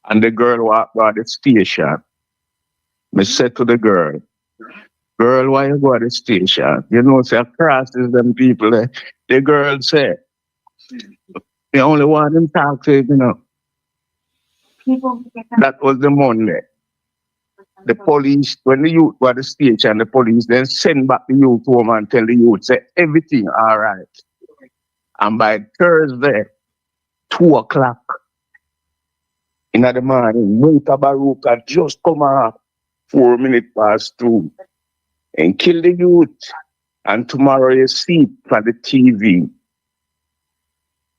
And the girl walk by the station. Me said to the girl, why you go to the station? You know, say across is them people there. The girl said, they only want them talk to you, you know. That was the Monday. The police, when the youth go to the station, the police then send back the youth home and tell the youth, say everything all right. And by Thursday, 2 o'clock in the morning, Moita Baruka just come out 4 minutes past 2 and kill the youth. And tomorrow you see it on the TV.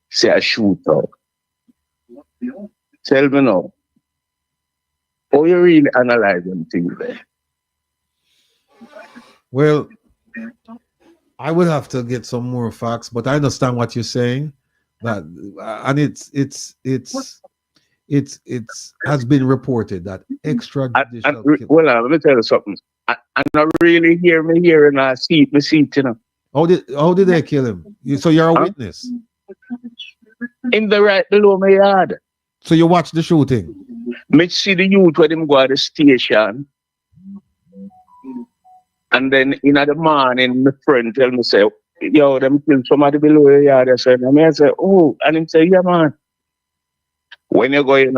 Say a shootout. Tell me now, how you really analyzing things there? Well, I would have to get some more facts, but I understand what you're saying. That and it has been reported that extrajudicial. Well, let me tell you something. I not really hear me here and I see it, you know. How did they kill him? So you're a witness. In the right below my yard. So you watched the shooting? Me see the youth when them go to the station. And then in the morning, my friend tell me, say, yo, them killed somebody below your yard. I said, I say, oh, and him say, yeah, man. When you go in,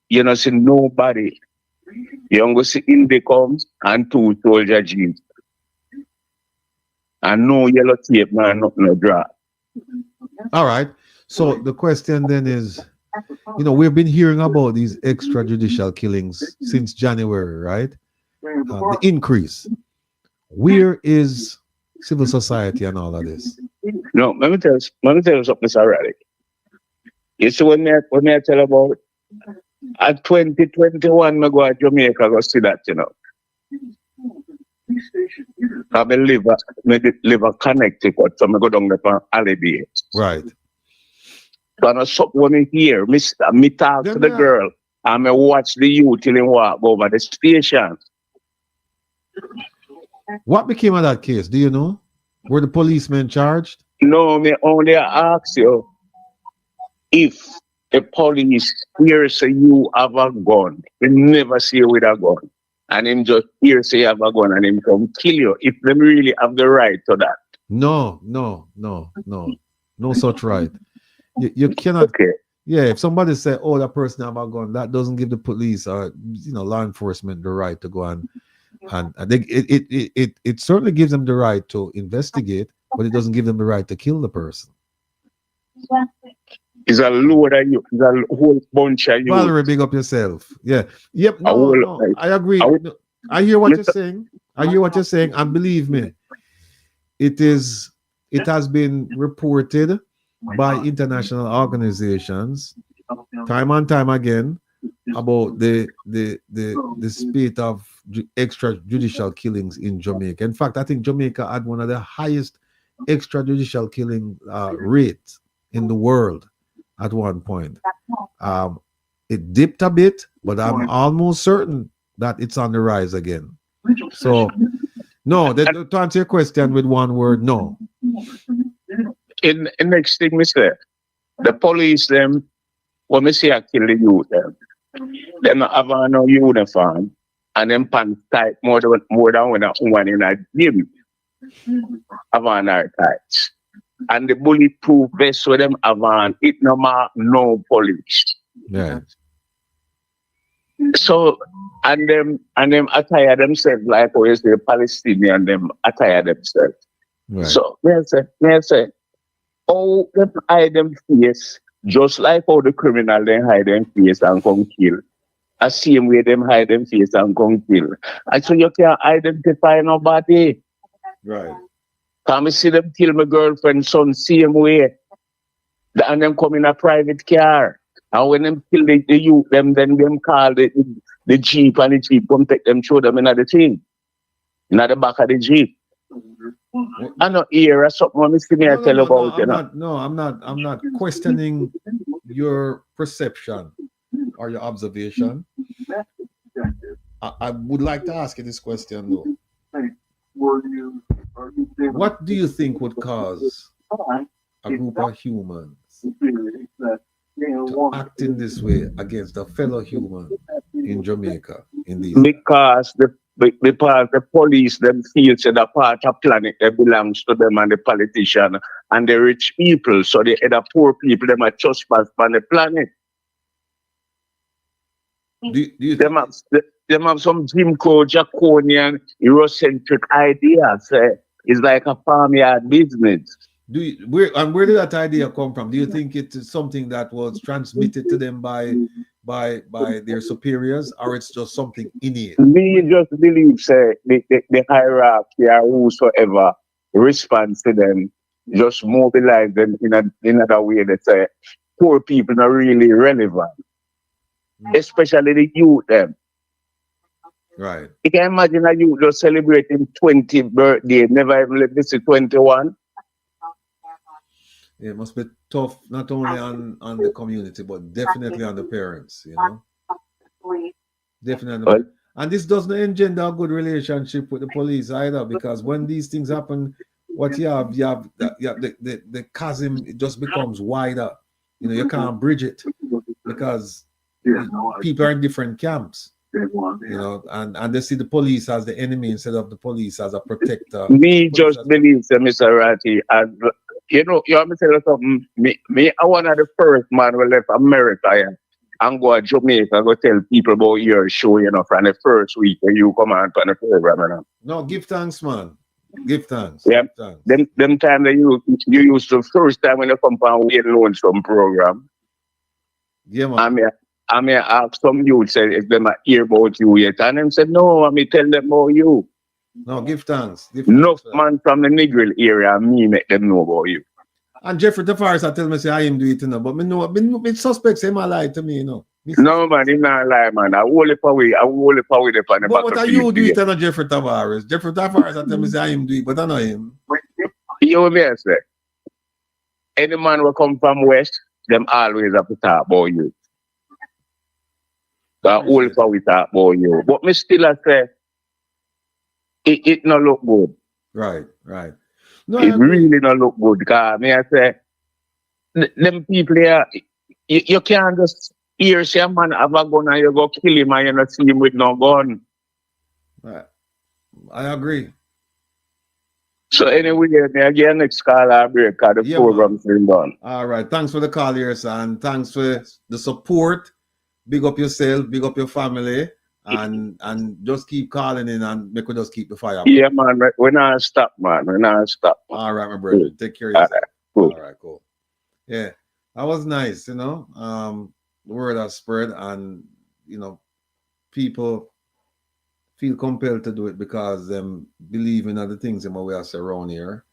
you not see nobody. You don't go see Indy comes and 2 soldier jeans. And no yellow tape, man, nothing no draw. All right. So the question then is, you know, we've been hearing about these extrajudicial killings since January, right? The increase. Where is civil society and all of this? No, let me tell you something, Mr. Rattigan. You see when I tell about at 2021, I go to Jamaica, go see that, you know. I live a Connecticut, so I go down there for holiday. Right. So I know something when I hear, me talk to the girl, and I watch the youth till they walk over the station. What became of that case? Do you know? Were the policemen charged? No, me only ask you if the police hears say you have a gun, they never see you with a gun. And him just hear say you have a gun and him come kill you. If they really have the right to that. No such right. You cannot. Okay. Yeah, if somebody say, "Oh, that person have a gun," that doesn't give the police or law enforcement the right to go and it certainly gives them the right to investigate, but it doesn't give them the right to kill the person. It's a load of you. It's a whole bunch of you. Valerie, big up yourself. Yeah. Yep. No, whole, no, I agree. No, I hear what you're saying. I hear what you're saying, and believe me, it has been reported by international organizations time and time again about the spate of extrajudicial killings in Jamaica. In fact, I think Jamaica had one of the highest extrajudicial killing rates in the world at one point. It dipped a bit, but I'm almost certain that it's on the rise again. So, no, to answer your question with one word, no. In next thing, me say, the police them, when me say I kill the youth them have no uniform and them pants tight more than when a woman in a gym have on her tights. And the bulletproof vest with them have on, it no mark no police. Yeah. So and them attire themselves like always the Palestinian them attire themselves. Right. So may I say, how them hide them face, just like how the criminal then hide them face and come kill. The same way them hide them face and come kill. And so you can't identify nobody. Right. Can I see them kill my girlfriend son same way? And them come in a private car. And when them kill the youth, then them call the Jeep and the Jeep come take them, show them another thing. In the back of the Jeep. I'm not here or something I tell about. I'm not questioning your perception or your observation. I would like to ask you this question though. What do you think would cause a group of humans to act in this way against a fellow human in Jamaica in these because the police them feel that part of planet that belongs to them and the politician and the rich people, so the other poor people them are trespass on the planet. Them have some Jim Crow, Draconian, Eurocentric ideas. It's like a farmyard business. Where did that idea come from? Do you think it is something that was transmitted to them by their superiors, or it's just something innate? Me just believe the hierarchy or whosoever responds to them, just mobilize them in another way that say poor people are really relevant. Especially the youth them. Right. You can imagine a youth just celebrating 20 birthday, never even let this 21. Yeah, it must be tough not only on the community, but definitely on the parents, Definitely. And this doesn't engender a good relationship with the police either, because when these things happen, what you have the chasm, it just becomes wider. You can't bridge it because people are in different camps. And they see the police as the enemy instead of the police as a protector. Me just believe, Mr. Ratty, and you want me to tell you something? Me, I one of the first man who left America and go to Jamaica, go tell people about your show, from the first week when you come on the program. No, give thanks, man. Give thanks. Yeah. Give thanks. Them time that you used to first time when you come on Wayne Loans from program. Yeah, man. I may ask some youth say if them hear about you yet, and them said no. I may tell them about you. No, give thanks. No man from the Negril area, me make them know about you. And Jeffrey Tavares, I tell me say I am doing it, but me suspects him lie to me, No man, he not lie, man. I will live away. But what are you doing to Jeffrey Tavares? Jeffrey Tavares, I tell me say I am doing it, but I know him. You know me, I say. Any man will come from West, them always have to talk about you. All we talk about you. But me still I say, it not look good. Right. No, I It agree. really not look good. Cause me I say them people here, you can't just hear say a man have a gun and you go kill him and you not see him with no gun. Right. I agree. So anyway, me again next call I break because the Yeah, program's been done. All right. Thanks for the call here, son. Thanks for the support. Big up yourself, big up your family, and just keep calling in and make us just keep the fire. Yeah, man. We're not stop, man. We're not stop. All right, my brother. Take care of All yourself. right, cool. All right, cool. Yeah, that was nice, you know. The word has spread, and you know, people feel compelled to do it because them believe in other things in my way I say around here.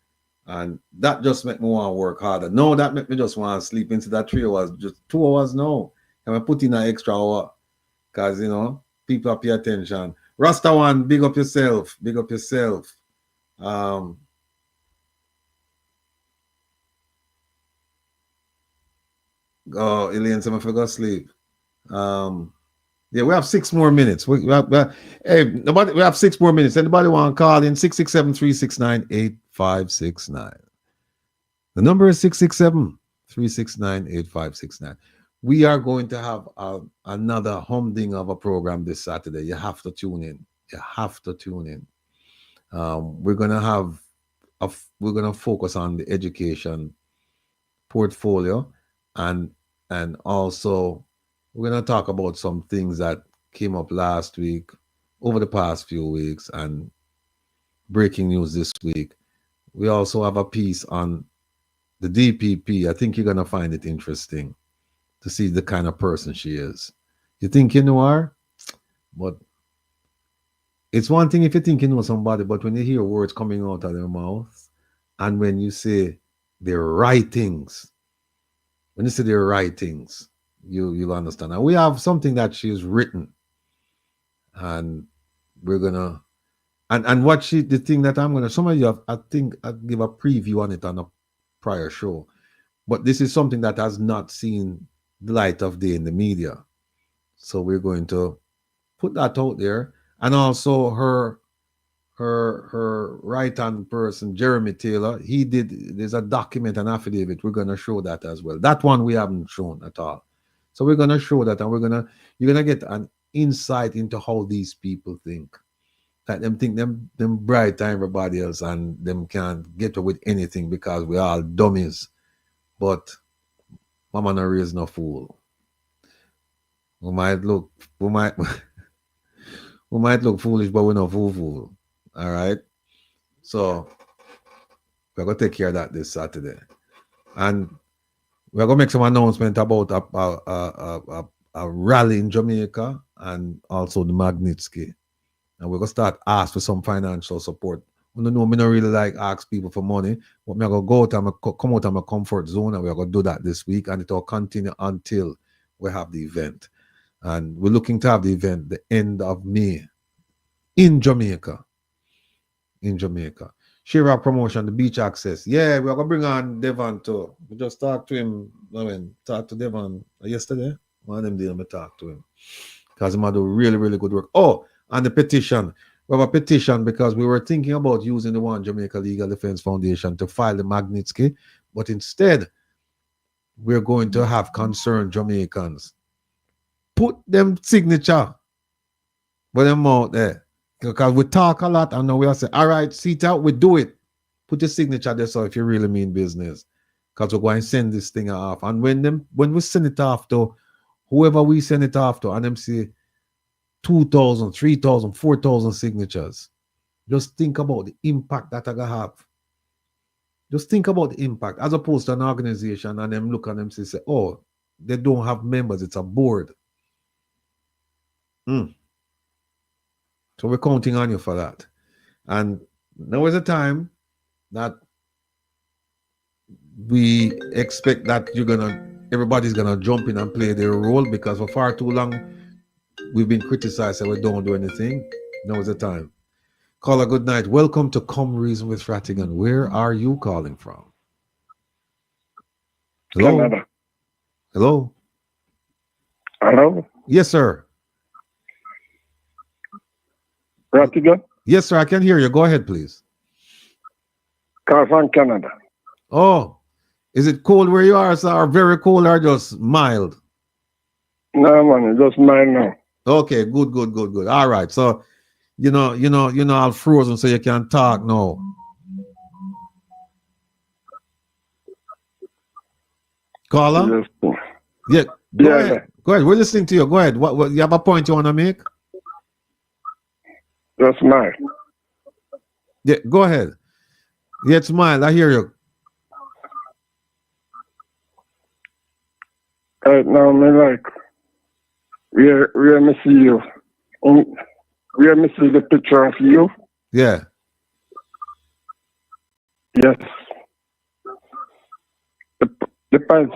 And that just make me want to work harder. No, that make me just want to sleep into that 3 hours, just 2 hours now. And I put in an extra hour because, you know, people pay attention. Rasta one, big up yourself. Big up yourself. Oh, Elaine, so I forgot to sleep. Yeah, we have 6 more minutes. We have 6 more minutes. Anybody want to call in? 667-369-8569. The number is 667-369-8569. We are going to have another humding of a program this Saturday. You have to tune in. You have to tune in. We're gonna focus on the education portfolio, and also we're gonna talk about some things that came up last week, over the past few weeks, and breaking news this week. We also have a piece on the DPP. I think you're gonna find it interesting to see the kind of person she is. You think you know her, but it's one thing if you think you know somebody, but when you hear words coming out of their mouth, and when you say the right things, you'll understand. And we have something that she's written, and we're gonna and what the thing that I'm gonna, some of you have, I think I'll give a preview on it on a prior show, but this is something that has not seen the light of day in the media, so we're going to put that out there. And also her right hand person, Jeremy Taylor, there's a document, an affidavit. We're going to show that as well. That one we haven't shown at all, so we're going to show that, and you're gonna get an insight into how these people think, that them think them bright than everybody else, and them can't get away with anything because we're all dummies. But mama no raise no fool. We might look foolish, but we're not fool. All right. So we're gonna take care of that this Saturday, and we're gonna make some announcement about a rally in Jamaica, and also the Magnitsky. And we're gonna start ask for some financial support. I don't know, me not really like ask people for money, but me gonna go out and come out of my comfort zone, and we're gonna do that this week, and it will continue until we have the event. And we're looking to have the event the end of May in Jamaica. Shira promotion, the beach access. Yeah, we're gonna bring on Devon too. We just talked to him. Talked to Devon yesterday. One of them days I talked to him, because he might do really, really good work. Oh, and the petition. We have a petition because we were thinking about using the One Jamaica Legal Defense Foundation to file the Magnitsky, but instead we're going to have concerned Jamaicans put them signature with them out there, because we talk a lot, and now we are saying, all right, see it out, we do it. Put your signature there, so if you really mean business, because we're going to send this thing off. And when we send it off to whoever we send it off to, and them say 2,000, 3,000, 4,000 signatures, just think about the impact that I gonna have. Just think about the impact, as opposed to an organization and them look at them say, oh, they don't have members, it's a board. So we're counting on you for that. And now is a time that we expect that everybody's gonna jump in and play their role, because for far too long we've been criticized and we don't do anything. Now is the time. Caller, good night. Welcome to Come Reason with Rattigan. Where are you calling from? Hello? Canada. Hello? Hello? Yes, sir. Rattigan? Yes, sir, I can hear you. Go ahead, please. Call from Canada. Oh, is it cold where you are, sir, or very cold or just mild? No, man, it's just mine now. Okay, good, good, good, good. All right. So, you're all frozen, so you can talk now. Caller? Yes. Yeah. Go ahead. Go ahead. We're listening to you. Go ahead. What you have a point you want to make? Just mine. Yeah, go ahead. Yeah, it's mine. I hear you. Right now, me like, where me see you. Where me see the picture of you. Yeah. Yes. The points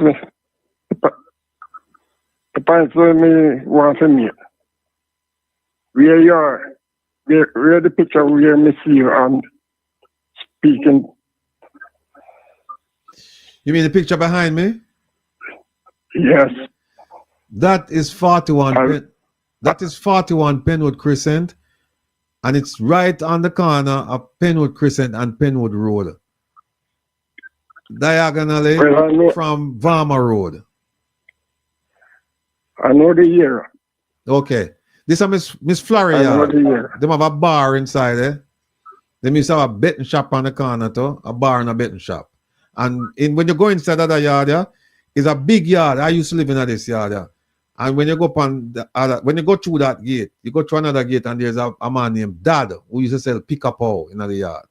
me want to meet. Where you are, where the picture where me see you and speaking. You mean the picture behind me? Yes. That is 41. That is 41 Penwood Crescent, and it's right on the corner of Penwood Crescent and Penwood Road, diagonally from Varma Road. I know the year. Okay. This is Miss Florida. They have a bar inside there. They used to have a betting shop on the corner too, a bar and a betting shop. And when you go inside that yard, yeah, it's a big yard. I used to live in this yard. Yeah. And when you go when you go through that gate, you go through another gate, and there's a man named Dad who used to sell pick-a-paw in the yard.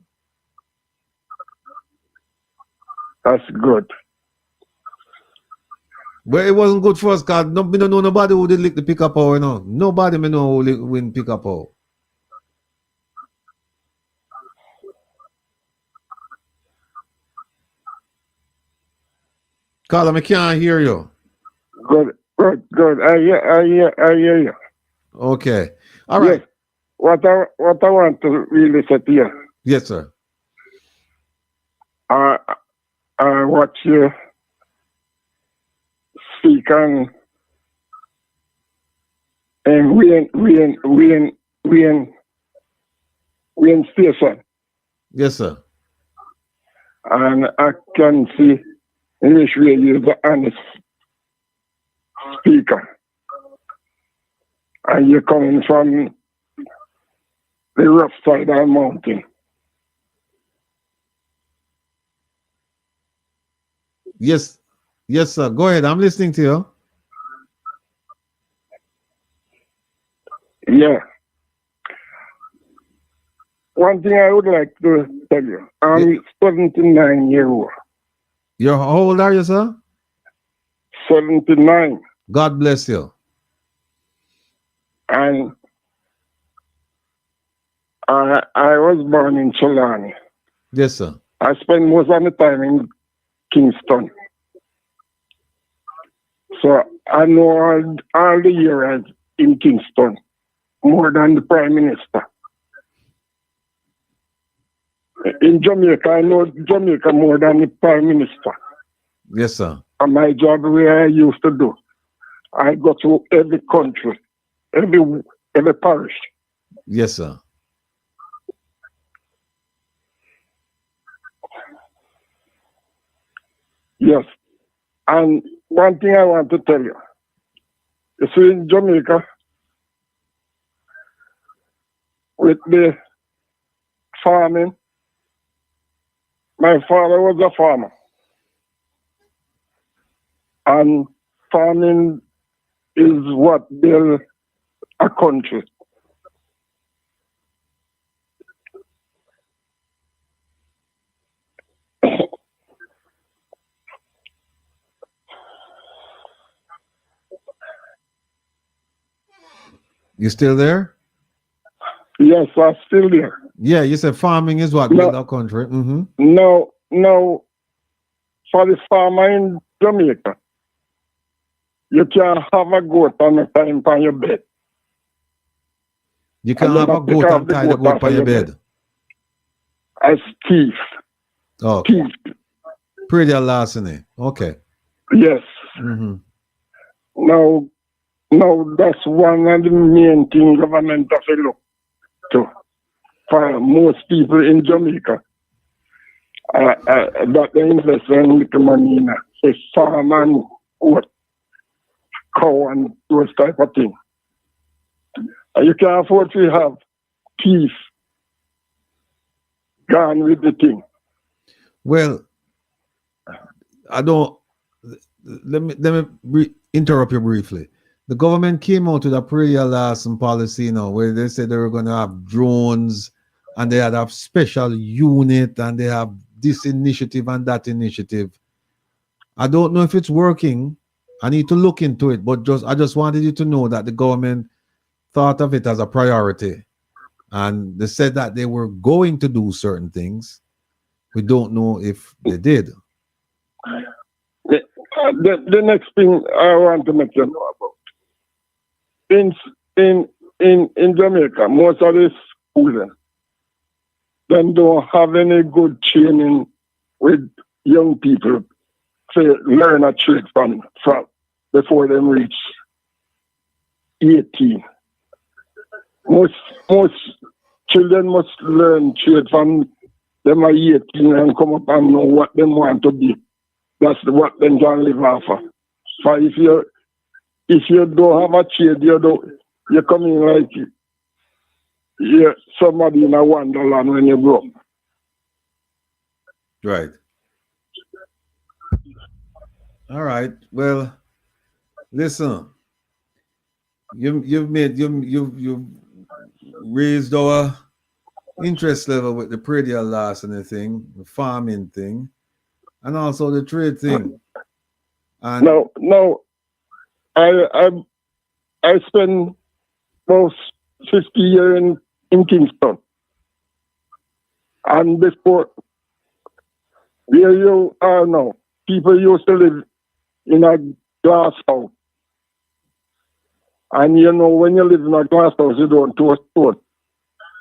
That's good. But it wasn't good for us because we don't know nobody who did lick the pick-a-paw, you know. Nobody may know who win pick-a-paw. Carla, I can't hear you. Good. I hear you. Okay. All right. Yes. What I want to really say to you. Yes, sir. I watch you speak on and we in station. Yes, sir. And I can see in which way you're the honest speaker. And you're coming from the rough side of the mountain. Yes. Yes, sir. Go ahead. I'm listening to you. Yeah. One thing I would like to tell you, I'm 79 years old. How old are you, sir? 79. God bless you. And I was born in Chelani. Yes, sir. I spent most of the time in Kingston. So I know all the years in Kingston, more than the Prime Minister. In Jamaica, I know Jamaica more than the Prime Minister. Yes, sir. And my job where I used to do, I go to every country, every parish. Yes, sir. Yes. And one thing I want to tell you, you see in Jamaica, with the farming, my father was a farmer. And farming is what builds a country. You still there? Yes, I'm still there. Yeah, you said farming is what build our country. Mm-hmm. No, for the farmer in Jamaica, you can't have a goat on the time on your bed. You can't have a goat and tie the goat on your bed. As thief. Oh. Thief. Pretty larceny. Okay. Yes. Mm-hmm. Now, that's one of the main things government has to look to. for most people in Jamaica. That they invest in little money in a farm and what, cow and those type of things. You can afford to have peace gone with the thing. Well, I don't. Let me interrupt you briefly. The government came out with a prayer last policy, where they said they were going to have drones and they had a special unit and they have this initiative and that initiative. I don't know if it's working. I need to look into it, but I just wanted you to know that the government thought of it as a priority. And they said that they were going to do certain things. We don't know if they did. The next thing I want to make you know about. In Jamaica, most of the schools, they don't have any good training with young people to learn a trade from before they reach 18. Most children must learn trade from them at 18 and come up and know what they want to be. That's what they can live off of. So if you don't have a trade, you're coming like you're somebody in a wonderland when you grow up. Right. All right. Well, listen. You've raised our interest level with the predial loss and the thing, the farming thing, and also the trade thing. And no, I spent most 50 years in Kingston, and before where you are now, people used to live in a glass house. And when you live in a glass house, you don't toast stone.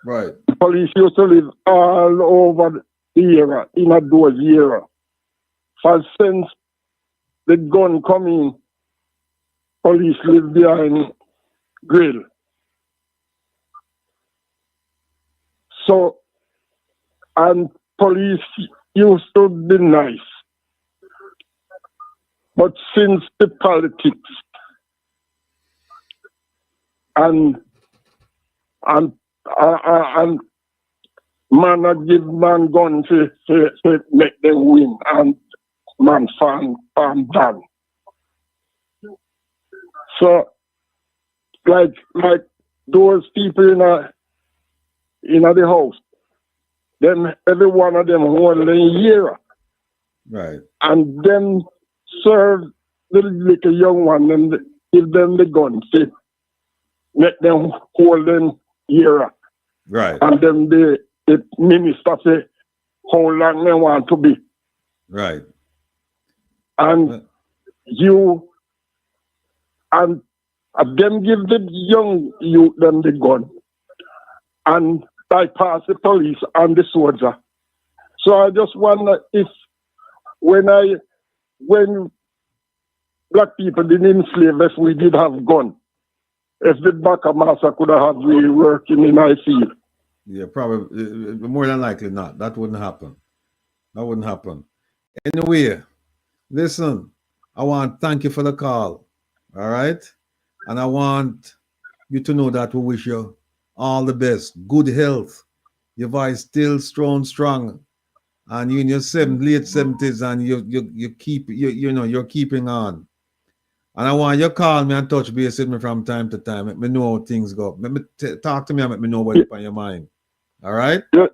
Right. The police used to live all over the area, in a those area. But since the gun come in, police live behind grill. So, and police used to be nice. But since the politics and man a give man gun to make them win and man farm down. So like those people in the house, them every one of them hold a year. Right. And then serve the little young one and give them the gun, see, make them hold them year. Right. And then the minister say how long they want to be. Right. And you and them give the young youth them the gun and bypass the police and the soldier. So I just wonder if when black people didn't enslave us, we did have gun. If the Baka Massa could have had we working in our field. Yeah, probably more than likely not. That wouldn't happen. That wouldn't happen. Anyway, listen, I want to thank you for the call. All right? And I want you to know that we wish you all the best. Good health. Your voice still strong. And you're in your late 70s and you're keeping on. And I want you to call me and touch base with me from time to time. Let me know how things go. Let me talk to me and let me know what's on your mind. All right? You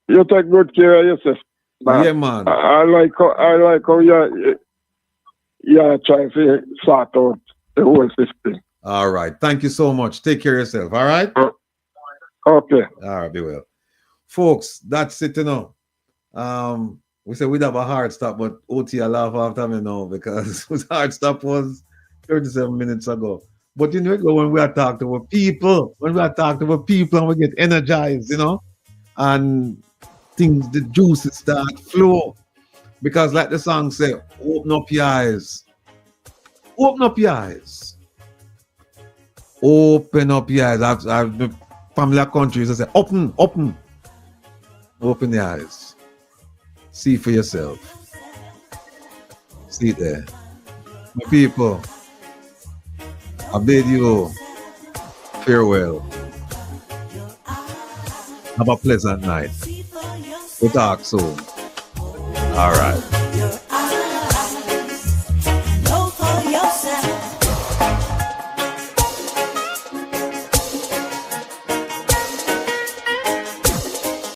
take good care of yourself. Man. Yeah, man. I like how you're trying to sort out the whole system. All right. Thank you so much. Take care of yourself. All right? Okay. All right, be well. Folks, that's it, we said we'd have a hard stop, but OT I laugh after me now because his hard stop was 37 minutes ago. But when we are talking to people, and we get energized, and things, the juices start flow. Because like the song say, open up your eyes. Open up your eyes. Open up your eyes. family countries, I say, open the eyes. See for yourself. See there. My people, I bid you farewell. Have a pleasant night. We'll talk soon. All right.